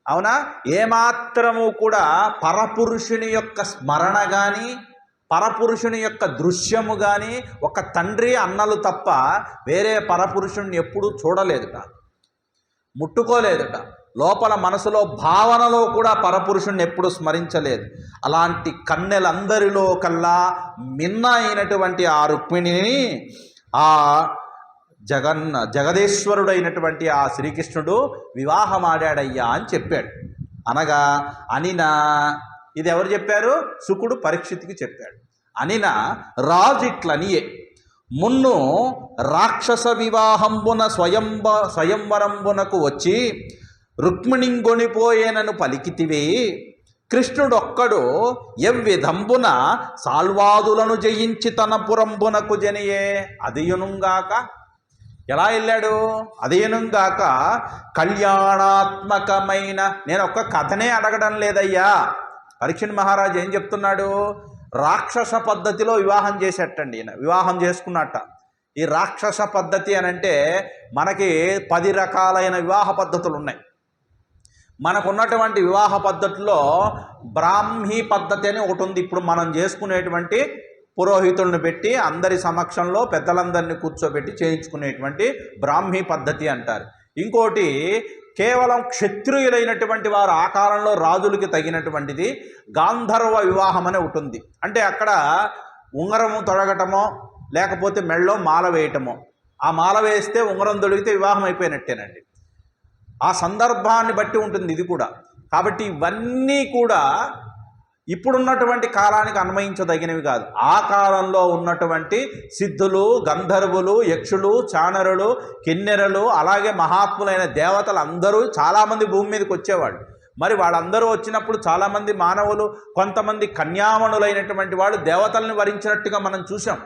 అవునా? ఏమాత్రము కూడా పరపురుషుని యొక్క స్మరణ కానీ పరపురుషుని యొక్క దృశ్యము కానీ ఒక తండ్రి అన్నలు తప్ప వేరే పరపురుషుణ్ణి ఎప్పుడూ చూడలేదుట, ముట్టుకోలేదుట. లోపల మనసులో భావనలో కూడా పరపురుషుణ్ణి ఎప్పుడు స్మరించలేదు. అలాంటి కన్నెలందరిలో కల్లా మిన్న అయినటువంటి ఆ రుక్మిణిని ఆ జగదేశ్వరుడైనటువంటి ఆ శ్రీకృష్ణుడు వివాహమాడాడయ్యా అని చెప్పాడు. అనగా అనిన, ఇది ఎవరు చెప్పారు? శుకుడు పరీక్షిత్తుకి చెప్పాడు. అనిన రాజిట్లనియే మున్ను రాక్షస వివాహంబున స్వయంవరంబునకు వచ్చి రుక్మిణింగొనిపోయేనను పలికితివే. కృష్ణుడొక్కడు ఎవ్విధంబున సాల్వాదులను జయించి తన పురంబునకు జనియే అదియునుగాక. ఎలా వెళ్ళాడు? అదేనుగాక కళ్యాణాత్మకమైన, నేను ఒక్క కథనే అడగడం లేదయ్యా. పరీక్షణ్ మహారాజు ఏం చెప్తున్నాడు? రాక్షస పద్ధతిలో వివాహం చేసేటండి. ఈయన వివాహం చేసుకున్నట్ట. ఈ రాక్షస పద్ధతి అని అంటే మనకి 10 రకాలైన వివాహ పద్ధతులు ఉన్నాయి. మనకున్నటువంటి వివాహ పద్ధతిలో బ్రాహ్మీ పద్ధతి అని ఒకటి ఉంది. ఇప్పుడు మనం చేసుకునేటువంటి పురోహితులను పెట్టి అందరి సమక్షంలో పెద్దలందరినీ కూర్చోబెట్టి చేయించుకునేటువంటి బ్రాహ్మీ పద్ధతి అంటారు. ఇంకోటి కేవలం క్షత్రియులైనటువంటి వారు, ఆ కాలంలో రాజులకి తగినటువంటిది గాంధర్వ వివాహం అని ఒకటి ఉంది. అంటే అక్కడ ఉంగరము తొడగటమో లేకపోతే మెళ్ళో మాల వేయటమో, ఆ మాల వేస్తే ఉంగరం తొడిగితే వివాహం అయిపోయినట్టేనండి. ఆ సందర్భాన్ని బట్టి ఉంటుంది ఇది కూడా. కాబట్టి ఇవన్నీ కూడా ఇప్పుడున్నటువంటి కాలానికి అన్వయించదగినవి కాదు. ఆ కాలంలో ఉన్నటువంటి సిద్ధులు, గంధర్వులు, యక్షులు, చాణరులు, కిన్నెరలు, అలాగే మహాత్ములైన దేవతలు అందరూ చాలామంది భూమి మీదకి వచ్చేవాళ్ళు. మరి వాళ్ళందరూ వచ్చినప్పుడు చాలామంది మానవులు, కొంతమంది కన్యామణులైనటువంటి వాళ్ళు దేవతల్ని వరించినట్టుగా మనం చూసాం.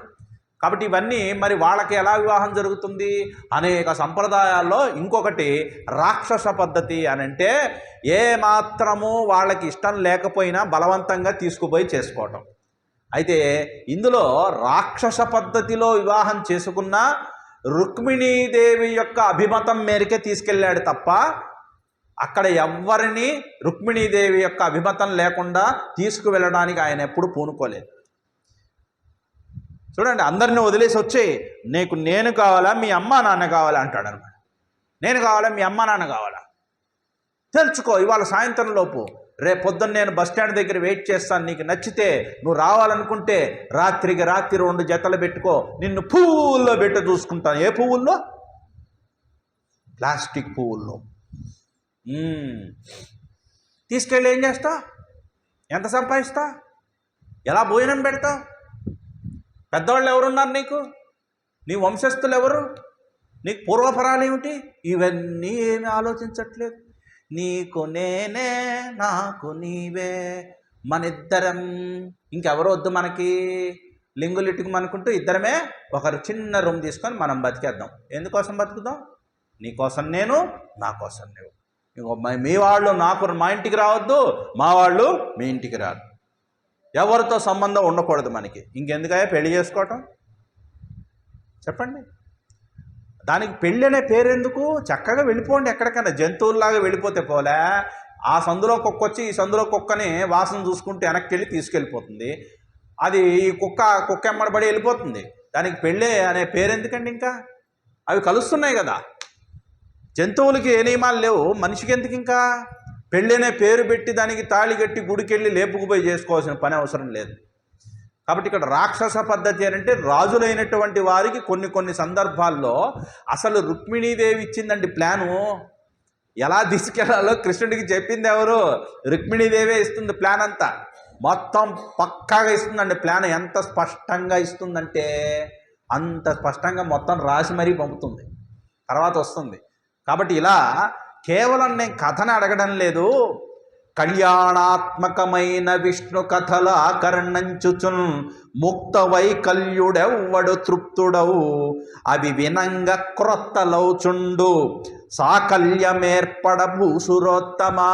కాబట్టి ఇవన్నీ మరి వాళ్ళకి ఎలా వివాహం జరుగుతుంది? అనేక సంప్రదాయాల్లో ఇంకొకటి రాక్షస పద్ధతి అని అంటే ఏ మాత్రము వాళ్ళకి ఇష్టం లేకపోయినా బలవంతంగా తీసుకుపోయి చేసుకోవటం. అయితే ఇందులో రాక్షస పద్ధతిలో వివాహం చేసుకున్న రుక్మిణీదేవి యొక్క అభిమతం మేరకే తీసుకెళ్ళాడు తప్ప అక్కడ ఎవ్వరిని రుక్మిణీదేవి యొక్క అభిమతం లేకుండా తీసుకువెళ్ళడానికి ఆయన ఎప్పుడు పూనుకోలేదు. చూడండి, అందరిని వదిలేసి వచ్చి నేను కావాలా, మీ అమ్మ నాన్న కావాలా అంటాడు అనమాట. నేను కావాలా, మీ అమ్మ నాన్న కావాలా తెలుసుకో ఇవాళ సాయంత్రం లోపు. రేపు పొద్దున్న నేను బస్ స్టాండ్ దగ్గర వెయిట్ చేస్తాను. నీకు నచ్చితే నువ్వు రావాలనుకుంటే రాత్రికి రాత్రి 2 జతలు పెట్టుకో. నిన్ను పువ్వుల్లో పెట్టి చూసుకుంటాను. ఏ పువ్వుల్లో? ప్లాస్టిక్ పువ్వుల్లో. తీసుకెళ్ళి ఏం చేస్తా? ఎంత సంపాదిస్తా? ఎలా భోజనం పెడతావు? పెద్దవాళ్ళు ఎవరున్నారు నీకు? నీ వంశస్థులు ఎవరు? నీకు పూర్వపరాలు ఏమిటి? ఇవన్నీ ఏమి ఆలోచించట్లేదు. నీకు నేనే, నాకు నీవే, మనిద్దరం, ఇంకెవరు వద్దు మనకి. లింగులిట్టుకు మనకుంటూ ఇద్దరమే ఒకరు చిన్న రూమ్ తీసుకొని మనం బతికేద్దాం. ఎందుకోసం బతుకుదాం? నీకోసం నేను, నా కోసం నువ్వు. మీ వాళ్ళు మా ఇంటికి రావద్దు, మా వాళ్ళు మీ ఇంటికి రాదు. ఎవరితో సంబంధం ఉండకూడదు మనకి. ఇంకెందుకయ్యా పెళ్లి చేసుకోవటం? చెప్పండి. దానికి పెళ్ళి అనే పేరెందుకు? చక్కగా వెళ్ళిపోండి ఎక్కడికైనా. జంతువుల్లాగా వెళ్ళిపోతే పోలే. ఆ సందులో కుక్క వచ్చి ఈ సందులో కుక్కని వాసన చూసుకుంటూ వెనక్కి వెళ్ళి తీసుకెళ్ళిపోతుంది. అది ఈ కుక్క ఎమ్మడబడి వెళ్ళిపోతుంది. దానికి పెళ్ళి అనే పేరెందుకండి? ఇంకా అవి కలుస్తున్నాయి కదా. జంతువులకి ఏ నియమాలు లేవు, మనిషికి ఎందుకు ఇంకా? పెళ్ళనే పేరు పెట్టి దానికి తాళి కట్టి గుడికెళ్ళి లేపుకుపోయి చేసుకోవాల్సిన పని అవసరం లేదు. కాబట్టి ఇక్కడ రాక్షస పద్ధతి అని అంటే రాజులైనటువంటి వారికి కొన్ని సందర్భాల్లో అసలు రుక్మిణీదేవి ఇచ్చిందండి ప్లాను. ఎలా తీసుకెళ్లాలో కృష్ణుడికి చెప్పింది ఎవరు? రుక్మిణీదేవే ఇస్తుంది ప్లాన్ అంతా. మొత్తం పక్కాగా ఇస్తుందండి ప్లాన్. ఎంత స్పష్టంగా ఇస్తుందంటే అంత స్పష్టంగా మొత్తం రాసి మరీ పంపుతుంది, తర్వాత వస్తుంది. కాబట్టి ఇలా కేవలం నేను కథను అడగడం లేదు, కళ్యాణాత్మకమైన విష్ణు కథల కర్ణంచుచున్ ముక్త వైకల్యుడెవ్వడు తృప్తుడవు అవి వినంగ క్రొత్తలౌచుండు సాకల్యమేర్పడ భూసురోత్తమా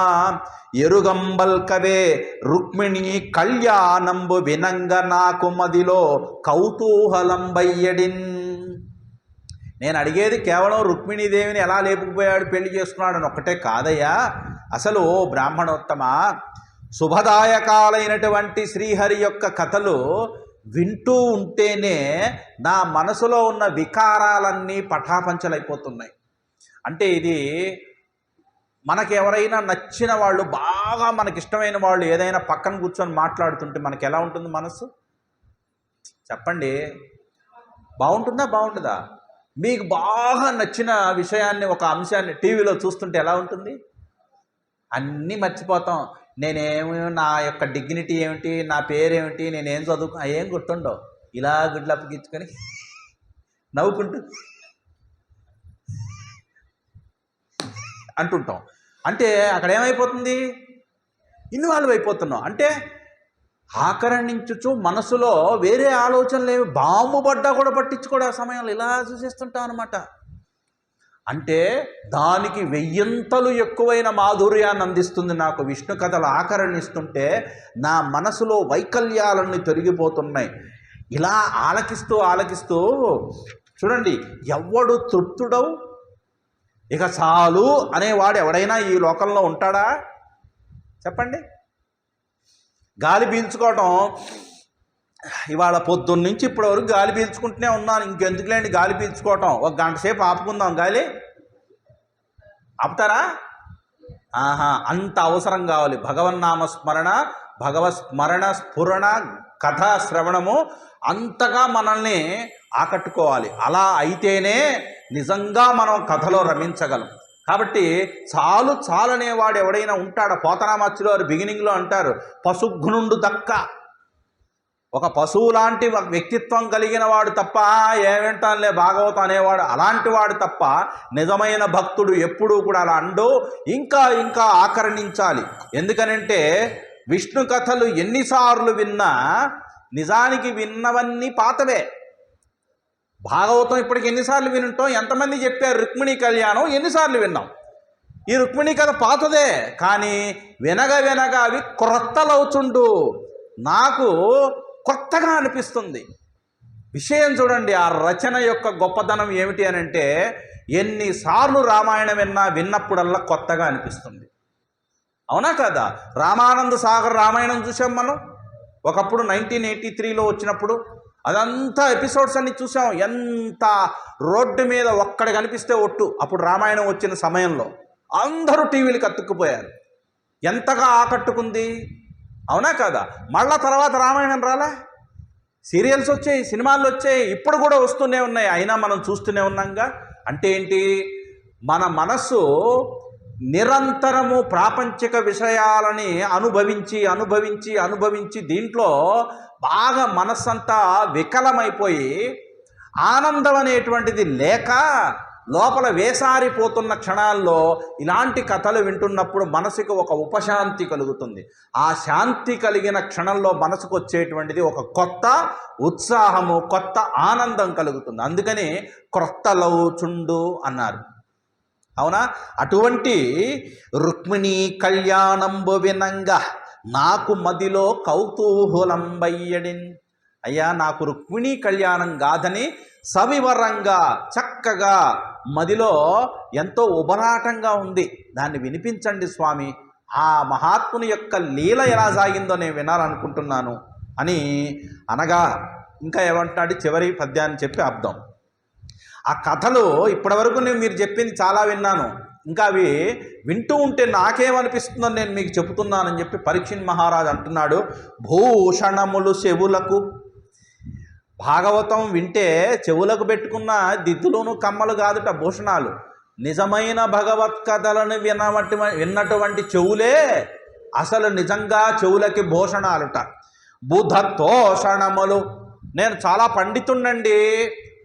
ఎరుగంబల్కవే రుక్మిణీ కళ్యాణంబు వినంగ నాకు మదిలో కౌతూహలంబయ్యడిన్. నేను అడిగేది కేవలం రుక్మిణీదేవిని ఎలా లేపుకుపోయాడు, పెళ్లి చేసుకున్నాడు అని ఒక్కటే కాదయ్యా. అసలు బ్రాహ్మణోత్తమ, శుభదాయకాలైనటువంటి శ్రీహరి యొక్క కథలు వింటూ ఉంటేనే నా మనసులో ఉన్న వికారాలన్నీ పటాపంచలైపోతున్నాయి. అంటే ఇది మనకి ఎవరైనా నచ్చిన వాళ్ళు, బాగా మనకిష్టమైన వాళ్ళు ఏదైనా పక్కన కూర్చొని మాట్లాడుతుంటే మనకి ఎలా ఉంటుంది మనసు? చెప్పండి. బాగుంటుందా బాగుంటుందా? మీకు బాగా నచ్చిన విషయాన్ని, ఒక అంశాన్ని టీవీలో చూస్తుంటే ఎలా ఉంటుంది? అన్నీ మర్చిపోతాం. నేనేమి, నా యొక్క డిగ్నిటీ ఏమిటి, నా పేరేమిటి, నేనేం చదువుకు ఏం గుర్తుండవు. ఇలా గుడ్లు అప్పగించుకొని నవ్వుకుంటూ అంటుంటాం. అంటే అక్కడ ఏమైపోతుంది? ఇన్వాల్వ్ అయిపోతున్నాం. అంటే ఆకరణించుచు మనసులో వేరే ఆలోచనలు ఏమి, బాంబు పడ్డా కూడా పట్టించుకోడు. ఆ సమయంలో ఇలా చూసేస్తుంటాం అనమాట. అంటే దానికి వెయ్యింతలు ఎక్కువైన మాధుర్యాన్ని అందిస్తుంది నాకు విష్ణు కథలు ఆకరణిస్తుంటే నా మనసులో వైకల్యాలన్నీ తొలగిపోతున్నాయి. ఇలా ఆలకిస్తూ ఆలకిస్తూ చూడండి, ఎవ్వడు తృప్తుడవు ఇక చాలు అనేవాడు ఎవడైనా ఈ లోకంలో ఉంటాడా చెప్పండి? గాలి పీల్చుకోవటం, ఇవాళ పొద్దున్న నుంచి ఇప్పటి వరకు గాలి పీల్చుకుంటూనే ఉన్నాను, ఇంకెందుకులేండి గాలి పీల్చుకోవటం, ఒక గంట సేపు ఆపుకుందాం గాలి, ఆపుతారా? అంత అవసరం కావాలి. భగవన్నామ స్మరణ, భగవస్మరణ స్ఫురణ, కథా శ్రవణము అంతగా మనల్ని ఆకట్టుకోవాలి. అలా అయితేనే నిజంగా మనం కథలో రమించగలం. కాబట్టి చాలు చాలనేవాడు ఎవడైనా ఉంటాడా? పోతనామాచ్యులు వారు బిగినింగ్లో అంటారు, పశుఘ్నుండు దక్క. ఒక పశువు లాంటి వ్యక్తిత్వం కలిగిన వాడు తప్ప, ఏమింటానులే భాగవతం అనేవాడు అలాంటి వాడు తప్ప నిజమైన భక్తుడు ఎప్పుడూ కూడా అలా అండు. ఇంకా ఇంకా ఆకర్ణించాలి. ఎందుకనంటే విష్ణు కథలు ఎన్నిసార్లు విన్నా నిజానికి విన్నవన్నీ పాతవే. భాగవతం ఇప్పటికి ఎన్నిసార్లు వినుంటాం? ఎంతమంది చెప్పారు రుక్మిణీ కళ్యాణం ఎన్నిసార్లు విన్నాం? ఈ రుక్మిణీ కథ పాతదే, కానీ వినగా వినగా అవి క్రొత్తలవుచుండు. నాకు కొత్తగా అనిపిస్తుంది. విషయం చూడండి, ఆ రచన యొక్క గొప్పదనం ఏమిటి అని అంటే ఎన్నిసార్లు రామాయణం విన్నప్పుడల్లా కొత్తగా అనిపిస్తుంది. అవునా కదా? రామానంద సాగర్ రామాయణం చూసాం మనం ఒకప్పుడు 1983లో వచ్చినప్పుడు. అదంతా ఎపిసోడ్స్ అన్ని చూసాం. ఎంత రోడ్డు మీద ఒక్కడి కనిపిస్తే ఒట్టు. అప్పుడు రామాయణం వచ్చిన సమయంలో అందరూ టీవీలకు అతుక్కుపోయారు. ఎంతగా ఆకట్టుకుంది, అవునా కదా? మళ్ళా తర్వాత రామాయణం రాలే, సీరియల్స్ వచ్చాయి, సినిమాలు వచ్చాయి, ఇప్పుడు కూడా వస్తూనే ఉన్నాయి, అయినా మనం చూస్తూనే ఉన్నాంగా. అంటే ఏంటి? మన మనస్సు నిరంతరము ప్రాపంచిక విషయాలని అనుభవించి అనుభవించి అనుభవించి దీంట్లో బాగా మనస్సంతా వికలమైపోయి ఆనందం అనేటువంటిది లేక లోపల వేసారిపోతున్న క్షణాల్లో ఇలాంటి కథలు వింటున్నప్పుడు మనసుకు ఒక ఉపశాంతి కలుగుతుంది. ఆ శాంతి కలిగిన క్షణంలో మనసుకు వచ్చేటువంటిది ఒక కొత్త ఉత్సాహము, కొత్త ఆనందం కలుగుతుంది. అందుకని క్రొత్తలవుచుండు అన్నారు. అవునా? అటువంటి రుక్మిణీ కళ్యాణంబు వినంగా నాకు మదిలో కౌతూహలంబయ్యడిన్. అయ్యా, నాకు రుక్మిణీ కళ్యాణం గాథని సవివరంగా చక్కగా మదిలో ఎంతో ఉబలాటంగా ఉంది, దాన్ని వినిపించండి స్వామి, ఆ మహాత్ముని యొక్క లీల ఎలా సాగిందో నేను వినాలనుకుంటున్నాను అని అనగా ఇంకా ఏమంటున్నాడు చివరి పద్యాన్ని చెప్పి అర్థం. ఆ కథలు ఇప్పటివరకు మీరు చెప్పింది చాలా విన్నాను, ఇంకా అవి వింటూ ఉంటే నాకేమనిపిస్తుందో నేను మీకు చెబుతున్నానని చెప్పి పరీక్షిత్ మహారాజు అంటున్నాడు. భూషణములు చెవులకు, భాగవతం వింటే చెవులకు పెట్టుకున్న దిద్దులోను కమ్మలు కాదుట భూషణాలు. నిజమైన భగవత్ కథలను విన్నటువంటి చెవులే అసలు నిజంగా చెవులకి భూషణాలుట. బుధతోషణములు, నేను చాలా పండితుండండి,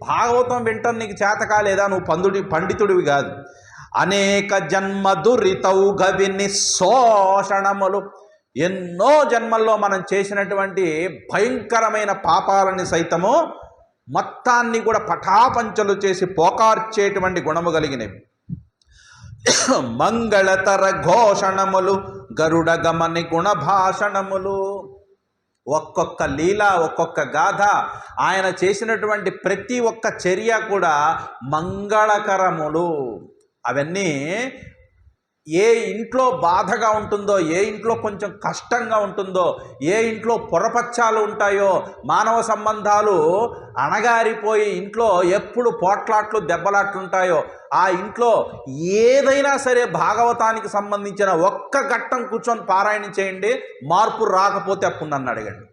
భాగవతం వింటాను నీకు చేత కాలేదా? నువ్వు పండితుడివి కాదు. అనేక జన్మ దురితౌఘ వినిశోషణములు, ఎన్నో జన్మల్లో మనం చేసినటువంటి భయంకరమైన పాపాలని సైతము మొత్తాన్ని కూడా పటాపంచలు చేసి పోకార్చేటువంటి గుణము కలిగినవి. మంగళతర ఘోషణములు గరుడ గమని గుణభాషణములు, ఒక్కొక్క లీల, ఒక్కొక్క గాథ, ఆయన చేసినటువంటి ప్రతి ఒక్క చర్య కూడా మంగళకరములు. అవన్నీ ఏ ఇంట్లో బాధగా ఉంటుందో, ఏ ఇంట్లో కొంచెం కష్టంగా ఉంటుందో, ఏ ఇంట్లో పొరపచ్చాలు ఉంటాయో, మానవ సంబంధాలు అణగారిపోయి ఇంట్లో ఎప్పుడు పోట్లాట్లు దెబ్బలాట్లు ఉంటాయో, ఆ ఇంట్లో ఏదైనా సరే భాగవతానికి సంబంధించిన ఒక్క ఘట్టం కూర్చొని పారాయణం చేయండి, మార్పు రాకపోతే అప్పుడు నన్ను అడగండి.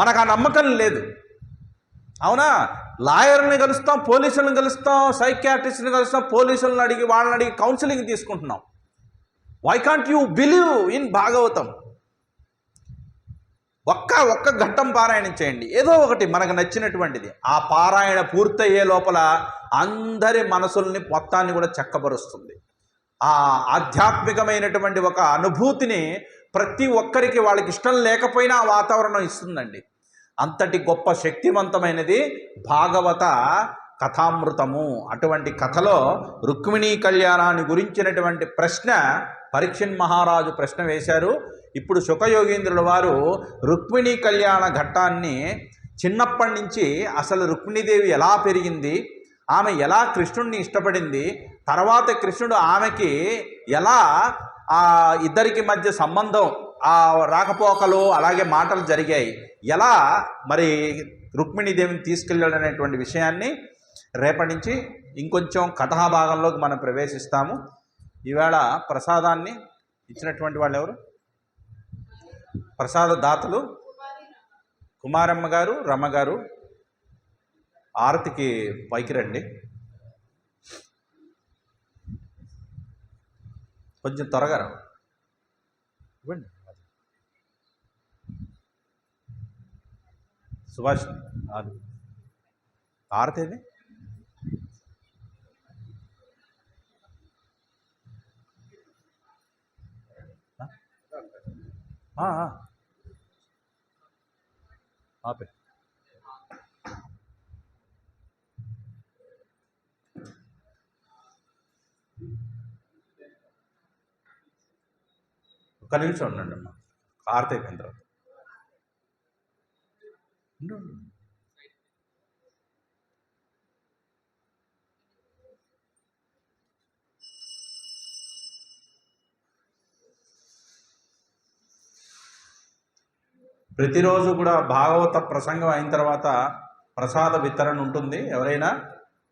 మనకు ఆ నమ్మకం లేదు. అవునా? లాయర్ని కలుస్తాం, పోలీసులను కలుస్తాం, సైకియాట్రిస్ట్ని కలుస్తాం, పోలీసులను అడిగి వాళ్ళని అడిగి కౌన్సిలింగ్ తీసుకుంటున్నాం. Why can't you believe in Bhagavatam? ఒక్క ఘట్టం పారాయణం చేయండి, ఏదో ఒకటి మనకు నచ్చినటువంటిది. ఆ పారాయణ పూర్తయ్యే లోపల అందరి మనసుల్ని మొత్తాన్ని కూడా చక్కబరుస్తుంది. ఆ ఆధ్యాత్మికమైనటువంటి ఒక అనుభూతిని ప్రతి ఒక్కరికి వాళ్ళకి ఇష్టం లేకపోయినా ఆ వాతావరణం ఇస్తుందండి. అంతటి గొప్ప శక్తివంతమైనది భాగవత కథామృతము. అటువంటి కథలో రుక్మిణీ కళ్యాణాన్ని గురించినటువంటి ప్రశ్న పరీక్షణ్ మహారాజు ప్రశ్న వేశారు. ఇప్పుడు శుకయోగీంద్రుల వారు రుక్మిణీ కళ్యాణ ఘట్టాన్ని చిన్నప్పటి నుంచి అసలు రుక్మిణీదేవి ఎలా పెరిగింది, ఆమె ఎలా కృష్ణుడిని ఇష్టపడింది, తర్వాత కృష్ణుడు ఆమెకి ఎలా ఇద్దరికి మధ్య సంబంధం రాకపోకలు అలాగే మాటలు జరిగాయి, ఎలా మరి రుక్మిణీదేవిని తీసుకెళ్ళాడనేటువంటి విషయాన్ని రేపటి నుంచి ఇంకొంచెం కథాభాగంలోకి మనం ప్రవేశిస్తాము. ఈవేళ ప్రసాదాన్ని ఇచ్చినటువంటి వాళ్ళు ఎవరు? ప్రసాద దాతలు కుమారమ్మ గారు, రమ్మ గారు. ఆరతికి పైకి రండి, కొంచెం త్వరగా రా. ఇవ్వండి సుభాష్. ఆరతి ఏది? ఆపే. ఒక్క నిమిషం ఉండండి అమ్మా, ఆరతి అయిపోయిన తర్వాత. ప్రతిరోజు కూడా భాగవత ప్రసంగం అయిన తర్వాత ప్రసాద వితరణ ఉంటుంది. ఎవరైనా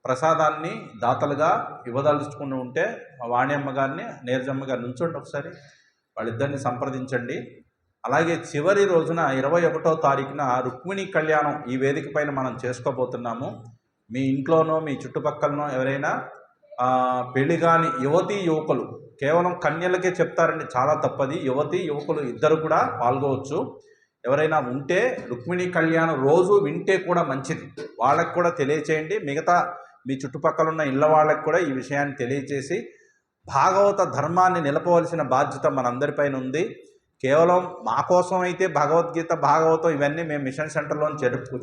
ప్రసాదాన్ని దాతలుగా ఇవ్వదలుచుకుని ఉంటే మా వాణియమ్మ గారిని, నీరజమ్మ గారిని ఉంచండి, ఒకసారి వాళ్ళిద్దరిని సంప్రదించండి. అలాగే చివరి రోజున 21వ తారీఖున రుక్మిణీ కళ్యాణం ఈ వేదిక పైన మనం చేసుకోబోతున్నాము. మీ ఇంట్లోనో మీ చుట్టుపక్కలనో ఎవరైనా పెళ్లి కాని యువతీ యువకులు, కేవలం కన్యలకే చెప్తారండి, చాలా తప్పది. యువతీ యువకులు ఇద్దరు కూడా పాల్గొవచ్చు. ఎవరైనా ఉంటే రుక్మిణీ కళ్యాణం రోజు వింటే కూడా మంచిది, వాళ్ళకు కూడా తెలియచేయండి. మిగతా మీ చుట్టుపక్కల ఉన్న ఇళ్ళ వాళ్ళకు కూడా ఈ విషయాన్ని తెలియచేసి భాగవత ధర్మాన్ని నిలపవలసిన బాధ్యత మనందరిపైన ఉంది. కేవలం మా కోసం అయితే భగవద్గీత, భాగవతం ఇవన్నీ మేము మిషన్ సెంటర్లో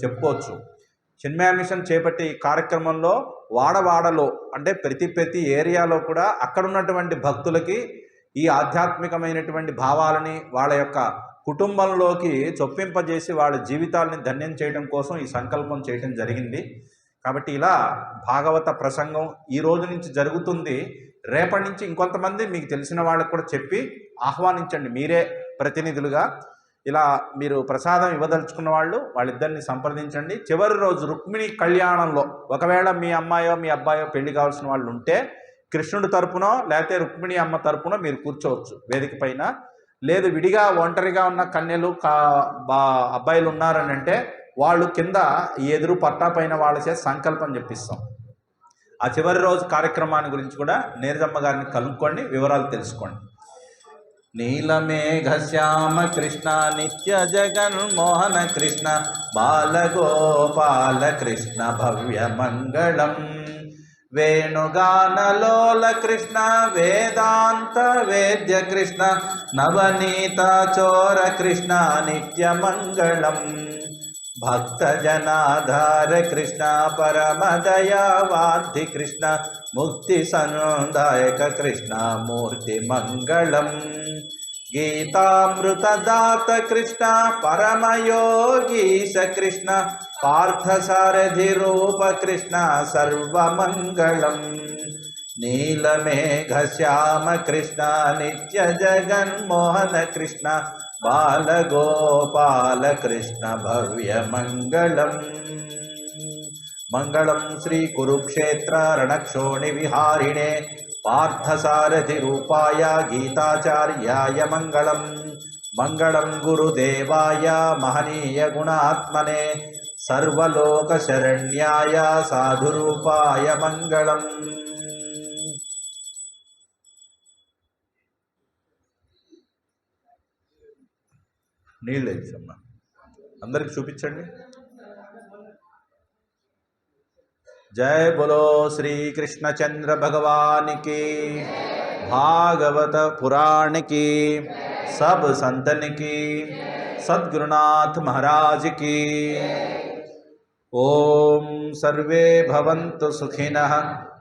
చెప్పుకోవచ్చు. చిన్మయ మిషన్ చేపట్టే ఈ కార్యక్రమంలో వాడవాడలో అంటే ప్రతి ఏరియాలో కూడా అక్కడ ఉన్నటువంటి భక్తులకి ఈ ఆధ్యాత్మికమైనటువంటి భావాలని వాళ్ళ యొక్క కుటుంబంలోకి చొప్పింపజేసి వాళ్ళ జీవితాలని ధన్యం చేయడం కోసం ఈ సంకల్పం చేయడం జరిగింది. కాబట్టి ఇలా భాగవత ప్రసంగం ఈ రోజు నుంచి జరుగుతుంది. రేపటి నుంచి ఇంకొంతమంది మీకు తెలిసిన వాళ్ళకు కూడా చెప్పి ఆహ్వానించండి, మీరే ప్రతినిధులుగా. ఇలా మీరు ప్రసాదం ఇవ్వదలుచుకున్న వాళ్ళిద్దరిని సంప్రదించండి. చివరి రోజు రుక్మిణీ కళ్యాణంలో ఒకవేళ మీ అమ్మాయో మీ అబ్బాయో పెళ్లి కావాల్సిన వాళ్ళు ఉంటే కృష్ణుడి తరపునో లేకపోతే రుక్మిణీ అమ్మ తరపునో మీరు కూర్చోవచ్చు వేదిక పైన. లేదు విడిగా ఒంటరిగా ఉన్న కన్యలు అబ్బాయిలు ఉన్నారని అంటే వాళ్ళు కింద ఎదురు పట్టా పైన వాళ్ళ చేసి సంకల్పం చెప్పిస్తాం. ఆ చివరి రోజు కార్యక్రమాన్ని గురించి కూడా నీరజమ్మ గారిని కనుక్కోండి, వివరాలు తెలుసుకోండి. నీలమేఘ శ్యామ కృష్ణ నిత్య జగన్మోహన కృష్ణ బాలగోపాల కృష్ణ భవ్య మంగళం వేణుగానలోల కృష్ణ వేదాంత వేద్య కృష్ణ నవనీత చోర కృష్ణ నిత్య మంగళం భక్తజనాధార కృష్ణ పరమదయావాది కృష్ణ ముక్తి సందాయక కృష్ణ మూర్తి మంగళం గీతామృతదాత కృష్ణ పరమయోగీశ కృష్ణ పార్థసారథి రూప కృష్ణ సర్వమంగళం నీలమేఘ శ్యామ కృష్ణ నిత్య జగన్మోహన కృష్ణ బాలగోపాల కృష్ణ భవ్య మంగళం మంగళం శ్రీ కురుక్షేత్ర రణక్షోణి విహారిణే పార్థసారథి రూపాయ గీతాచార్యాయ మంగళం మంగళం గురుదేవాయ మహనీయ గుణాత్మనే సర్వలోక శరణ్యాయ సాధురూపాయ మంగళం. నీళ్ళు వేసమ్మా, అందరికి చూపించండి. జై బోలో శ్రీకృష్ణచంద్ర భగవానికి, భాగవత పురాణకి, सब संतन की, सद्गुरुनाथ महाराज की। ఓం సర్వే భవంతు సుఖినః,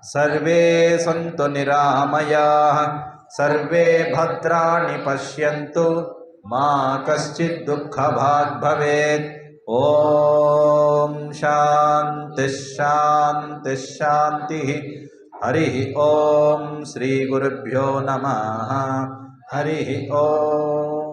సర్వే సంతు నిరామయాః, సర్వే భద్రాణి పశ్యంతు, మా కశ్చిత్ దుఃఖభాగ్ భవేత్. ఓం శాంతి శాంతి శాంతి. హరి ఓం. శ్రీ గురుభ్యో నమః. హరి ఓం.